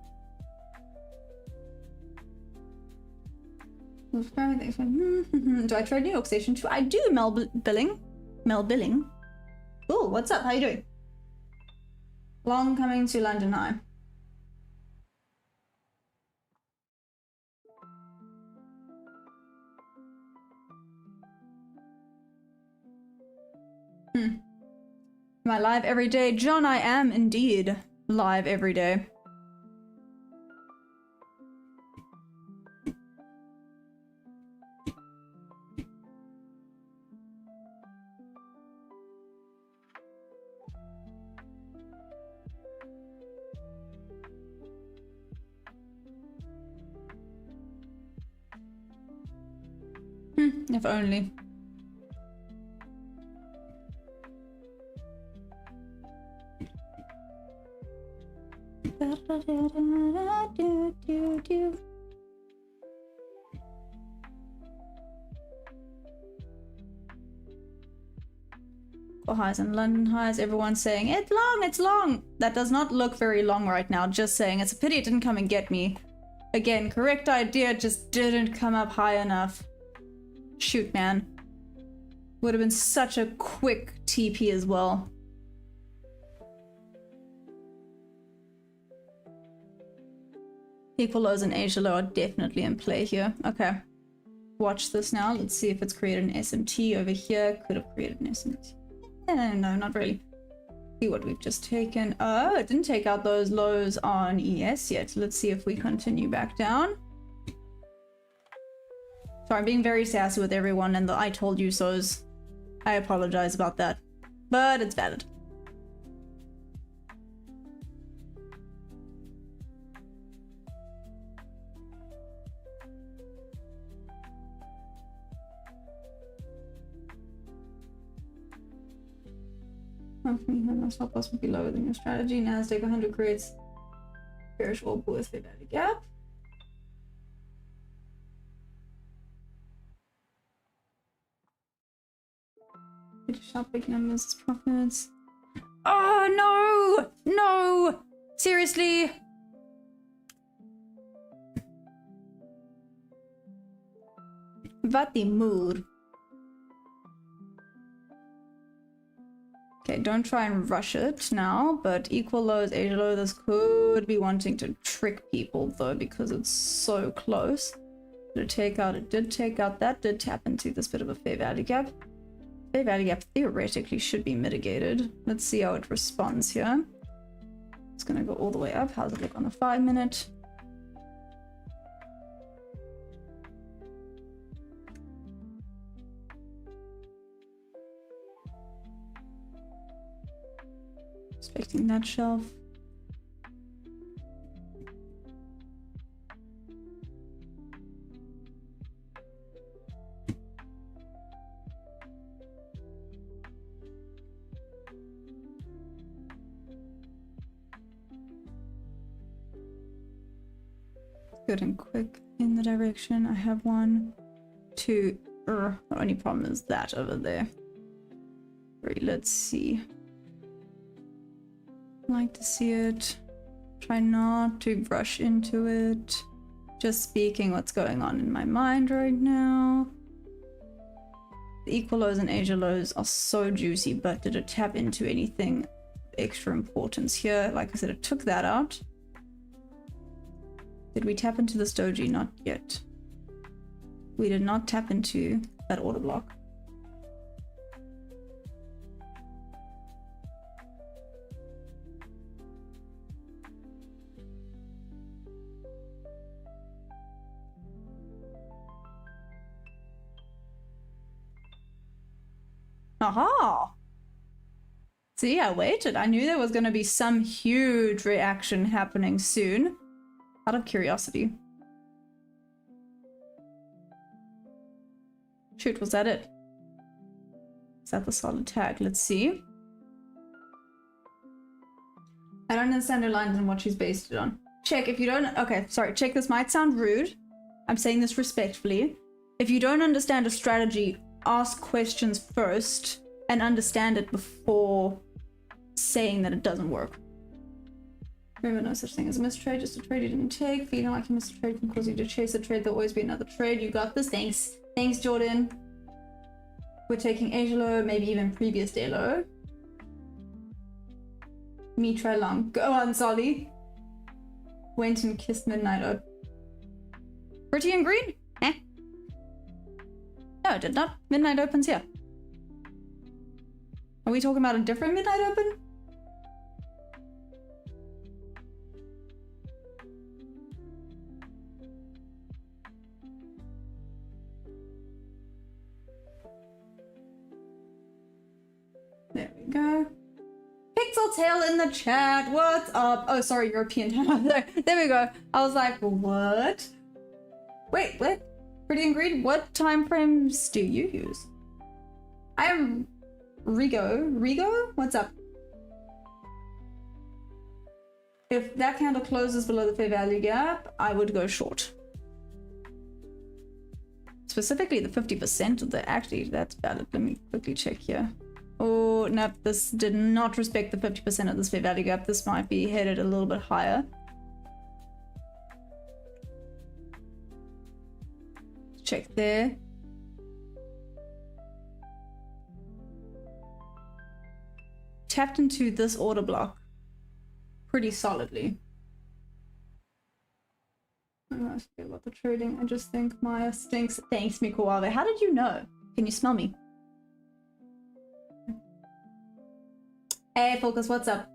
Do I trade New York station too? I do, Mel Billing. Ooh, what's up? How you doing? Long coming to London High. Am I live every day? John, I am indeed live every day. If only. For highs and London highs, everyone's saying it's long, it's long. That does not look very long right now. Just saying, it's a pity it didn't come and get me. Again, correct idea, just didn't come up high enough. Shoot, man. Would have been such a quick TP as well. Equal lows and Asia low are definitely in play here. Okay. Watch this now. Let's see if it's created an SMT over here. Could have created an SMT. No, not really. See what we've just taken. Oh, it didn't take out those lows on ES yet. Let's see if we continue back down. Sorry, I'm being very sassy with everyone and the I told you so's. I apologize about that. But it's valid. Stop loss would be lower than your strategy. Nasdaq 100 creates perishable with fair value gap. Sharp big numbers as profits. Oh no! No! Seriously? What the mood? Okay, don't try and rush it now, but equal lows, Asia low, this could be wanting to trick people though because it's so close. Did it take out? It did take out. That did tap into this bit of a fair value gap. Fair value gap theoretically should be mitigated. Let's see how it responds here. It's gonna go all the way up. How's it look on the 5-minute? Expecting that shelf. Good and quick in the direction. I have 1, 2. The only problem is that over there. 3. Let's see. Like to see it. Try not to rush into it. Just speaking what's going on in my mind right now. The equal lows and Asia lows are so juicy, but did it tap into anything extra importance here? Like I said, it took that out. Did we tap into this doji? Not yet. We did not tap into that order block. Aha! See, I waited. I knew there was going to be some huge reaction happening soon. Out of curiosity. Shoot, was that it? Is that the solid tag? Let's see. I don't understand her lines and what she's based it on. Check if you don't... Okay, sorry. Check, this might sound rude. I'm saying this respectfully. If you don't understand a strategy, ask questions first and understand it before saying that it doesn't work. Remember, no such thing as a mistrade, just a trade you didn't take. Feeling like you missed a trade can cause you to chase a trade. There'll always be another trade. You got this. Thanks. Thanks, Jordan. We're taking Asia low, maybe even previous day low. Mitra long. Go on, Solly. Went and kissed midnight up. Pretty and green? Eh? No, it did not. Midnight opens here. Are we talking about a different midnight open? There we go. Pixel Tail in the chat. What's up? Oh, sorry, European time. There we go. I was like, what? Wait, what? Pretty and green? What time frames do you use? I am Rigo. Rigo? What's up? If that candle closes below the fair value gap, I would go short. Specifically the 50% of the... Actually, that's valid. Let me quickly check here. Oh, no, this did not respect the 50% of this fair value gap. This might be headed a little bit higher. Check there. Tapped into this order block pretty solidly. I don't know about the trading. I just think Maya stinks. Thanks, Mikuave. How did you know? Can you smell me? Hey, Focus, what's up?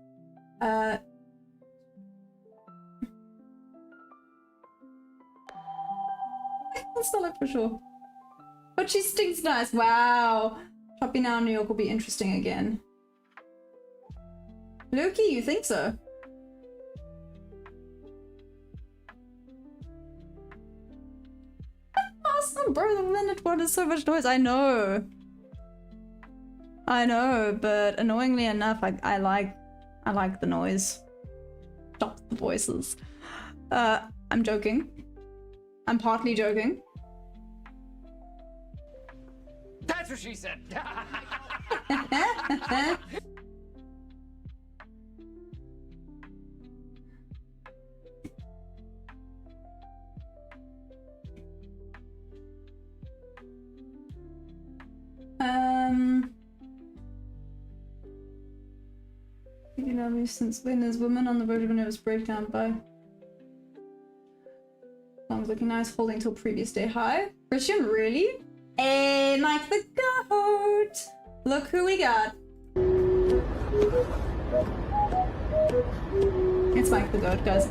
I'm still up for sure. But she stinks nice. Wow. Choppy now in New York will be interesting again. Loki, you think so? Awesome, bro, the minute one is so much noise. I know, but annoyingly enough, I like the noise. Stop the voices. I'm joking. I'm partly joking. That's what she said. You know me since when is women on the verge of a nervous breakdown by songs looking nice, holding till previous day high. Christian, really? Hey, Mike the goat! Look who we got. It's Mike the goat, guys.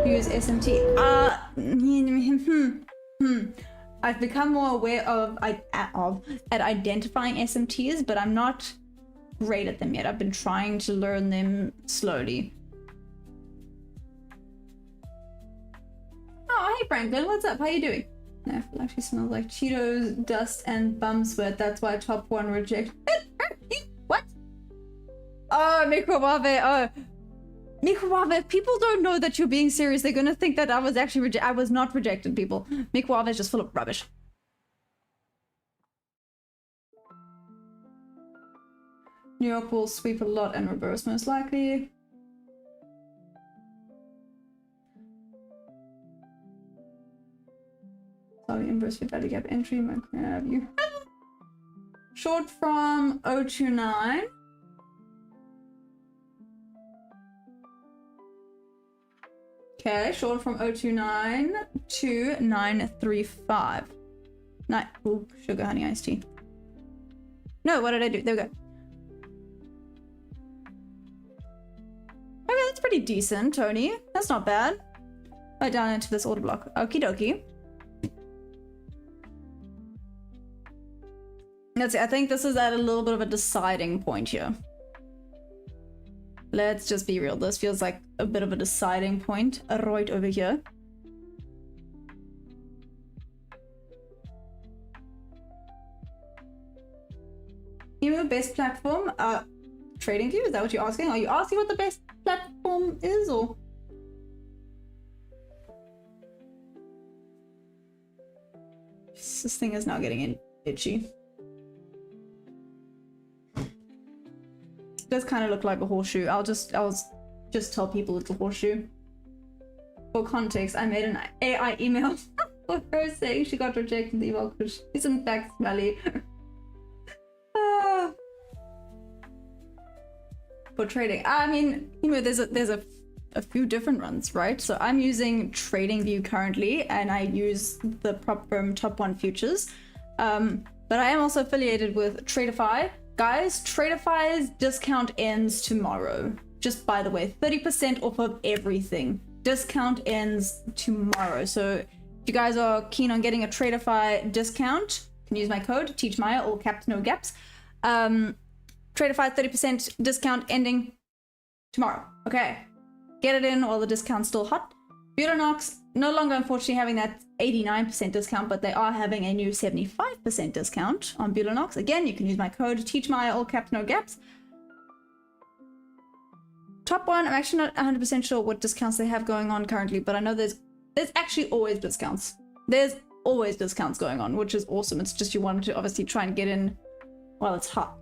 Use SMT. I've become more aware of at identifying SMTs, but I'm not great at them yet. I've been trying to learn them slowly. Oh, hey Franklin, what's up? How you doing? No, I feel like she smells like Cheetos, dust, and bum sweat. That's why top one reject. What? Oh, Microwave. Oh, Microwave. People don't know that you're being serious. They're gonna think that I was actually I was not rejected, people. Microwave is just full of rubbish. New York will sweep a lot and reverse most likely. Sorry, inverse for value gap entry. My view. Short from 029. Okay, short from 029 to 935. Ooh, sugar honey iced tea. No, what did I do? There we go. Okay, that's pretty decent, Tony. That's not bad. Right down into this order block. Okie dokie. Let's see, I think this is at a little bit of a deciding point here. Let's just be real. This feels like a bit of a deciding point right over here. Your best platform? TradingView? Is that what you're asking? Are you asking what the best platform is, or? This thing is now getting itchy. It does kind of look like a horseshoe. I'll just tell people it's a horseshoe. For context, I made an AI email for her saying she got rejected in the email because she's in fact smelly. For trading, I mean, you know, there's a few different ones, right? So I'm using TradingView currently, and I use the prop firm Top One Futures, but I am also affiliated with Tradeify. Guys, Tradeify's discount ends tomorrow. Just by the way, 30% off of everything. Discount ends tomorrow. So if you guys are keen on getting a Tradeify discount, you can use my code TeachMaya, all caps, no gaps. Tradeify 30% discount ending tomorrow. Okay, get it in while the discount's still hot. Butonox no longer unfortunately having that 89% discount, but they are having a new 75% discount on Butonox. Again, you can use my code TeachMaya, all caps, no gaps. Top One, I'm actually not 100% sure what discounts they have going on currently, but I know there's actually always discounts. There's always discounts going on, which is awesome. It's just you want to obviously try and get in while it's hot.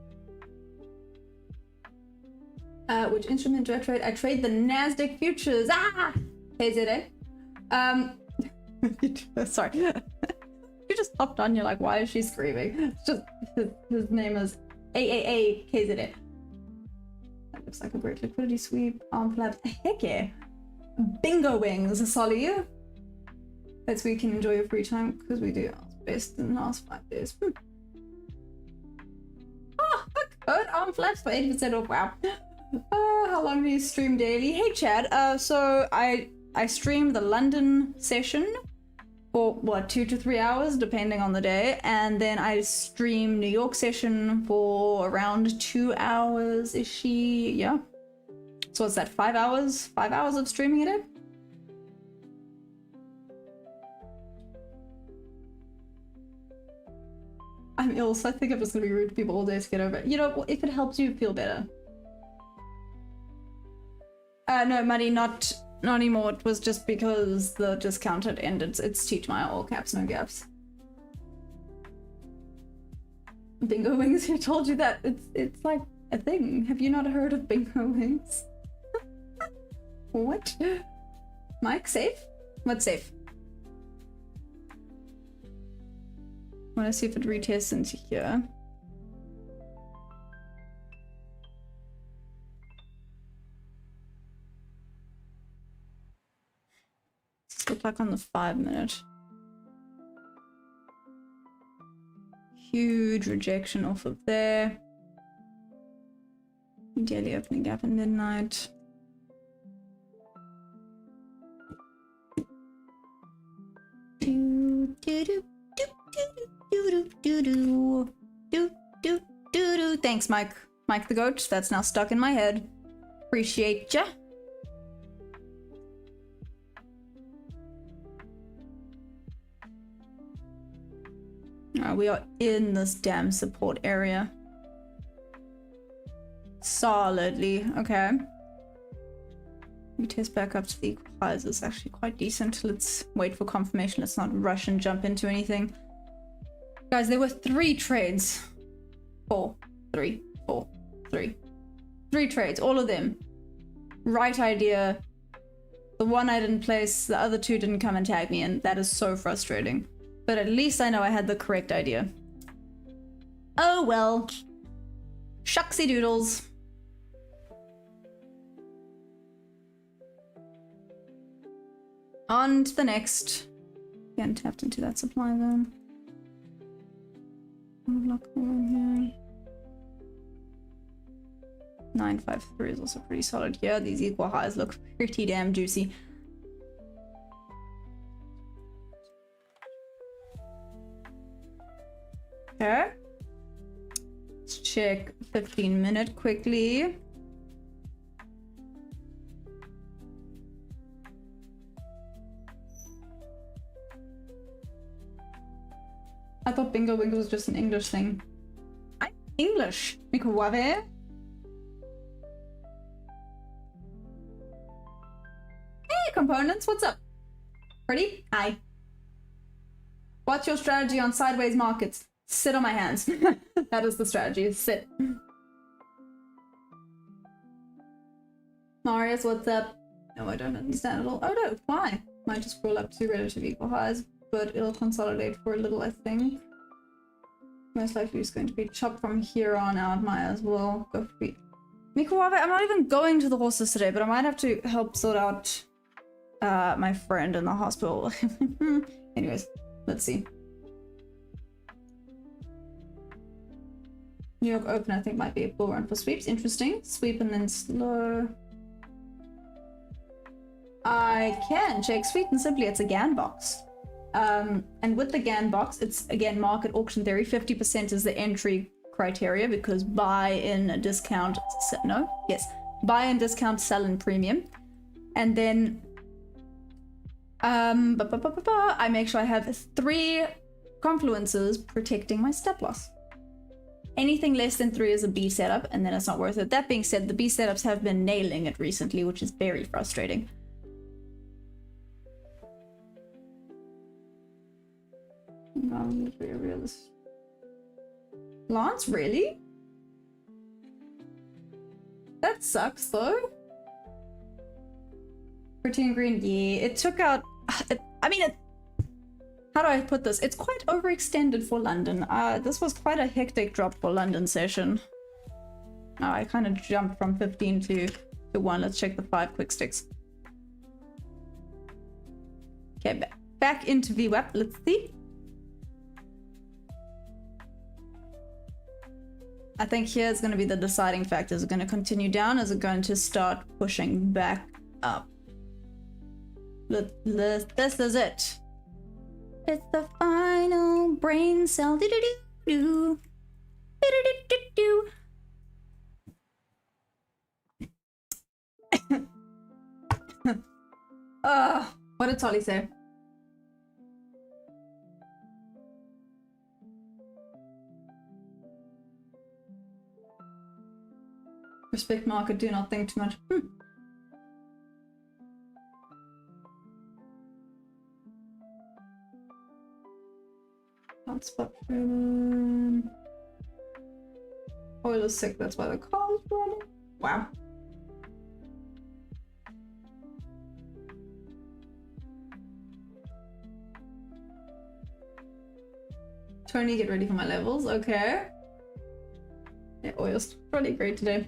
Which instrument do I trade? I trade the Nasdaq futures. Ah! KZA. Sorry. You just hopped on, you're like, why is she screaming? It's just, his name is a.k.a. KZA. That looks like a great liquidity sweep. Arm flaps. Heck yeah. Bingo wings, Solly. That's where you can enjoy your free time, because we do our best in the last 5 days. Oh, a code arm flaps for 80% off. Wow. How long do you stream daily? Hey Chad, so I stream the London session for what, 2 to 3 hours depending on the day, and then I stream New York session for around 2 hours. Is she? Yeah. So what's that? 5 hours? 5 hours of streaming a day? I'm ill, so I think I'm just gonna be rude to people all day to get over it. You know, if it helps you feel better. No, money, not anymore. It was just because the discount had ended. It's teach my all caps, no gaps. Bingo wings, who told you that? It's like a thing. Have you not heard of bingo wings? What? Mike, safe? What's safe? I want to see if it retests into here. Look like on the 5-minute. Huge rejection off of there. Daily opening gap in midnight. Do do do do do do do do do do. Thanks, Mike. Mike the goat. That's now stuck in my head. Appreciate ya. We are in this damn support area. Solidly. Okay. We test back up to the equalizer. It's actually quite decent. Let's wait for confirmation. Let's not rush and jump into anything. Guys, there were 3 trades. 4, 3, 4, 3. 3 trades, all of them. Right idea. The one I didn't place, the other 2 didn't come and tag me in. That is so frustrating. But at least I know I had the correct idea. Oh well. Shucksy doodles. On to the next. Again, tapped into that supply zone. Block here. 953 is also pretty solid here. These equal highs look pretty damn juicy. Okay. Let's check 15-minute quickly. I thought bingo wingo was just an English thing. I'm English. Mikuwave. Hey, components, what's up? Pretty? Hi. What's your strategy on sideways markets? Sit on my hands. That is the strategy. Sit. Marius, what's up? No, I don't understand at all. Oh no, why? Might just roll up to relative equal highs, but it'll consolidate for a little, I think. Most likely it's going to be chopped from here on out. Might as well go for it. Mikuwabe, I'm not even going to the horses today, but I might have to help sort out my friend in the hospital. Anyways, let's see. New York Open, I think, might be a bull run for sweeps. Interesting. Sweep and then slow. I can check sweet and simply. It's a GAN box. And with the GAN box, it's again market auction theory. 50% is the entry criteria because buy in a discount. No, yes, buy in discount, sell in premium, and then I make sure I have 3 confluences protecting my stop loss. Anything less than 3 is a B setup, and then it's not worth it. That being said, the B setups have been nailing it recently, which is very frustrating. Lance, really? That sucks, though. Pretty and green, yeah. It took out... how do I put this? It's quite overextended for London. This was quite a hectic drop for London session. I kind of jumped from 15 to 1. Let's check the 5 quick sticks. Okay, back into VWAP. Let's see. I think here's going to be the deciding factor. Is it going to continue down? Is it going to start pushing back up? This is it. It's the final brain cell. Do do do do. Do do do do do. What did Tolly say? Respect market, do not think too much. Hotspot. Oil is sick, that's why the car is running. Wow. Tony, get ready for my levels. Okay. Yeah, oil's running great today.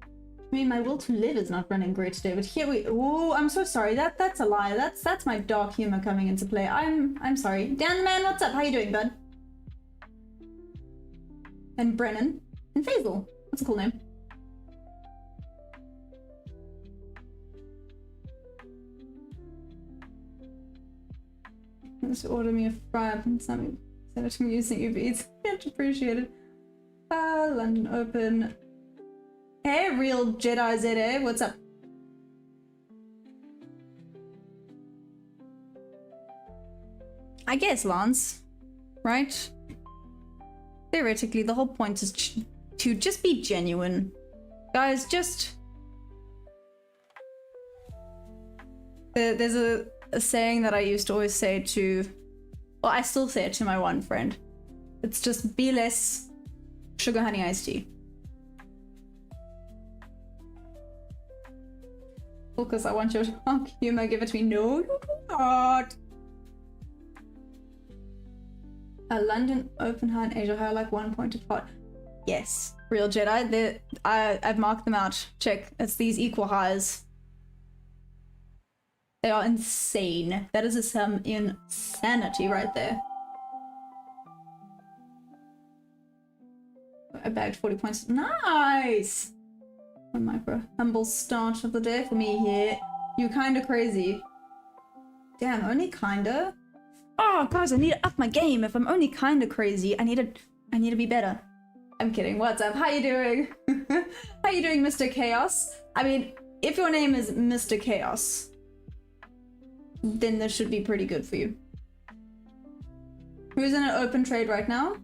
I mean, my will to live is not running great today, but here we. Oh, I'm so sorry. That's a lie. That's my dark humor coming into play. I'm sorry. Dan man, what's up? How you doing, bud? And Brennan and Faisal. That's a cool name. Just order me a fry up and send it to me using UVs. Much appreciated. London Open. Hey, real Jedi ZA, what's up? I guess, Lance, right? Theoretically, the whole point is to just be genuine. Guys, just... There's a saying that I used to always say to... Well, I still say it to my one friend. It's just be less sugar honey iced tea. Because I want your dark humor, give it to me. No, you do not. A London Open high and Asia high, like 1 point apart. Yes, real Jedi. I've marked them out. Check. It's these equal highs. They are insane. That is some insanity right there. I bagged 40 points. Nice! A micro humble start of the day for me here. You kinda crazy. Damn, only kinda? Oh, guys, I need to up my game. If I'm only kinda crazy, I need to be better. I'm kidding. What's up? How you doing? How you doing, Mr. Chaos? I mean, if your name is Mr. Chaos, then this should be pretty good for you. Who's in an open trade right now?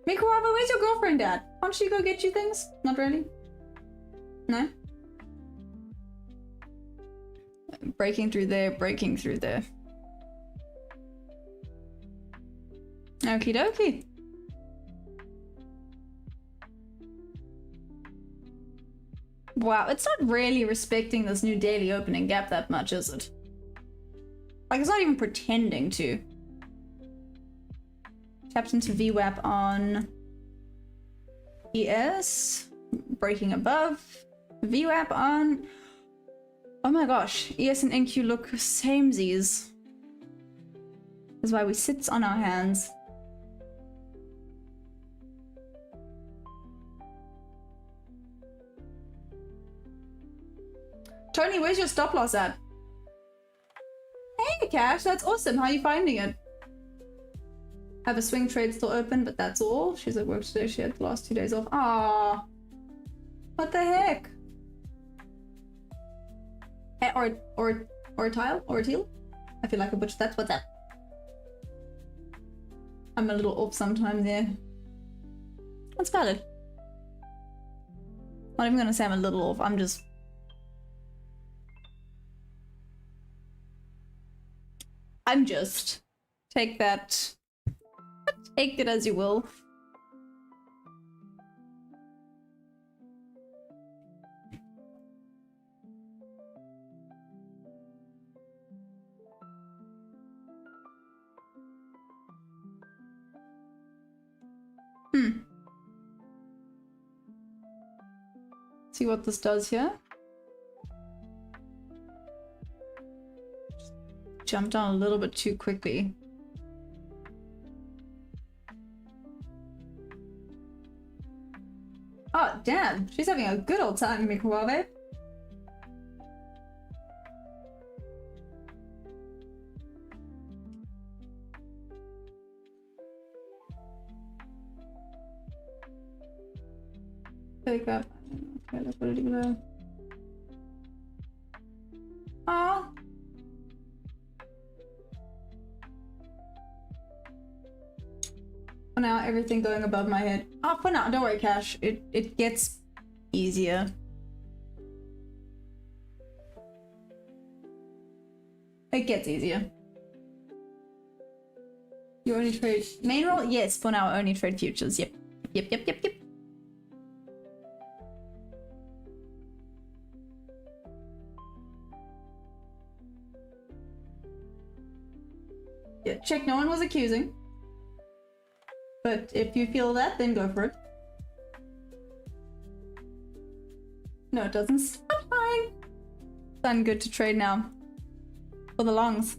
Mikuava, where's your girlfriend at? Can't she go get you things? Not really? No? Breaking through there, breaking through there. Okie dokie. Wow, it's not really respecting this new daily opening gap that much, is it? Like, it's not even pretending to. Tapped into VWAP on ES, breaking above, VWAP on, oh my gosh, ES and NQ look samesies. That's why we sit on our hands. Tony, where's your stop loss at? Hey Cash, that's awesome, how are you finding it? Have a swing trade still open, but that's all. She's at work today. She had the last 2 days off. Ah, what the heck? Hey, or teal? I feel like I butchered that. What's that? I'm a little off sometimes, yeah. That's valid. Not even gonna say I'm a little off. I'm just. Take that. Take it as you will. See what this does here. Jumped on a little bit too quickly. Oh, damn. She's having a good old time, Mikuave. Pick up. Okay, liquidity below. Aw. For now, everything going above my head. Oh, for now, don't worry, Cash. It gets easier. It gets easier. You only trade main roll? Yes, for now, I only trade futures. Yep. Yep. Yeah, check, no one was accusing. But if you feel that, then go for it. No, it doesn't. Stop fine. Done good to trade now. For the longs.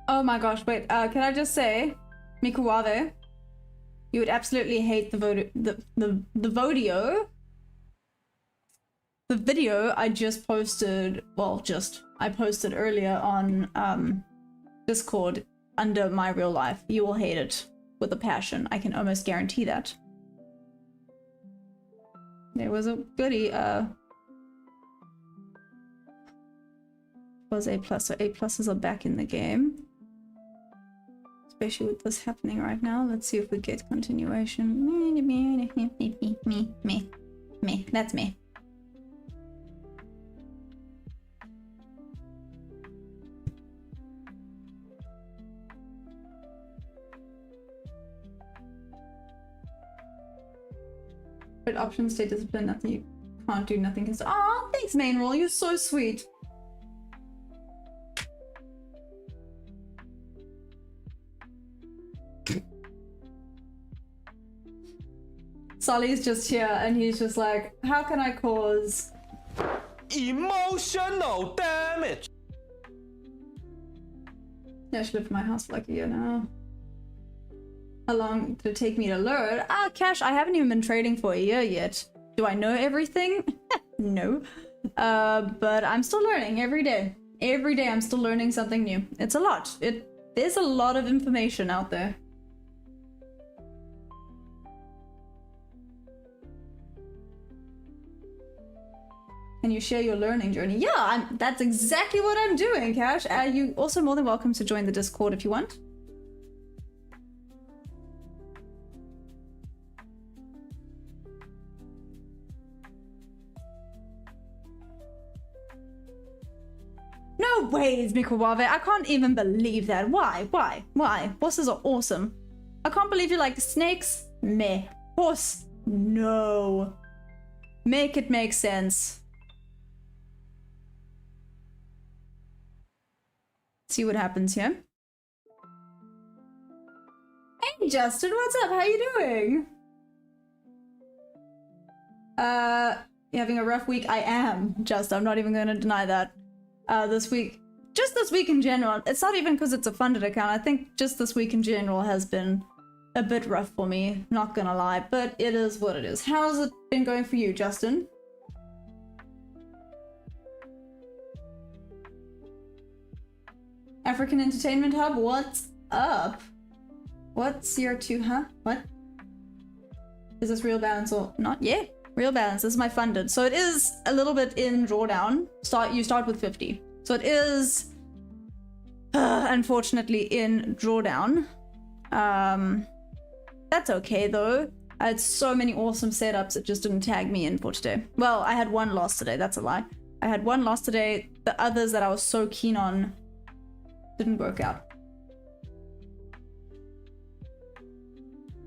Oh my gosh, wait, can I just say, Mikuwave, you would absolutely hate the video I just posted, well, I posted earlier on Discord under my real life. You will hate it with a passion. I can almost guarantee that. There was a goodie, was A+, so A+s are back in the game. Especially with this happening right now. Let's see if we get continuation. Me. That's me. But options, stay disciplined, nothing you can't do, nothing can stop. Aw, thanks, main roll, you're so sweet. Sully's just here and he's just like, how can I cause emotional damage? Yeah, she lived in my house for like a year now. How long did it take me to learn? Ah, Cash, I haven't even been trading for a year yet. Do I know everything? No. But I'm still learning every day. Every day I'm still learning something new. It's a lot. There's a lot of information out there. Can you share your learning journey? Yeah, that's exactly what I'm doing, Cash. You also more than welcome to join the Discord if you want. No ways, Mikuwave. I can't even believe that. Why? Horses are awesome. I can't believe you like snakes. Meh. Horse. No. Make it make sense. See what happens here. Hey Justin, what's up? How you doing? You having a rough week? I am, Just. I'm not even gonna deny that. This week, just this week in general, it's not even because it's a funded account. I think just this week in general has been a bit rough for me, not gonna lie, but it is what it is. How's it been going for you, Justin? African Entertainment Hub, what's up? What's your huh? What? Is this real balance or not? Yeah, real balance. This is my funded. So it is a little bit in drawdown. You start with 50. So it is unfortunately in drawdown. That's okay though. I had so many awesome setups, it just didn't tag me in for today. Well, I had one loss today, that's a lie. I had one loss today. The others that I was so keen on didn't work out.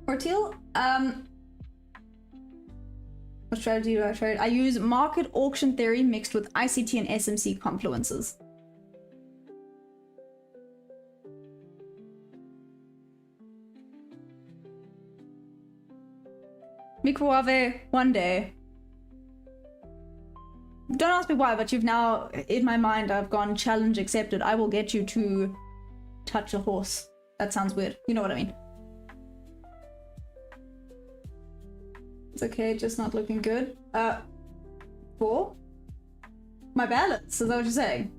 Orteal, what strategy do I trade? I use market auction theory mixed with ICT and SMC confluences. Mikuwave, one day. Don't ask me why, but you've now, in my mind, I've gone challenge accepted. I will get you to touch a horse. That sounds weird. You know what I mean. It's okay, just not looking good. 4. my balance. Is that what you're saying?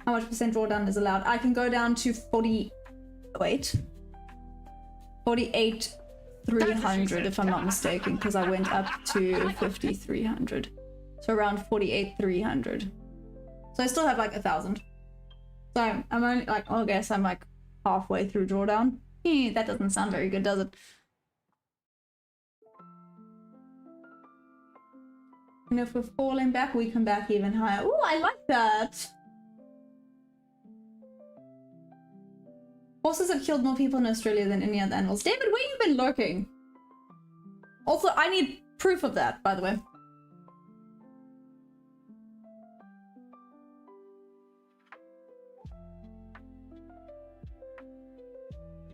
How much percent drawdown is allowed? I can go down to 48,300 if I'm not mistaken, because I went up to 5,300. So around 48,300. So I still have like 1,000. So I'm only like, I guess I'm like halfway through drawdown. That doesn't sound very good, does it? And if we're falling back, we come back even higher. Oh, I like that. Horses have killed more people in Australia than any other animals. David, where you been lurking? Also, I need proof of that, by the way.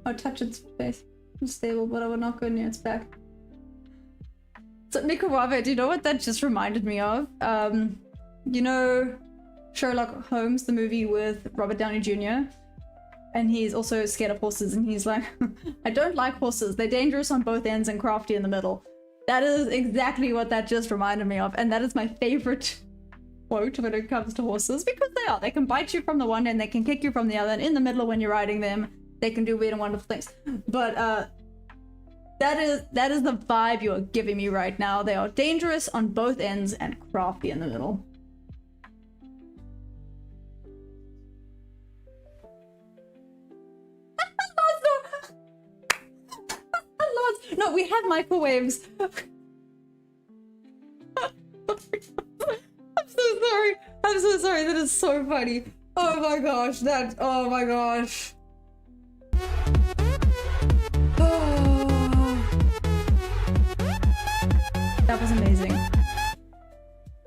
Oh, touch its face. It's stable, but I would not go near its back. So, Microwave, do you know what that just reminded me of? You know Sherlock Holmes, the movie with Robert Downey Jr.? And he's also scared of horses, and he's like, I don't like horses. They're dangerous on both ends and crafty in the middle. That is exactly what that just reminded me of, and that is my favorite quote when it comes to horses, because they are. They can bite you from the one end, they can kick you from the other, and in the middle when you're riding them, they can do weird and wonderful things. But that is the vibe you are giving me right now. They are dangerous on both ends and crafty in the middle. No, we have microwaves. I'm so sorry. I'm so sorry. That is so funny. Oh my gosh. Oh my gosh. That was amazing.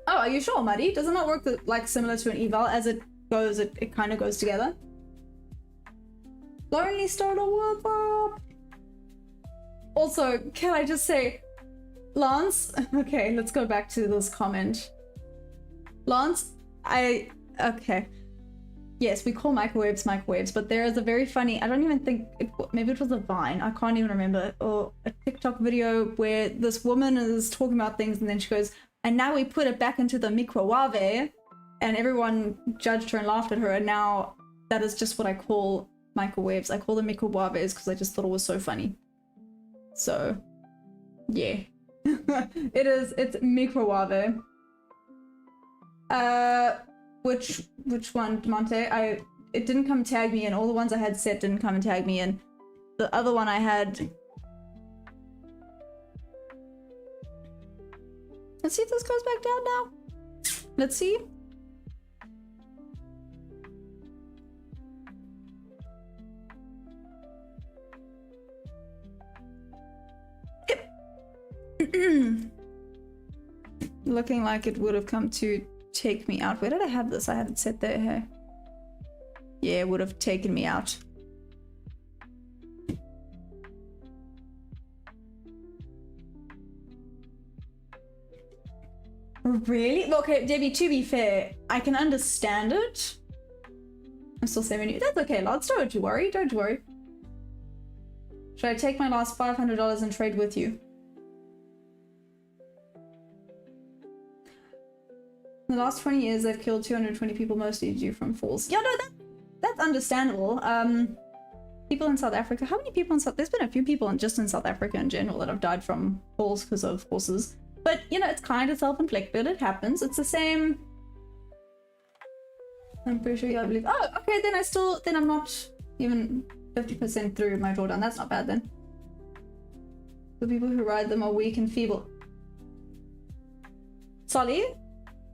Oh, are you sure, Muddy? Does it not work like similar to an eval? As it goes, it kind of goes together? Lonely start a world up. Also, can I just say, Lance, okay, let's go back to this comment. Lance, okay. Yes, we call microwaves microwaves, but there is a very funny, I don't even think, maybe it was a Vine, I can't even remember, or a TikTok video where this woman is talking about things and then she goes, and now we put it back into the microwave, and everyone judged her and laughed at her, and now that is just what I call microwaves. I call them microwaves because I just thought it was so funny. So, yeah. It's microwave. Which one, Monte? It didn't come tag me in. All the ones I had set didn't come and tag me in. The other one I had... Let's see if this goes back down now. Let's see. Looking like it would have come to take me out. Where did I have this? I had it set there. Hey. Yeah, it would have taken me out. Really? Okay, Debbie, to be fair, I can understand it. I'm still saving you. That's okay, lads. Don't you worry. Don't you worry. Should I take my last $500 and trade with you? In the last 20 years, they've killed 220 people, mostly due from falls. Yeah, no, that's understandable. People in South Africa, how many people in South... There's been a few people just in South Africa in general that have died from falls because of horses. But, you know, it's kind of self-inflicted. It happens. It's the same... I'm pretty sure I believe... Oh, okay, then I'm not even 50% through my drawdown. That's not bad then. The people who ride them are weak and feeble. Solly?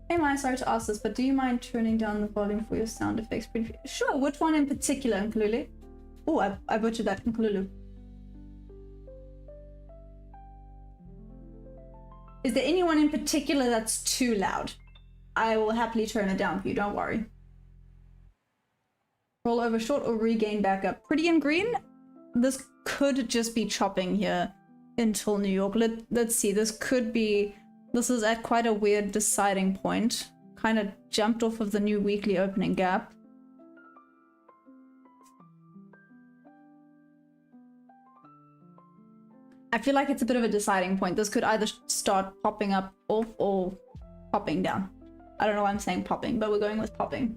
Hey Maya, sorry to ask this, but do you mind turning down the volume for your sound effects? Sure, which one in particular, Nkululu? Oh, I butchered that, Nkululu. Is there anyone in particular that's too loud? I will happily turn it down for you, don't worry. Roll over short or regain back up. Pretty and green? This could just be chopping here until New York. Let's see, this could be... This is at quite a weird deciding point. Kind of jumped off of the new weekly opening gap. I feel like it's a bit of a deciding point. This could either start popping up off or popping down. I don't know why I'm saying popping, but we're going with popping.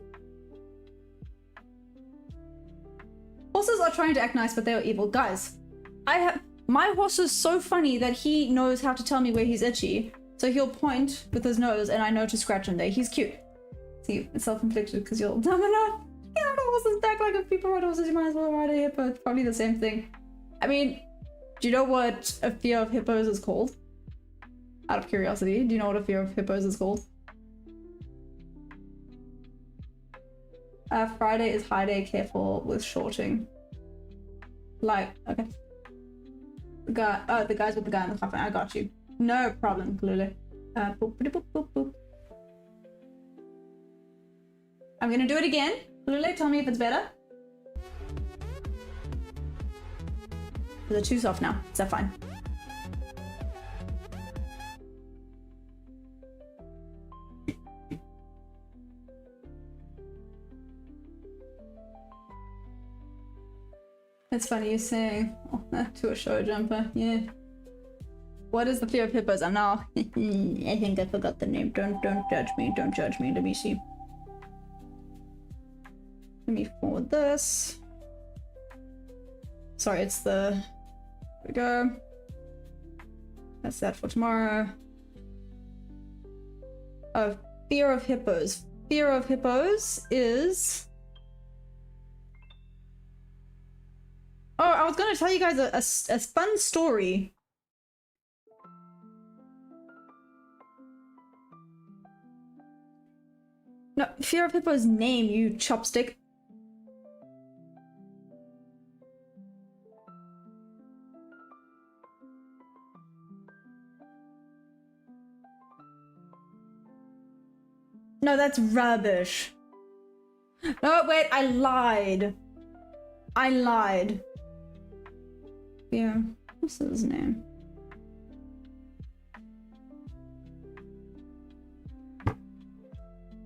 Horses are trying to act nice, but they are evil. Guys, my horse is so funny that he knows how to tell me where he's itchy. So he'll point with his nose and I know to scratch him there. He's cute. See, it's self-inflicted because you'll dumb enough. Get on a horse's back like if people ride horses, you might as well ride a hippo. It's probably the same thing. I mean, do you know what a fear of hippos is called? Out of curiosity, do you know what a fear of hippos is called? Friday is high day, careful with shorting. Like, okay. The guys with the guy in the coffin, I got you. No problem, Kalule. Boop, boop, boop, boop. I'm gonna do it again. Kalule, tell me if it's better. They're too soft now. Is that fine? It's funny you saying to a show jumper. Yeah. What is the fear of hippos? I'm now. I think I forgot the name. Don't judge me. Don't judge me. Let me see. Let me forward this. Sorry, it's the. Here we go. That's that for tomorrow. Oh, fear of hippos. Fear of hippos is. Oh, I was gonna tell you guys a fun story. No, fear of hippos name, you chopstick. No, that's rubbish. No, wait, I lied. I lied. Yeah, what's his name?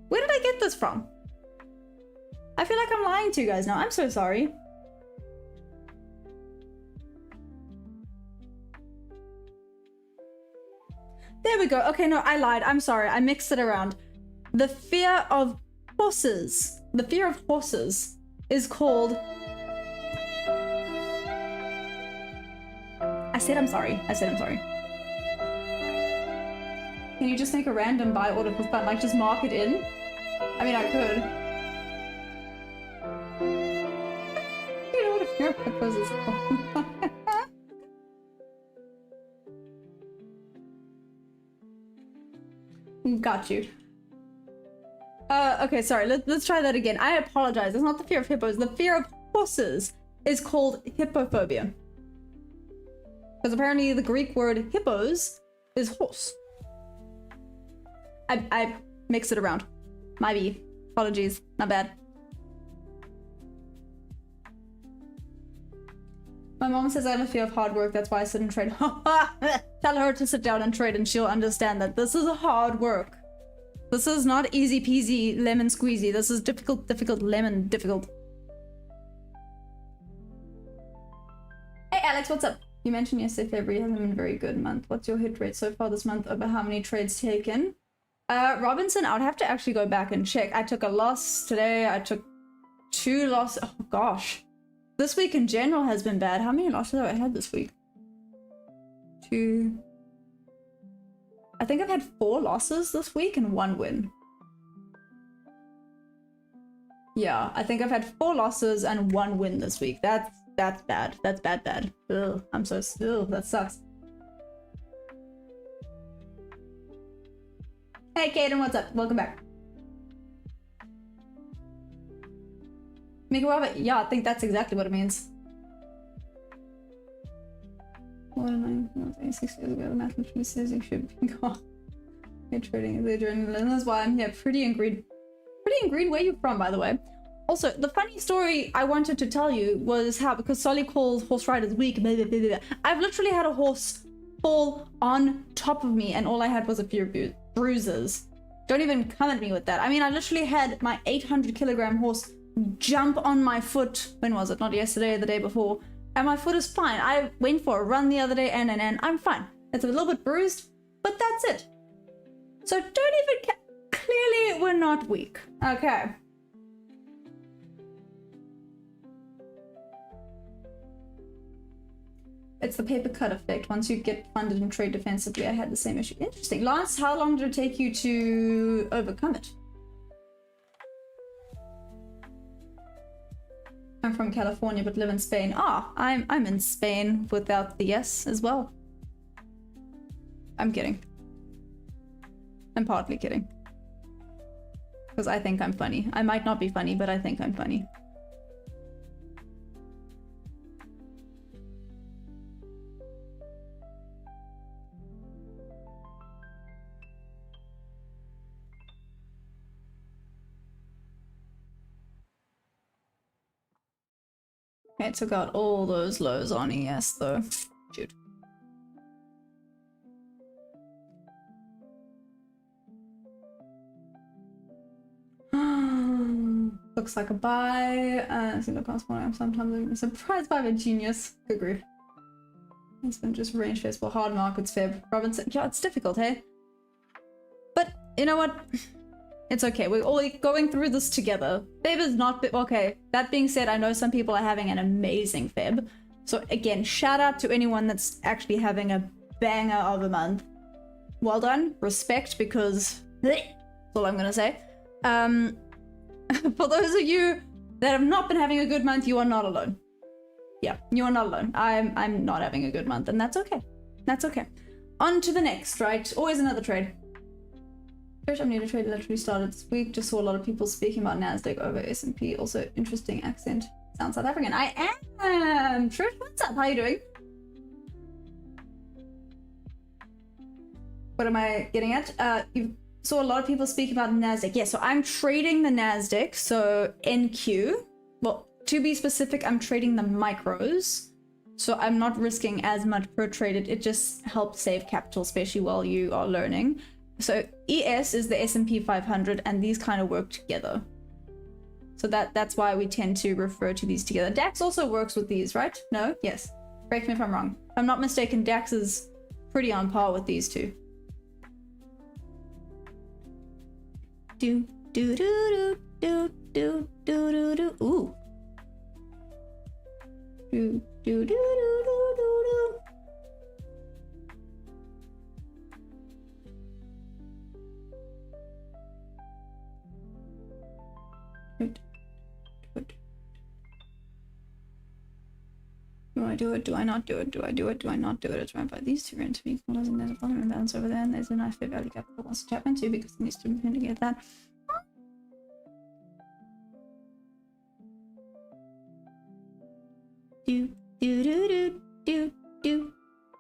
Where did I get this from? I feel like I'm lying to you guys now. I'm so sorry. There we go. Okay, no, I lied. I'm sorry. I mixed it around. The fear of horses. The fear of horses is called... I said I'm sorry. I said I'm sorry. Can you just make a random buy order for fun? Like, just mark it in? I mean, I could. You know what a fear of hippos is called? Got you. Okay, sorry. Let's try that again. I apologize. It's not the fear of hippos. The fear of horses is called hippophobia. Because apparently the Greek word hippos is horse. I mixed it around. My bad. Apologies. Not bad. My mom says I have a fear of hard work. That's why I sit and trade. Tell her to sit down and trade and she'll understand that this is hard work. This is not easy peasy lemon squeezy. This is difficult, lemon difficult. Hey Alex, what's up? You mentioned yesterday February hasn't been a very good month. What's your hit rate so far this month over how many trades taken? Robinson, I would have to actually go back and check. I took a loss today. I took 2 losses. Oh gosh. This week in general has been bad. How many losses have I had this week? 2. I think I've had 4 losses this week and 1 win. Yeah, I think I've had 4 losses and 1 win this week. That's bad. That's bad. Ugh, I'm so still. That sucks. Hey, Kaden, what's up? Welcome back. Make a rabbit? Yeah, I think that's exactly what it means. What am I? 6 years ago, the mathematician says you should be gone. You're trading the adrenaline. That's why I'm here. Pretty and green. Where are you from, by the way? Also, the funny story I wanted to tell you was how, because Solly called horse riders weak, blah, blah, blah, blah. I've literally had a horse fall on top of me and all I had was a few bruises. Don't even come at me with that. I mean, I literally had my 800-kilogram horse jump on my foot. When was it? Not yesterday or the day before. And my foot is fine. I went for a run the other day and I'm fine. It's a little bit bruised, but that's it. So don't even clearly we're not weak. Okay. It's the paper cut effect. Once you get funded and trade defensively, I had the same issue. Interesting. Lance, how long did it take you to overcome it? I'm from California but live in Spain. Ah, I'm in Spain without the S as well. I'm kidding. I'm partly kidding. Because I think I'm funny. I might not be funny, but I think I'm funny. Okay, it took out all those lows on ES though. Shoot. Looks like a buy. See the cost point. I'm sometimes surprised by the genius. Good grief. It's been just range face for hard markets, Feb. Robinson. Yeah, it's difficult, hey? But you know what? It's okay. We're all going through this together. Feb is not okay. That being said, I know some people are having an amazing Feb. So again, shout out to anyone that's actually having a banger of a month. Well done. Respect, because that's all I'm gonna say. For those of you that have not been having a good month, you are not alone. Yeah, you are not alone. I'm not having a good month, and that's okay. That's okay. On to the next, right? Always another trade. First time new to trade literally started this week. Just saw a lot of people speaking about Nasdaq over S&P. Also, interesting accent. Sounds South African. I am! Trish, what's up? How you doing? What am I getting at? You saw a lot of people speak about Nasdaq. Yeah, so I'm trading the Nasdaq, so NQ. Well, to be specific, I'm trading the micros. So I'm not risking as much per trade. It just helps save capital, especially while you are learning. So ES is the S&P 500, and these kind of work together. So that's why we tend to refer to these together. DAX also works with these, right? No? Yes. Correct me if I'm wrong. If I'm not mistaken, DAX is pretty on par with these two. Do do do do do do do do. Ooh. Do do do do do do. Do I do it? Do I not do it? Do I do it? Do I not do it? It's right by these two rent to be equal. Doesn't there's a bottom imbalance over there, and there's a nice fair value gap that wants to tap into because it needs to mitigate that. Do do do do do do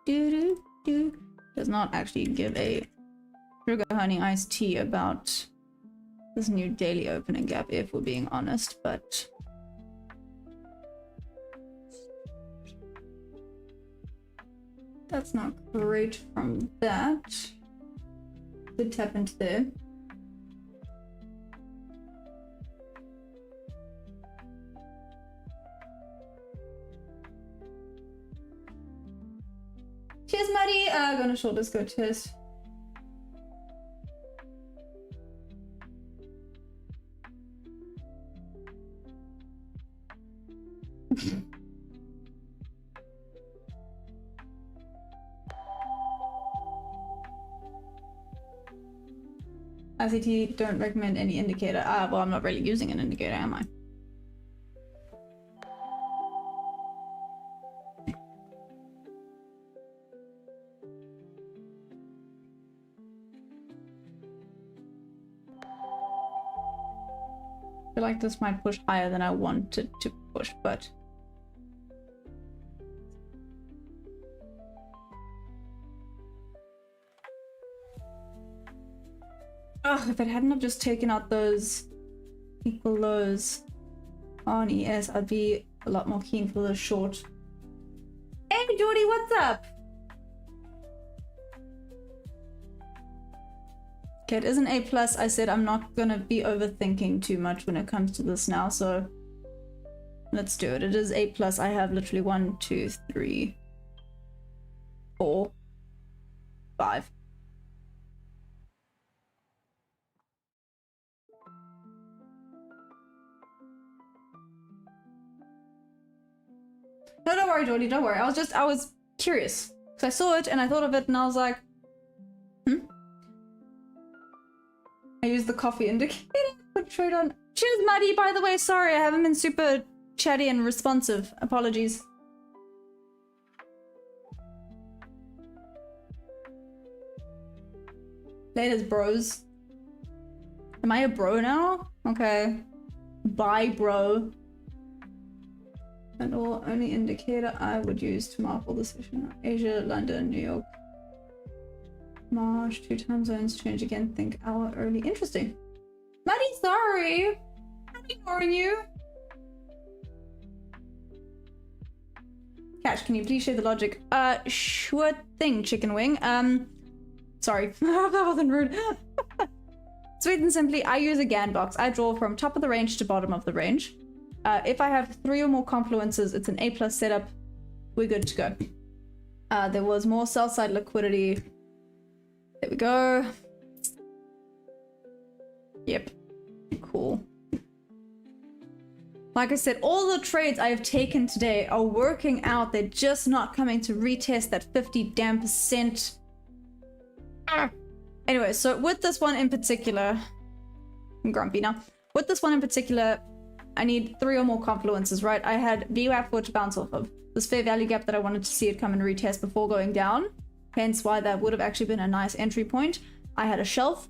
do do do. Does not actually give a sugar honey iced tea about this new daily opening gap, if we're being honest, but that's not great from that. Did tap into there. Cheers, Maddie. Gonna short this go test. ICT don't recommend any indicator. Well, I'm not really using an indicator, am I? I feel like this might push higher than I wanted to push, but ugh, if it hadn't have just taken out those equal lows on ES, I'd be a lot more keen for the short. Hey Jordy, what's up? Okay, it is an A+. I said I'm not gonna be overthinking too much when it comes to this now, so let's do it. It is A+. I have literally 1, 2, 3, 4, 5. worry, Jordy, don't worry. I was curious. Because I saw it and I thought of it and I was like, I used the coffee indicator. Put trade on. Cheers, Maddie, by the way. Sorry, I haven't been super chatty and responsive. Apologies. Laters, bros. Am I a bro now? Okay. Bye, bro. And all only indicator I would use to mark all the session. Asia, London, New York. March, 2 time zones, change again, think hour early. Interesting. Maddie, sorry. I'm ignoring you. Cash, can you please share the logic? Sure thing, chicken wing. Sorry. That wasn't rude. Sweet and simply, I use a GAN box. I draw from top of the range to bottom of the range. If I have 3 or more confluences, it's an A+ setup. We're good to go. There was more sell side liquidity. There we go. Yep. Cool. Like I said, all the trades I have taken today are working out. They're just not coming to retest that 50 damn percent. Anyway, so with this one in particular, I'm grumpy now. With this one in particular, I need 3 or more confluences, right? I had VWAP for it to bounce off of. This fair value gap that I wanted to see it come and retest before going down. Hence why that would have actually been a nice entry point. I had a shelf.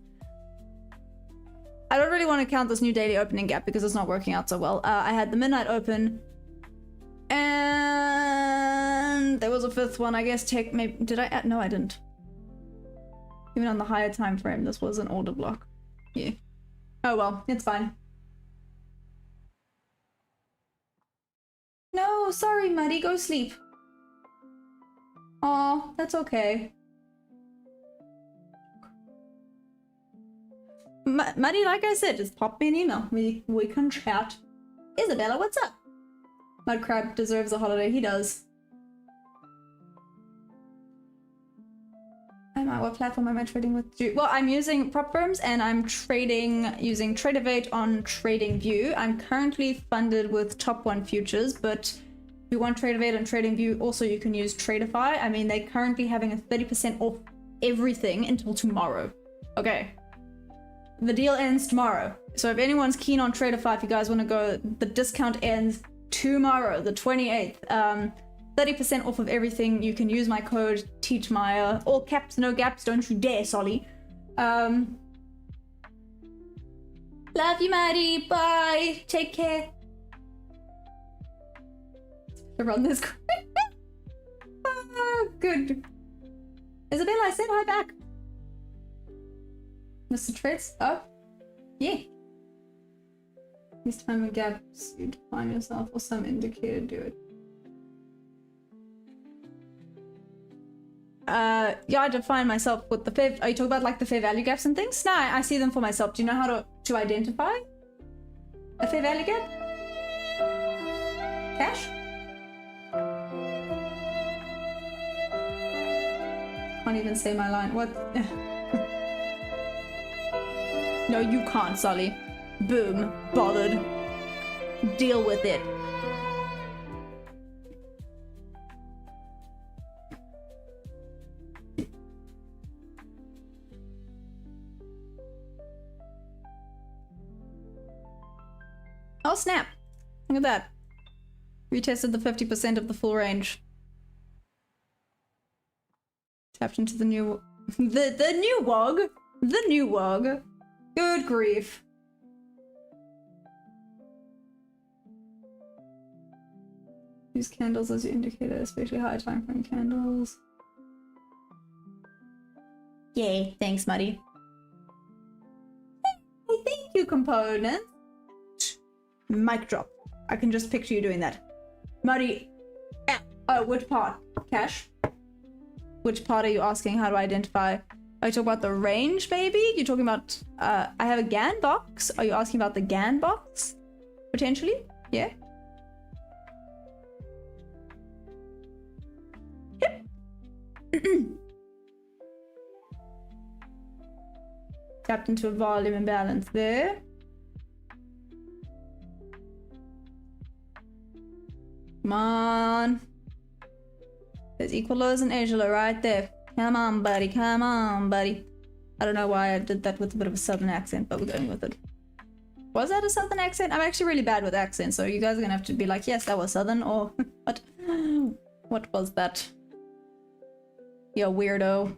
I don't really want to count this new daily opening gap because it's not working out so well. I had the midnight open. And there was a 5th one, I guess. Maybe did I add? No, I didn't. Even on the higher time frame, this was an order block. Yeah. Oh well, it's fine. No, sorry, Muddy, go sleep. Aw, that's okay. Muddy, like I said, just pop me an email. We can chat. Isabella, what's up? Mudcrab deserves a holiday. He does. What platform am I trading with? Well, I'm using prop firms and I'm trading using Tradeovate on TradingView. I'm currently funded with Top 1 futures, but if you want Tradeovate on TradingView, also you can use Tradeify. I mean, they're currently having a 30% off everything until tomorrow. Okay. The deal ends tomorrow. So if anyone's keen on Tradeify, if you guys want to go, the discount ends tomorrow, the 28th. 30% off of everything. You can use my code TEACHMAYA. All caps, no gaps. Don't you dare, Solly. Love you, Maddie. Bye. Take care. Run this. Oh, good. Isabella, I said hi back. Mr. Trades? Oh, yeah. This time a gaps, you define yourself or some indicator, do it. Yeah, I define myself with the fair. Are you talking about like the fair value gaps and things? No, I see them for myself. Do you know how to identify a fair value gap? Cash? Can't even say my line. What? No, you can't, Solly. Boom. Bothered. Deal with it. Oh snap! Look at that. Retested the 50% of the full range. Tapped into the new the new WOG. The new WOG. Good grief. Use candles as your indicator, especially high time frame candles. Yay, thanks, Muddy. Hey, thank you, components. Mic drop. I can just picture you doing that. Muddy. Oh, which part? Cash? Which part are you asking? How to identify? Are you talking about the range, maybe? You're talking about, I have a GAN box. Are you asking about the GAN box? Potentially? Yeah? Yep. Tapped into a volume imbalance there. Come on. There's equal lows in Asia low right there. Come on, buddy. Come on, buddy. I don't know why I did that with a bit of a southern accent, but we're going with it. Was that a southern accent? I'm actually really bad with accents, so you guys are gonna have to be like, yes, that was southern, or what? What was that? You weirdo.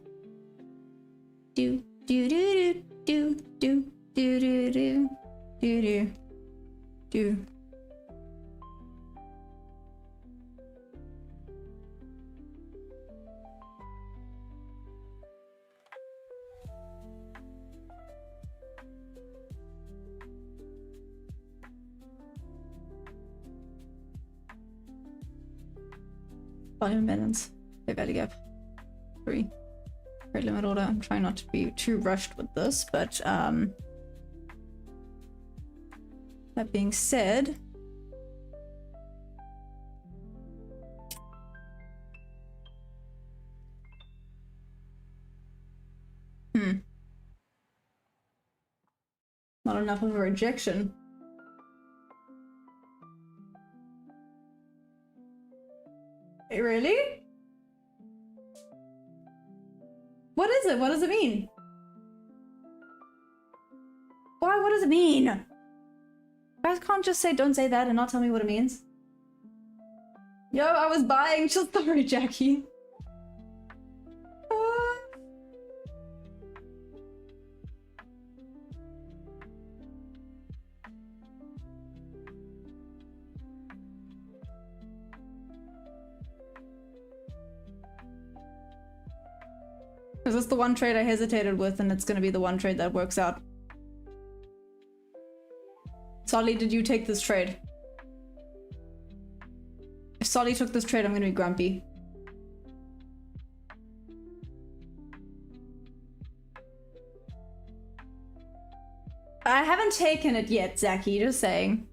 Do do do do do do do do do do do. Volume balance, fair value gap, 3. Trade limit order. I'm trying not to be too rushed with this, but that being said, not enough of a rejection. Really? What is it? What does it mean? Why? What does it mean? You guys can't just say don't say that and not tell me what it means. Yo, I was buying. Just sorry, Jackie. Is this the one trade I hesitated with, and it's gonna be the one trade that works out? Solly, did you take this trade? If Solly took this trade, I'm gonna be grumpy. I haven't taken it yet, Zaki, just saying.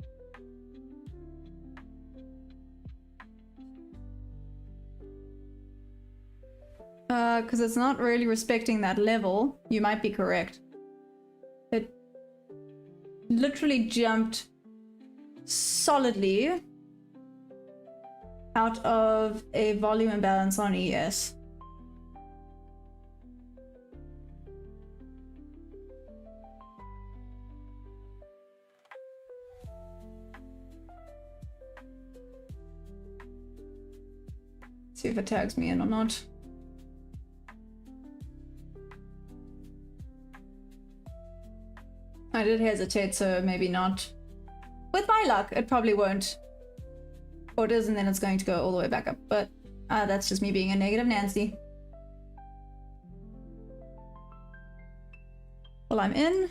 Because it's not really respecting that level. You might be correct. It literally jumped solidly out of a volume imbalance on ES. See if it tags me in or not. I did hesitate, so maybe not. With my luck, it probably won't. Or it is, and then it's going to go all the way back up. But that's just me being a negative Nancy. Well, I'm in.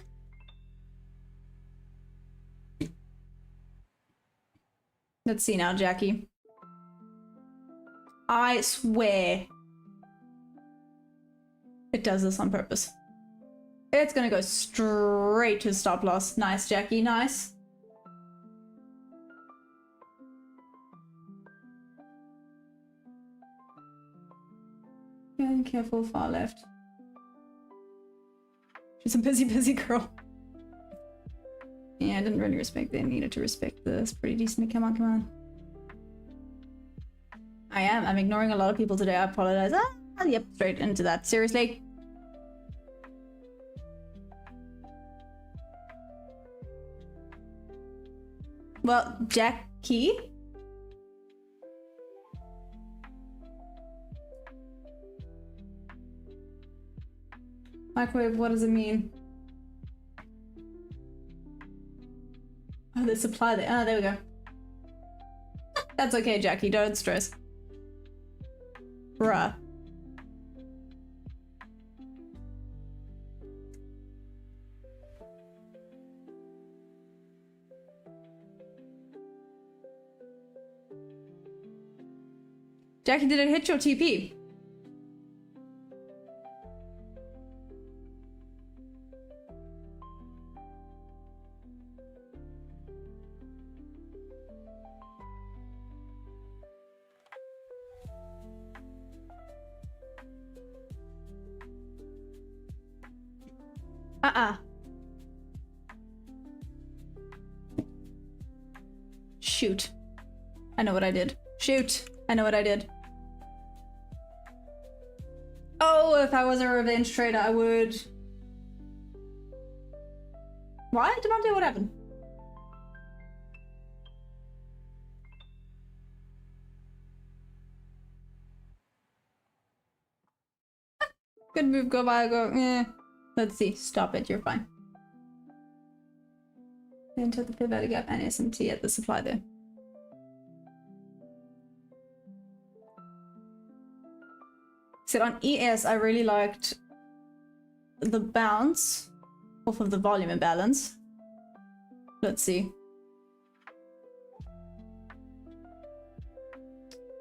Let's see now, Jackie. I swear it does this on purpose. It's gonna go straight to stop loss. Nice, Jackie, nice. Be careful, far left. She's a busy girl. Yeah, I didn't really respect that. I needed to respect this pretty decently. Come on, come on. I am. I'm ignoring a lot of people today. I apologize. Yep, straight into that. Seriously? Well, Jackie? Microwave, what does it mean? Oh, the supply there. Oh, there we go. That's okay, Jackie. Don't stress. Bruh. Jackie, did it hit your TP? Shoot. I know what I did. Shoot. I know what I did. Oh, if I was a revenge trader, I would. Why? Devante, what happened? Good move, go by, go. Let's see. Stop it, you're fine. Enter the fair value gap and SMT at the supply there. Said on ES, I really liked the bounce off of the volume imbalance. Let's see.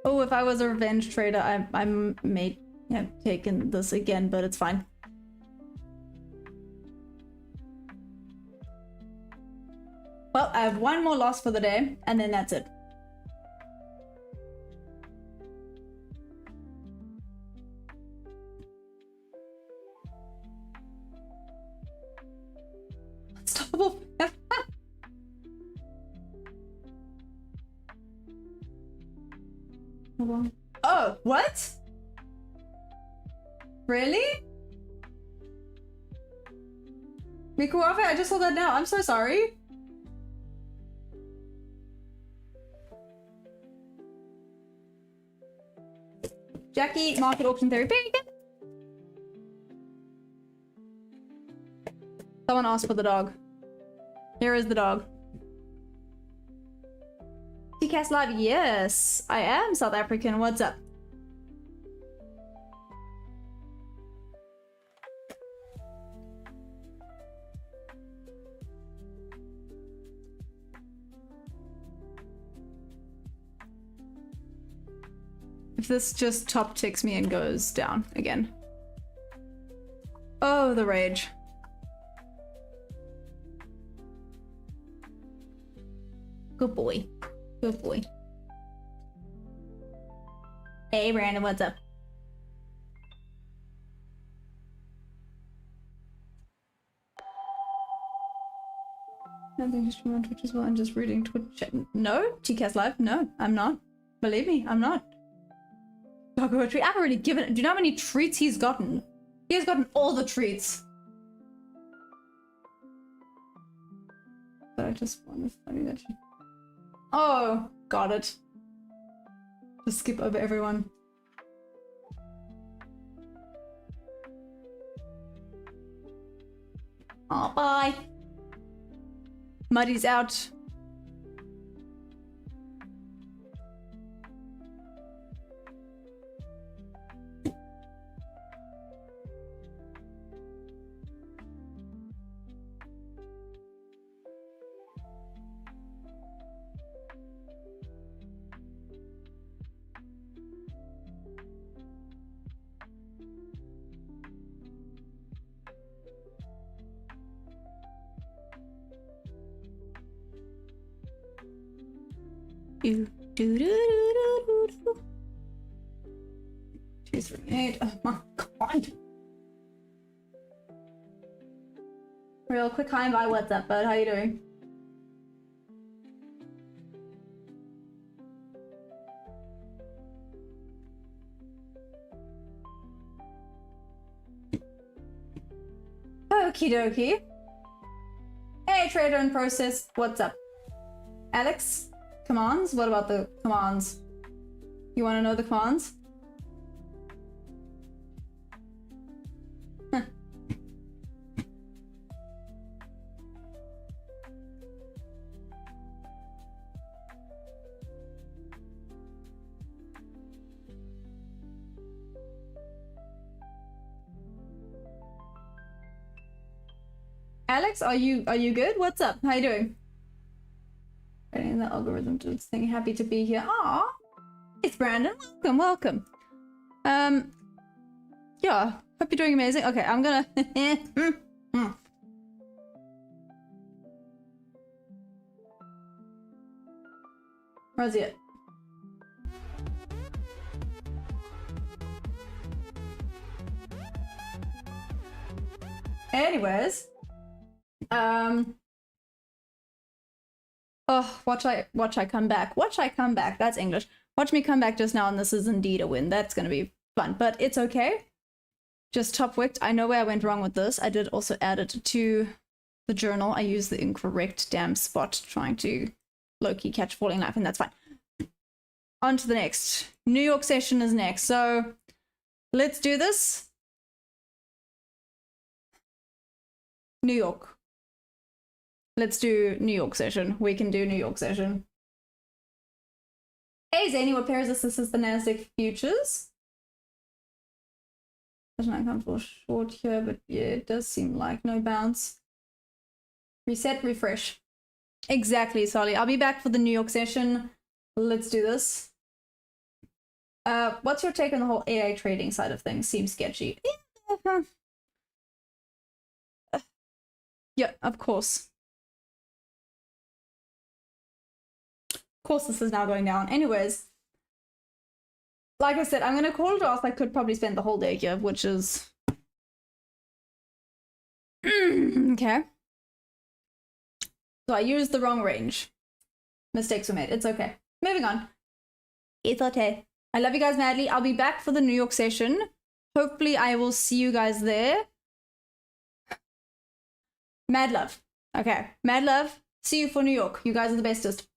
Oh, if I was a revenge trader, I may have taken this again, but it's fine. Well, I have one more loss for the day, and then that's it. Unstoppable. Oh, what? Really? Mikuafe, I just saw that now. I'm so sorry. Jackie, market auction theory. Someone asked for the dog. Here is the dog. TCast Live, yes. I am South African. What's up? If this just top ticks me and goes down again. Oh, the rage. Good boy. Good boy. Hey, Brandon, what's up? Nothing stream on Twitch as well. I'm just reading Twitch chat. No? TCast Live? No, I'm not. Believe me, I'm not. Doggo treat. I've already given it. Do you know how many treats he's gotten? He has gotten all the treats. But I just want to study that shit. Oh, got it. Just skip over everyone. Oh, bye. Muddy's out. Do, do, do, do, do, do. 238. Oh my god. Real quick hi and bye. What's up, bud? How you doing? Okie dokie. Hey, trader in process. What's up? Alex? Commands? What about the commands? You want to know the commands? Huh. Alex, are you good? What's up? How you doing? Getting the algorithm to this thing. Happy to be here. Aw, it's Brandon. Welcome, welcome. Yeah. Hope you're doing amazing. Okay, I'm gonna. Where's it? Anyways, oh, watch I come back. Watch I come back. That's English. Watch me come back just now, and this is indeed a win. That's gonna be fun, but it's okay. just top wicked. I know where I went wrong with this. I did also add it to the journal. I used the incorrect damn spot trying to low-key catch falling knife, and that's fine. On to the next. New York session is next. So let's do this. New York. Let's do New York session. We can do New York session. Hey Zany, what pairs this is the Nasdaq futures? There's an uncomfortable short here, but yeah, it does seem like no bounce. Reset, refresh. Exactly, Solly. I'll be back for the New York session. Let's do this. What's your take on the whole AI trading side of things? Seems sketchy. Yeah, of course. Of course this is now going down. Anyways, like I said, I'm going to call it off. I could probably spend the whole day here, which is... okay. So I used the wrong range. Mistakes were made. It's okay. Moving on. It's okay. I love you guys madly. I'll be back for the New York session. Hopefully I will see you guys there. Mad love. Okay. Mad love. See you for New York. You guys are the bestest.